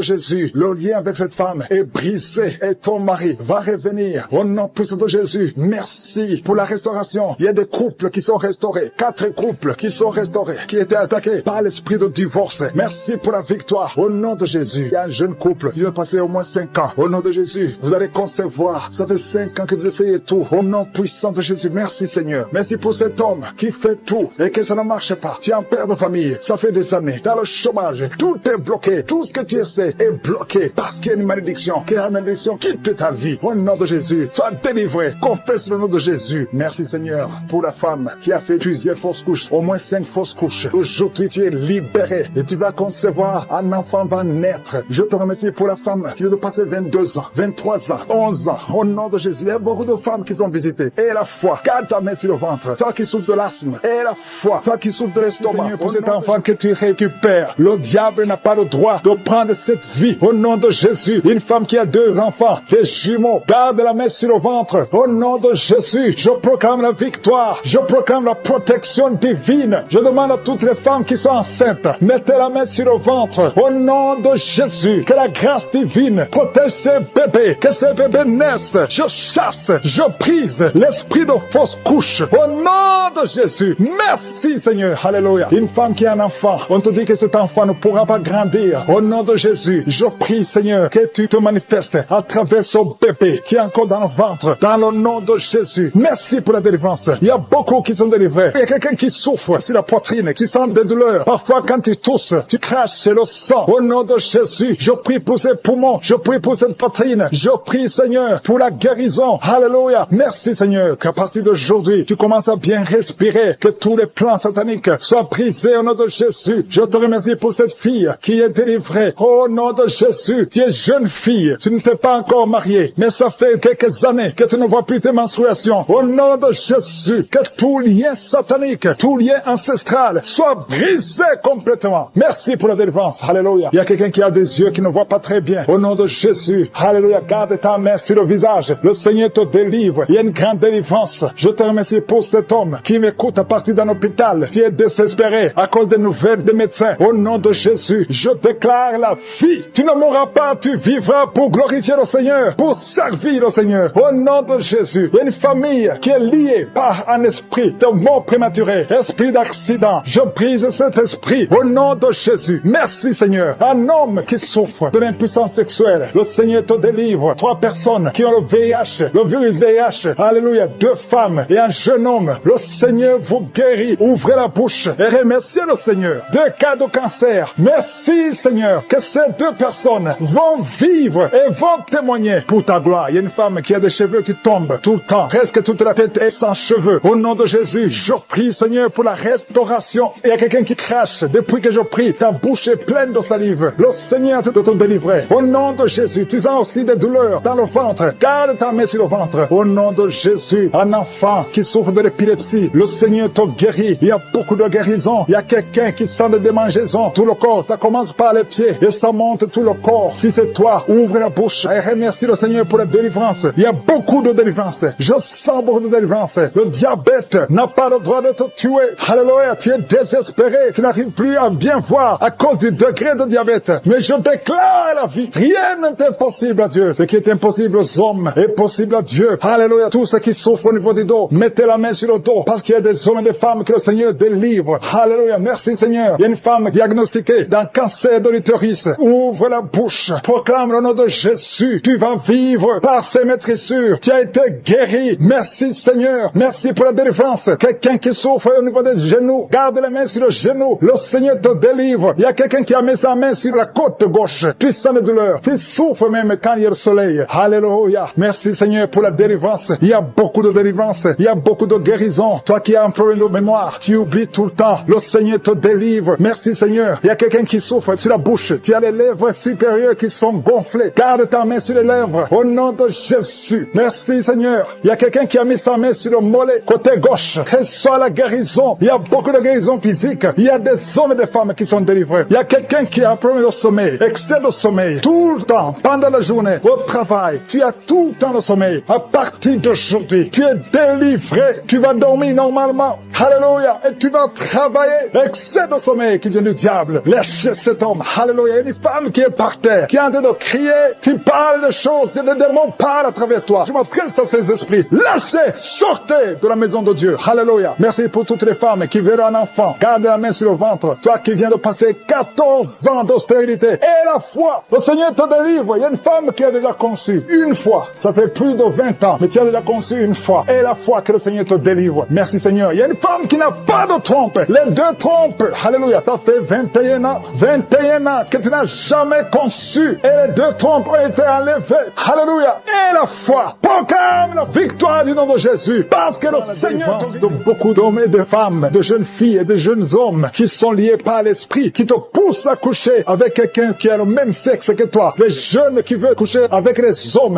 Jésus, le lien avec cette femme est brisé et ton mari va revenir. Au nom puissant de Jésus, merci pour la restauration. Il y a des couples qui sont restaurés. 4 couples qui sont restaurés, qui étaient attaqués par l'esprit de divorce. Merci pour la victoire. Au nom de Jésus, il y a un jeune couple qui va passer au moins 5 ans. Au nom de Jésus, vous allez concevoir. Ça fait 5 ans que vous essayez tout. Au nom puissant de Jésus, merci Seigneur. Merci pour cet homme qui fait tout et que ça ne marche pas. Tu es un père de famille, ça fait des années. Dans le chômage, tout est bloqué. Tout ce que tu essaies est bloqué parce qu'il y a une malédiction. Que la malédiction quitte ta vie. Au nom de Jésus, sois délivré. Confesse le nom de Jésus. Merci Seigneur pour la femme qui a fait plusieurs fausses couches, au moins 5 fausses couches. Aujourd'hui, tu es libéré et tu vas concevoir. Un enfant va naître. Je te remercie pour la femme qui vient de passer 22 ans, 23 ans, 11 ans. Au nom de Jésus, il y a beaucoup de femmes qui sont visitées. Et la foi, garde ta main sur le ventre. Toi qui souffres de l'asthme, et la foi, toi qui souffres de l'estomac. Seigneur, pour cet enfant que tu récupères, le diable n'a pas le droit de prendre cette vie. Au nom de Jésus, une femme qui a 2 enfants, des jumeaux, garde la main sur le ventre. Au nom de Jésus, je proclame la victoire. Je proclame la protection divine. Je demande à toutes les femmes qui sont enceintes, mettez la main sur le ventre. Au nom de Jésus, que la grâce divine protège ces bébés, que ces bébés naissent. Je chasse, je brise l'esprit de fausse couche. Au nom de Jésus, merci Seigneur. Alléluia. Une femme qui a un enfant, on te dit que cet enfant ne pourra pas grandir. Au nom de Jésus, je prie Seigneur que tu te manifestes à travers son bébé qui est encore dans le ventre. Dans le nom de Jésus, merci pour la délivrance. Il y a beaucoup qui sont délivrés. Il y a quelqu'un qui souffre sur la poitrine, tu sens des douleurs. Parfois quand tu tousses, tu craches le sang. Au nom de Jésus, je prie pour ses poumons, je prie pour cette poitrine. Je prie Seigneur pour la guérison. Alléluia. Merci Seigneur qu'à partir d'aujourd'hui, tu commences à bien respirer, que tous les plans sataniques soient brisés au nom de Jésus. Je te remercie pour cette fille qui est délivrée. Au nom de Jésus, tu es jeune fille, tu ne t'es pas encore mariée, mais ça fait quelques années que tu ne vois plus tes menstruations. Au nom de Jésus, que tout lien satanique, tout lien ancestral soit brisé complètement. Merci pour la délivrance. Alléluia. Il y a quelqu'un qui a des yeux qui ne voit pas très bien. Au nom de Jésus, alléluia, garde ta main sur le visage. Le Seigneur te délivre. Il y a une grande délivrance. Je te remercie pour cet homme qui m'écoute à partir d'un hôpital. Tu es désespéré à cause des nouvelles des médecins. Au nom de Jésus, je déclare la vie. Tu ne mourras pas, tu vivras pour glorifier le Seigneur, pour servir le Seigneur. Au nom de Jésus, il y a une famille qui est liée par un esprit de mort prématurée, esprit d'accident. Je brise cet esprit au nom de Jésus. Merci Seigneur. Un homme qui souffre de l'impuissance sexuelle, le Seigneur te délivre. 3 personnes qui ont le VIH, le virus VIH. Alléluia. 2 femmes et un jeune homme. Le Seigneur vous guérit. Ouvrez la bouche et remerciez le Seigneur. 2 cas de cancer. Merci Seigneur que ces 2 personnes vont vivre et vont témoigner pour ta gloire. Il y a une femme qui a des cheveux qui tombent tout le temps. Presque toute la tête est sans cheveux. Au nom de Jésus, je prie Seigneur pour la restauration. Il y a quelqu'un qui crache. Depuis que je prie, ta bouche est pleine de salive. Le Seigneur te délivrer. Au nom de Jésus, tu sens aussi des douleurs dans le ventre. Garde ta main sur le ventre. Au nom de Jésus, un enfant qui souffre de l'épilepsie, le Seigneur te guérit. Il y a beaucoup de guérisons. Il y a quelqu'un qui sent des démangeaisons. Tout le corps, ça commence par les pieds et ça monte tout le corps. Si c'est toi, ouvre la bouche et remercie le Seigneur pour la délivrance. Il y a beaucoup de délivrance. Je sens beaucoup de délivrance. Le diabète n'a pas le droit de te tuer. Alléluia, tu es désespéré. Tu n'arrives plus à bien voir à cause du degré de diabète. Mais je déclare la vie. Rien n'est impossible à Dieu. Ce qui est impossible aux hommes est possible à Dieu. Alléluia. Tous ceux qui souffrent au niveau du dos, mettez la main sur le dos parce qu'il y a des hommes et des femmes que le Seigneur délivre. Alléluia. Merci Seigneur. Il y a une femme diagnostiquée d'un cancer de l'utérus. Ouvre la bouche. Proclame le nom de Jésus. Tu vas vivre par ses maîtrissures. Tu as été guéri. Merci Seigneur. Merci pour la délivrance. Quelqu'un qui souffre au niveau des genoux, garde la main sur le genou. Le Seigneur te délivre. Il y a quelqu'un qui a mis sa main sur la côte gauche. Tu sens la douleur. Tu souffres même quand il y a le soleil. Alléluia. Merci Seigneur pour la délivrance. Il y a beaucoup de délivrance. Il y a beaucoup de guérison. Toi qui as un problème de mémoire, tu oublies tout le temps. Le Seigneur te délivre. Merci Seigneur. Il y a quelqu'un qui souffre sur la bouche. Tu as les lèvres supérieures qui sont gonflées. Garde ta main sur les lèvres. Au nom de Jésus. Merci Seigneur. Il y a quelqu'un qui a mis sa main sur le mollet côté gauche. reçois la guérison. Il y a beaucoup de guérisons physiques. Il y a des hommes et des femmes qui sont délivrés. Il y a quelqu'un qui a un problème de sommeil, excès de sommeil, tout le temps, pendant la journée, au travail. Tu as tout le temps le sommeil. À partir d'aujourd'hui, tu es délivré. Tu vas dormir normalement. Alléluia. Et tu vas travailler. Excès de sommeil qui vient du diable. Lâchez cet homme. Alléluia. Il y a une femme qui est par terre, qui est en train de crier. Tu parles de choses et les démons parlent à travers toi. Je m'adresse à ces esprits. Lâchez, sortez de la maison de Dieu. Alléluia. Merci pour toutes les femmes qui verront un enfant. Garde la main sur le ventre. Toi qui viens de passer 14 ans d'austérité. Et la foi. Le Seigneur te délivre. Il y a une femme qui a déjà conçu une fois. Ça fait plus de 20 ans. Mais tu as déjà conçu une fois. Et la foi que le Seigneur te délivre. Merci Seigneur. Il y a une femme qui n'a pas de trompe. Les deux trompes. Alléluia. Ça fait 21 ans. 21 ans que tu n'as jamais conçu. Et les deux trompes ont été enlevées. Alléluia. Et la foi. Proclame la victoire du nom de Jésus. Parce que le Seigneur de beaucoup d'hommes et de femmes, de jeunes filles et de jeunes hommes qui sont liés par l'esprit, qui te poussent à coucher avec quelqu'un qui a le même sexe que toi. Les jeunes qui veulent coucher avec les hommes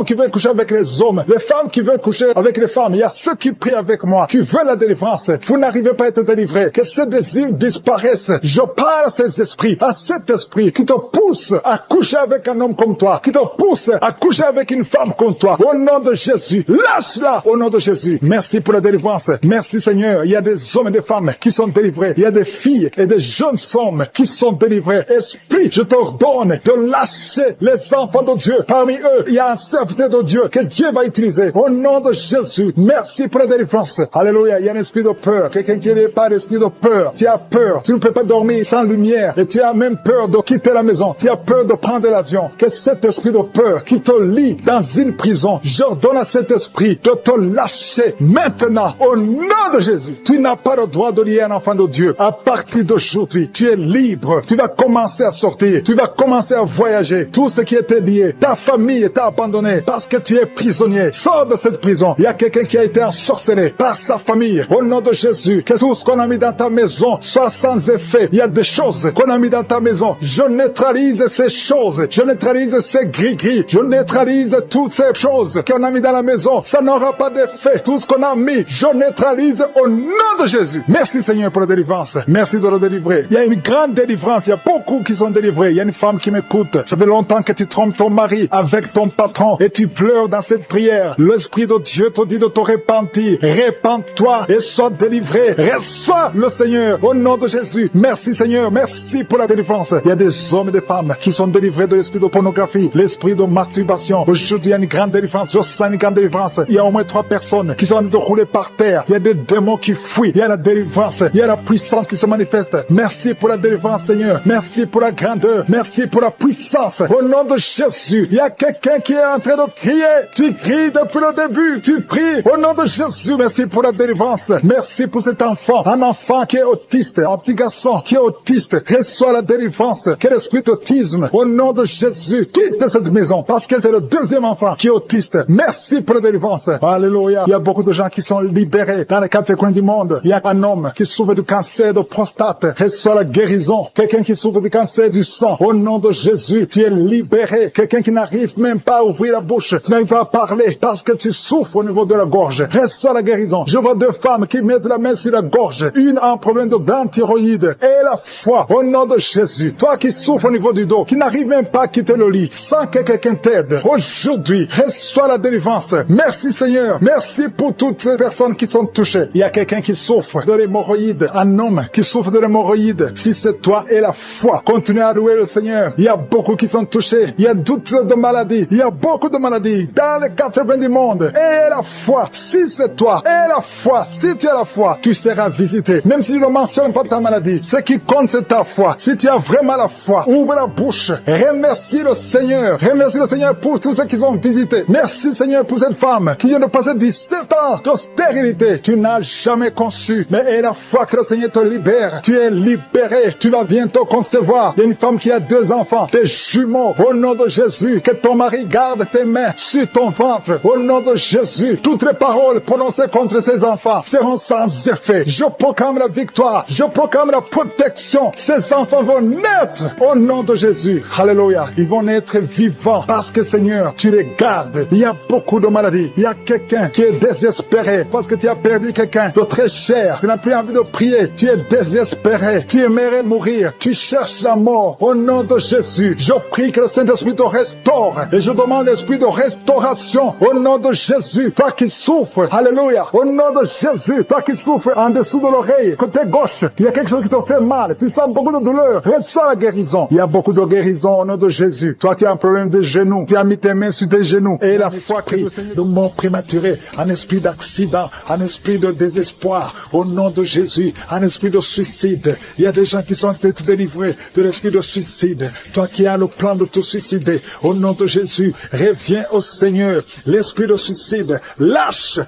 qui veulent coucher avec les hommes, les femmes qui veulent coucher avec les femmes. Il y a ceux qui prient avec moi, qui veulent la délivrance. Vous n'arrivez pas à être délivrés. Que ces désirs disparaissent. Je parle à ces esprits, à cet esprit qui te pousse à coucher avec un homme comme toi, qui te pousse à coucher avec une femme comme toi. Au nom de Jésus, lâche-la au nom de Jésus. Merci pour la délivrance. Merci Seigneur. Il y a des hommes et des femmes qui sont délivrés. Il y a des filles et des jeunes hommes qui sont délivrés. Esprit, je t'ordonne de lâcher les enfants de Dieu. Parmi eux, il y a un serviteur de Dieu que Dieu va utiliser. Au nom de Jésus, merci pour la délivrance. Alléluia. Il y a un esprit de peur. Quelqu'un qui n'est pas d'esprit de peur. Tu as peur. Tu ne peux pas dormir sans lumière. Et tu as même peur de quitter la maison. Tu as peur de prendre l'avion. Que cet esprit de peur qui te lie dans une prison, j'ordonne à cet esprit de te lâcher maintenant. Au nom de Jésus, tu n'as pas le droit de lier un enfant de Dieu. À partir d'aujourd'hui, tu es libre. Tu vas commencer à sortir. Tu vas commencer à voyager. Tout ce qui était lié, ta famille t'a abandonné parce que tu es prisonnier. Sors de cette prison. Il y a quelqu'un qui a été ensorcelé par sa famille. Au nom de Jésus, que tout ce qu'on a mis dans ta maison soit sans effet. Il y a des choses qu'on a mis dans ta maison. Je neutralise ces choses. Je neutralise ces gris-gris. Je neutralise toutes ces choses qu'on a mis dans la maison. Ça n'aura pas d'effet. Tout ce qu'on a mis, je neutralise au nom de Jésus. Merci Seigneur pour la délivrance. Merci de le délivrer. Il y a une grande délivrance. Il y a beaucoup qui sont délivrés. Il y a une femme qui m'écoute. Ça fait longtemps que tu trompes ton mari avec ton patron et tu pleures dans cette prière. L'Esprit de Dieu te dit de te repentir. Répands-toi et sois délivré. Reçois le Seigneur au nom de Jésus. Merci Seigneur. Merci pour la délivrance. Il y a des hommes et des femmes qui sont délivrés de l'esprit de pornographie, l'esprit de masturbation. Aujourd'hui, il y a une grande délivrance. Je sens une grande délivrance. Il y a au moins 3 personnes qui sont en train de rouler par terre. Il y a des démons qui fuient. Il y a la délivrance. Il y a la puissance qui se manifeste. Merci pour la délivrance, Seigneur. Merci pour la grandeur. Merci pour la puissance. Au nom de Jésus, il y a quelqu'un qui est en train de crier. Tu cries depuis le début. Tu pries au nom de Jésus. Merci pour la délivrance. Merci pour cet enfant. Un enfant qui est autiste. Un petit garçon qui est autiste. Reçoit la délivrance. Quel esprit d'autisme. Au nom de Jésus, quitte cette maison parce que c'est le deuxième enfant qui est autiste. Merci pour la délivrance. Alléluia. Il y a beaucoup de gens qui sont libérés dans les 4 coins du monde. Il y a un homme qui souffre du cancer de prostate. Reçoit la guérison. Quelqu'un qui souffre du cancer du sang. Au nom de Jésus, tu es libéré. Quelqu'un qui n'arrive même pas à ouvrir la bouche. Tu n'arrives pas à parler parce que tu souffres au niveau de la gorge. Reçois la guérison. Je vois 2 femmes qui mettent la main sur la gorge. Une a un problème de glande thyroïde. Et la foi. Au nom de Jésus. Toi qui souffres au niveau du dos, qui n'arrive même pas à quitter le lit, sans que quelqu'un t'aide. Aujourd'hui, reçois la délivrance. Merci Seigneur. Merci pour toutes ces personnes qui sont touchées. Il y a quelqu'un qui souffre de l'hémorroïde. Un homme qui souffre de l'hémorroïde. Si c'est toi et la foi, continue à louer le Seigneur. Il y a beaucoup qui sont touchés. Il y a toutes de maladies. Il y a beaucoup de maladies dans les 4 coins du monde. Et la foi, si c'est toi et la foi, si tu as la foi, tu seras visité. Même si je ne mentionne pas ta maladie, ce qui compte c'est ta foi. Si tu as vraiment la foi, ouvre la bouche. Remercie le Seigneur. Remercie le Seigneur pour tous ceux qui sont visités. Merci Seigneur pour cette femme qui vient de passer 17 ans de stérilité. Tu n'as jamais conçu. Mais et la foi que le Seigneur te libère. Tu es libéré. Tu vas bientôt concevoir. Il y a une femme qui a 2 enfants, des jumeaux. Au nom de Jésus, que ton mari garde ses mains sur ton ventre. Au nom de Jésus, toutes les paroles prononcées contre ces enfants seront sans effet. Je proclame la victoire. Je proclame la protection. Ces enfants vont naître au nom de Jésus. Alléluia. Ils vont naître vivants parce que Seigneur, tu les gardes. Il y a beaucoup de maladies. Il y a quelqu'un qui est désespéré parce que tu as perdu quelqu'un de très cher, tu n'as plus envie de prier, tu es désespéré, tu aimerais mourir, tu cherches la mort, au nom de Jésus, je prie que le Saint-Esprit te restaure et je demande l'esprit de restauration au nom de Jésus. Toi qui souffres, alléluia, au nom de Jésus, toi qui souffres en dessous de l'oreille, côté gauche, il y a quelque chose qui te fait mal, tu sens beaucoup de douleur, reçois la guérison. Il y a beaucoup de guérison au nom de Jésus. Toi qui as un problème de genoux, tu as mis tes mains sur tes genoux et la foi que le Seigneur de mort prématurée, un esprit d'accident, un esprit de désespoir, au nom de Jésus, un esprit de suicide. Il y a des gens qui sont délivrés de l'esprit de suicide. Toi qui as le plan de te suicider, au nom de Jésus, reviens au Seigneur. L'esprit de suicide, lâche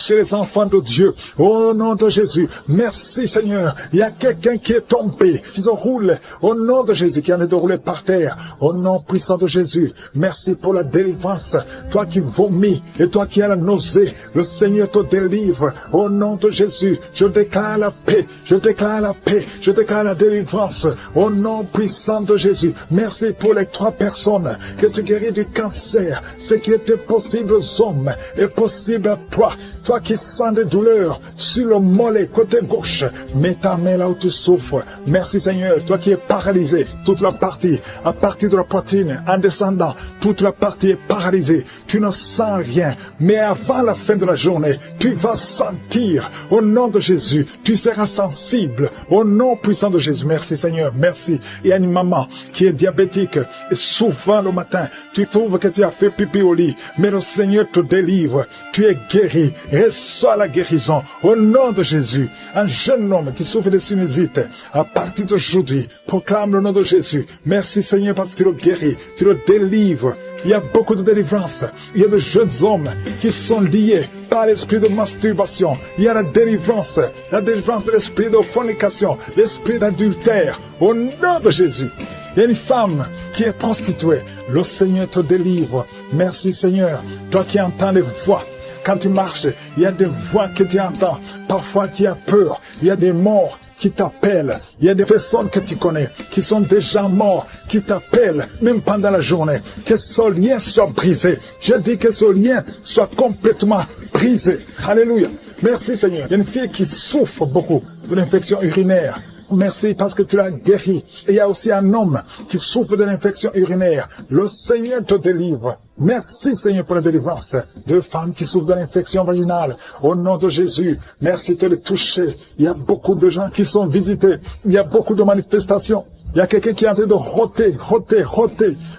les enfants de Dieu, au nom de Jésus. Merci Seigneur. Il y a quelqu'un qui est tombé, qui se roule, au nom de Jésus, qui en est de rouler par terre, au nom puissant de Jésus. Merci pour la délivrance. Toi qui vomis et toi qui as la nausée, le Seigneur te délivre, au nom de Jésus. Je déclare la paix, je déclare la paix, je déclare la délivrance, au nom puissant de Jésus. Merci pour les 3 personnes que tu guéris du cancer. Ce qui était possible aux hommes est possible à toi. Toi qui sens des douleurs sur le mollet, côté gauche, mets ta main là où tu souffres. Merci Seigneur. Toi qui es paralysé, toute la partie, à partir de la poitrine, en descendant, toute la partie est paralysée. Tu ne sens rien, mais avant la fin de la journée, tu vas sentir, au nom de Jésus, tu seras sensible, au nom puissant de Jésus. Merci Seigneur, merci. Il y a une maman qui est diabétique, et souvent le matin, tu trouves que tu as fait pipi au lit, mais le Seigneur te délivre, tu es guéri, reçois la guérison, au nom de Jésus. Un jeune homme qui souffre de sinusite, à partir d'aujourd'hui, proclame le nom de Jésus. Merci Seigneur parce que tu le guéris, tu le délivres. Il y a beaucoup de délivrance. Il y a de jeunes hommes qui sont liés par l'esprit de masturbation. Il y a la délivrance de l'esprit de fornication, l'esprit d'adultère, au nom de Jésus. Il y a une femme qui est prostituée. Le Seigneur te délivre. Merci Seigneur. Toi qui entends les voix. Quand tu marches, il y a des voix que tu entends. Parfois tu as peur. Il y a des morts qui t'appellent. Il y a des personnes que tu connais qui sont déjà morts, qui t'appellent même pendant la journée. Que ce lien soit brisé. Je dis que ce lien soit complètement brisé. Alléluia. Merci Seigneur. Il y a une fille qui souffre beaucoup de l'infection urinaire. Merci parce que tu l'as guéri. Et il y a aussi un homme qui souffre de l'infection urinaire. Le Seigneur te délivre. Merci Seigneur pour la délivrance. 2 femmes qui souffrent de l'infection vaginale. Au nom de Jésus, merci de les toucher. Il y a beaucoup de gens qui sont visités. Il y a beaucoup de manifestations. Il y a quelqu'un qui est en train de roter,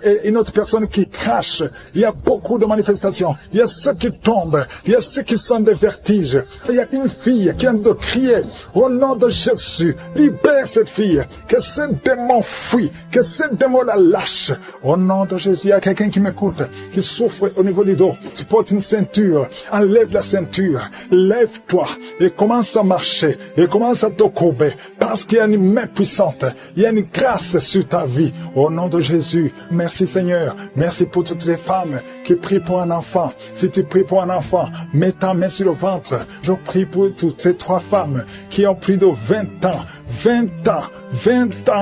et une autre personne qui crache. Il y a beaucoup de manifestations. Il y a ceux qui tombent, il y a ceux qui sont des vertiges. Il y a une fille qui vient de crier, au nom de Jésus, libère cette fille, que ce démon fuit, que ce démon la lâche. Au nom de Jésus, il y a quelqu'un qui m'écoute, qui souffre au niveau du dos. Tu portes une ceinture, enlève la ceinture, lève-toi, et commence à marcher, et commence à te courber, parce qu'il y a une main puissante, il y a une grâce sur ta vie, au nom de Jésus. Merci Seigneur, merci pour toutes les femmes qui prient pour un enfant. Si tu pries pour un enfant, mets ta main sur le ventre. Je prie pour toutes ces 3 femmes qui ont plus de 20 ans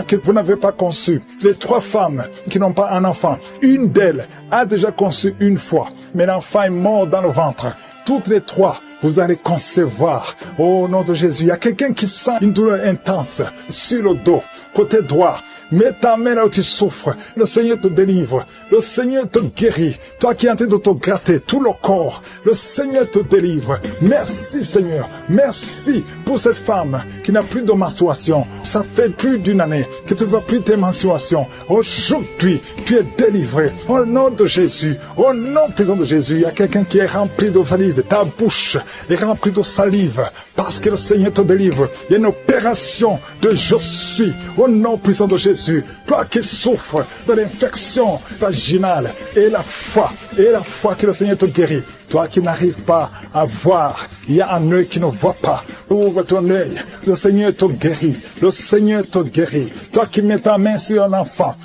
que vous n'avez pas conçu. Les 3 femmes qui n'ont pas un enfant, une d'elles a déjà conçu une fois, mais l'enfant est mort dans le ventre. Toutes les 3, vous allez concevoir. Au nom de Jésus, il y a quelqu'un qui sent une douleur intense sur le dos, côté droit. Mets ta main là où tu souffres. Le Seigneur te délivre. Le Seigneur te guérit. Toi qui es en train de te gratter tout le corps, le Seigneur te délivre. Merci Seigneur. Merci pour cette femme qui n'a plus de menstruation. Ça fait plus d'1 année que tu ne vois plus tes menstruations. Aujourd'hui, tu es délivré. Au nom de Jésus. Au nom puissant de Jésus. Il y a quelqu'un qui est rempli de salive. Ta bouche est remplie de salive parce que le Seigneur te délivre. Il y a une opération de je suis. Au nom puissant de Jésus. Toi qui souffres de l'infection vaginale, et la foi que le Seigneur te guérit. Toi qui n'arrives pas à voir, il y a un œil qui ne voit pas. Ouvre ton œil, le Seigneur te guérit. Le Seigneur te guérit. Toi qui mets ta main sur un enfant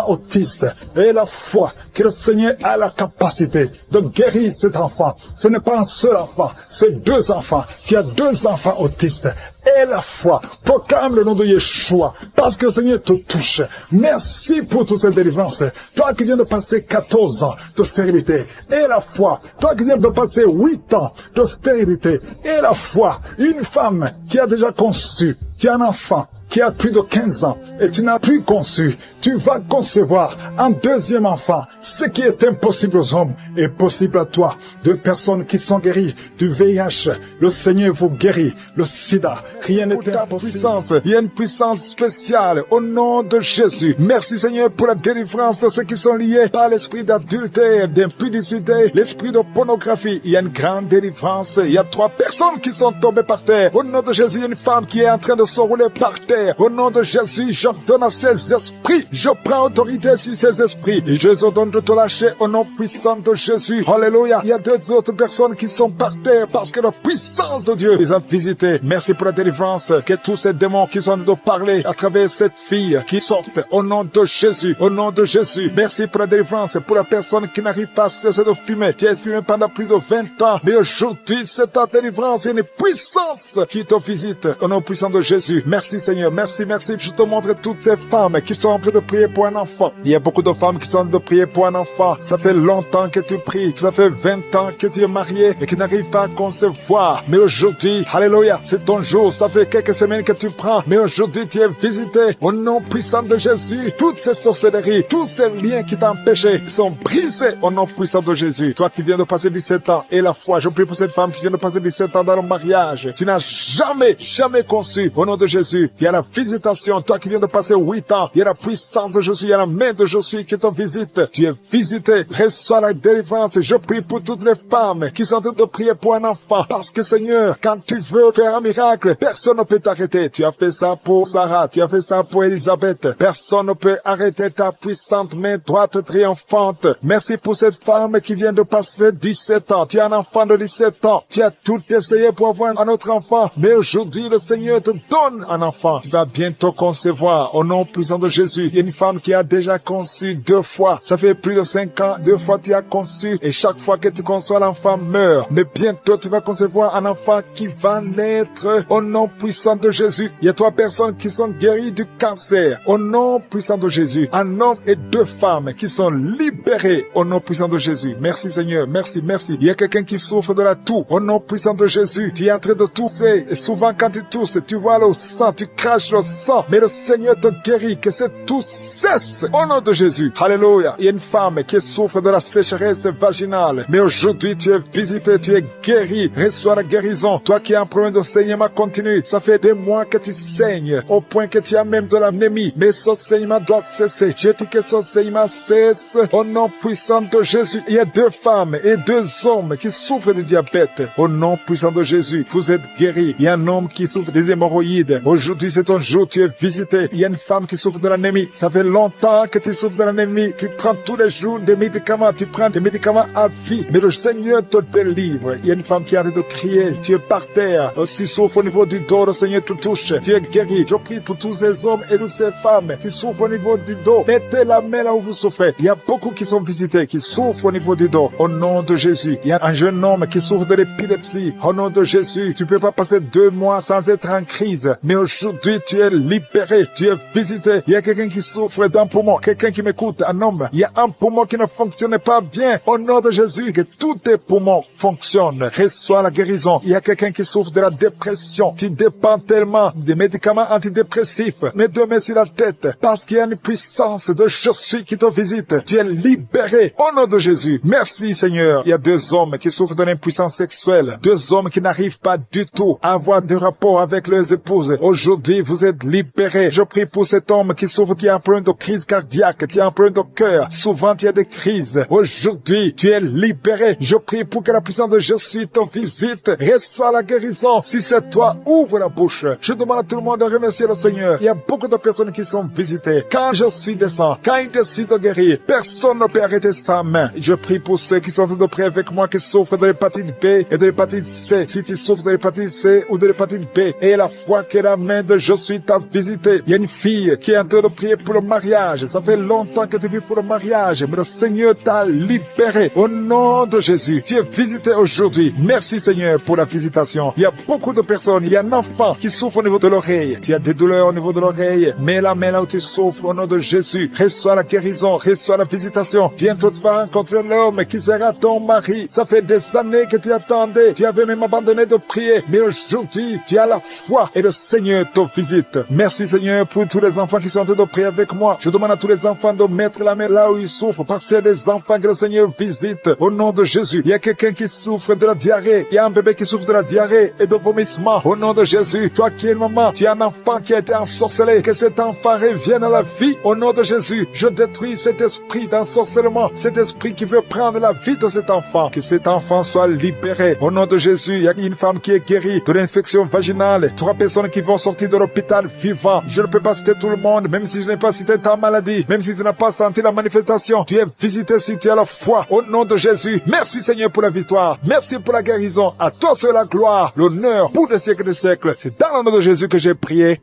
autiste, et la foi que le Seigneur a la capacité de guérir cet enfant. Ce n'est pas un seul enfant. enfants, ces 2 enfants. Tu as 2 enfants autistes. Et la foi, proclame le nom de Yeshua, parce que le Seigneur te touche. Merci pour toutes ces délivrances. Toi qui viens de passer 14 ans de stérilité, et la foi. Toi qui viens de passer 8 ans de stérilité, et la foi. Une femme qui a déjà conçu, tu as un enfant qui a plus de 15 ans, et tu n'as plus conçu, tu vas concevoir un 2e enfant. Ce qui est impossible aux hommes est possible à toi. 2 personnes qui sont guéries du VIH, le Seigneur vous guérit, le sida, rien n'est impossible. Il y a une puissance spéciale au nom de Jésus. Merci Seigneur pour la délivrance de ceux qui sont liés par l'esprit d'adultère, d'impudicité, l'esprit de pornographie. Il y a une grande délivrance. Il y a 3 personnes qui sont tombées par terre. Au nom de Jésus, il y a une femme qui est en train de se rouler par terre. Au nom de Jésus, j'ordonne à ces esprits, je prends autorité sur ces esprits et je les ordonne de te lâcher au nom puissant de Jésus. Alléluia. Il y a 2 autres personnes qui sont par terre parce que la puissance de Dieu les a visités. Merci pour la délivrance, que tous ces démons qui sont en train de parler à travers cette fille qui sortent au nom de Jésus, au nom de Jésus. Merci pour la délivrance, pour la personne qui n'arrive pas à cesser de fumer. Tu as fumé pendant plus de 20 ans, mais aujourd'hui c'est ta délivrance et une puissance qui te visite au nom puissant de Jésus. Merci Seigneur. Merci, merci. Je te montre toutes ces femmes qui sont en train de prier pour un enfant. Il y a beaucoup de femmes qui sont en train de prier pour un enfant. Ça fait longtemps que tu pries. Ça fait 20 ans que tu es marié et que tu n'arrives pas à concevoir. Mais aujourd'hui, alléluia, c'est ton jour. Ça fait quelques semaines que tu prends. Mais aujourd'hui, tu es visité au nom puissant de Jésus. Toutes ces sorcelleries, tous ces liens qui t'empêchaient sont brisés au nom puissant de Jésus. Toi qui viens de passer 17 ans et la foi, je prie pour cette femme qui vient de passer 17 ans dans le mariage. Tu n'as jamais conçu. Au nom de Jésus, il y a la visitation. Toi qui viens de passer 8 ans, il y a la puissance de Jésus, il y a la main de Jésus qui te visite. Tu es visité. Reçois la délivrance. Je prie pour toutes les femmes qui sont en train de prier pour un enfant. Parce que Seigneur, quand tu veux faire un miracle, personne ne peut t'arrêter. Tu as fait ça pour Sarah. Tu as fait ça pour Élisabeth. Personne ne peut arrêter ta puissante main droite triomphante. Merci pour cette femme qui vient de passer 17 ans. Tu as un enfant de 17 ans. Tu as tout essayé pour avoir un autre enfant. Mais aujourd'hui, le Seigneur te donne un enfant. Tu vas bientôt concevoir au nom puissant de Jésus. Il y a une femme qui a déjà conçu 2 fois. Ça fait plus de 5 ans. 2 fois tu as conçu et chaque fois que tu conçois, l'enfant meurt. Mais bientôt tu vas concevoir un enfant qui va naître au nom puissant de Jésus. Il y a 3 personnes qui sont guéries du cancer au nom puissant de Jésus. Un homme et 2 femmes qui sont libérées au nom puissant de Jésus. Merci Seigneur, merci, merci. Il y a quelqu'un qui souffre de la toux au nom puissant de Jésus. Tu es en train de tousser et souvent quand tu tousses, tu vois le sang, tu craches le sang, mais le Seigneur te guérit, que cette toux cesse au nom de Jésus. Alléluia. Il y a une femme qui souffre de la sécheresse vaginale, mais aujourd'hui tu es visité, tu es guéri. Reçois la guérison. Toi qui as un problème de saignement continu, ça fait des mois que tu saignes, au point que tu as même de l'anémie, mais ce saignement doit cesser. Je dis que ce saignement cesse au nom puissant de Jésus. Il y a 2 femmes et 2 hommes qui souffrent de diabète. Au nom puissant de Jésus, vous êtes guéris. Il y a un homme qui souffre des hémorroïdes. Aujourd'hui, c'est ton jour, tu es visité. Il y a une femme qui souffre de l'anémie. Ça fait longtemps que tu souffres de l'anémie. Tu prends tous les jours des médicaments. Tu prends des médicaments à vie. Mais le Seigneur te délivre. Il y a une femme qui arrête de crier. Tu es par terre. Si souffre au niveau du dos, le Seigneur te touche. Tu es guéri. Je prie pour tous ces hommes et toutes ces femmes qui souffrent au niveau du dos. Mettez la main là où vous souffrez. Il y a beaucoup qui sont visités, qui souffrent au niveau du dos. Au nom de Jésus. Il y a un jeune homme qui souffre de l'épilepsie. Au nom de Jésus. Tu peux pas passer 2 mois sans être en crise. Mais aujourd'hui, tu es libéré. Tu es visité. Il y a quelqu'un qui souffre d'un poumon. Quelqu'un qui m'écoute, un homme. Il y a un poumon qui ne fonctionne pas bien. Au nom de Jésus, que tous tes poumons fonctionnent. Reçois la guérison. Il y a quelqu'un qui souffre de la dépression. Tu dépends tellement des médicaments antidépressifs. Mets 2 mains sur la tête. Parce qu'il y a une puissance de je suis qui te visite. Tu es libéré. Au nom de Jésus. Merci Seigneur. Il y a 2 hommes qui souffrent de l'impuissance sexuelle. 2 hommes qui n'arrivent pas du tout à avoir de rapport avec leurs épouses. Aujourd'hui, vous êtes libérés. Je prie pour cet homme qui souffre, qui a un problème de crise cardiaque, qui a un problème de cœur. Souvent, il y a des crises. Aujourd'hui, tu es libéré. Je prie pour que la puissance de Jésus te visite. Reçois la guérison. Si c'est toi, ouvre la bouche. Je demande à tout le monde de remercier le Seigneur. Il y a beaucoup de personnes qui sont visitées. Quand je suis descend, quand il décide de guérir, personne ne peut arrêter sa main. Je prie pour ceux qui sont en train de prier avec moi, qui souffrent de l'hépatite B et de l'hépatite C. Si tu souffres de l'hépatite C ou de l'hépatite B, et la foi que la main de Jésus je suis ta visité. Il y a une fille qui est en train de prier pour le mariage. Ça fait longtemps que tu vis pour le mariage, mais le Seigneur t'a libéré. Au nom de Jésus, tu es visité aujourd'hui. Merci Seigneur pour la visitation. Il y a beaucoup de personnes, il y a un enfant qui souffre au niveau de l'oreille. Tu as des douleurs au niveau de l'oreille. Mais là où tu souffres, au nom de Jésus, reçois la guérison, reçois la visitation. Bientôt tu vas rencontrer l'homme qui sera ton mari. Ça fait des années que tu attendais. Tu avais même abandonné de prier. Mais aujourd'hui, tu as la foi et le Seigneur te visite. Merci Seigneur pour tous les enfants qui sont en train de prier avec moi. Je demande à tous les enfants de mettre la main là où ils souffrent, parce qu'il y a des enfants que le Seigneur visite. Au nom de Jésus, il y a quelqu'un qui souffre de la diarrhée. Il y a un bébé qui souffre de la diarrhée et de vomissement. Au nom de Jésus, toi qui es une maman, tu as un enfant qui a été ensorcelé. Que cet enfant revienne à la vie. Au nom de Jésus, je détruis cet esprit d'ensorcellement, cet esprit qui veut prendre la vie de cet enfant. Que cet enfant soit libéré. Au nom de Jésus, il y a une femme qui est guérie de l'infection vaginale. 3 personnes qui vont sortir de l'hôpital vivant. Je ne peux pas citer tout le monde, même si je n'ai pas cité ta maladie, même si tu n'as pas senti la manifestation. Tu es visité si tu as la foi. Au nom de Jésus, merci Seigneur pour la victoire. Merci pour la guérison. À toi c'est la gloire, l'honneur pour des siècles et des siècles. C'est dans le nom de Jésus que j'ai prié.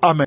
Amen.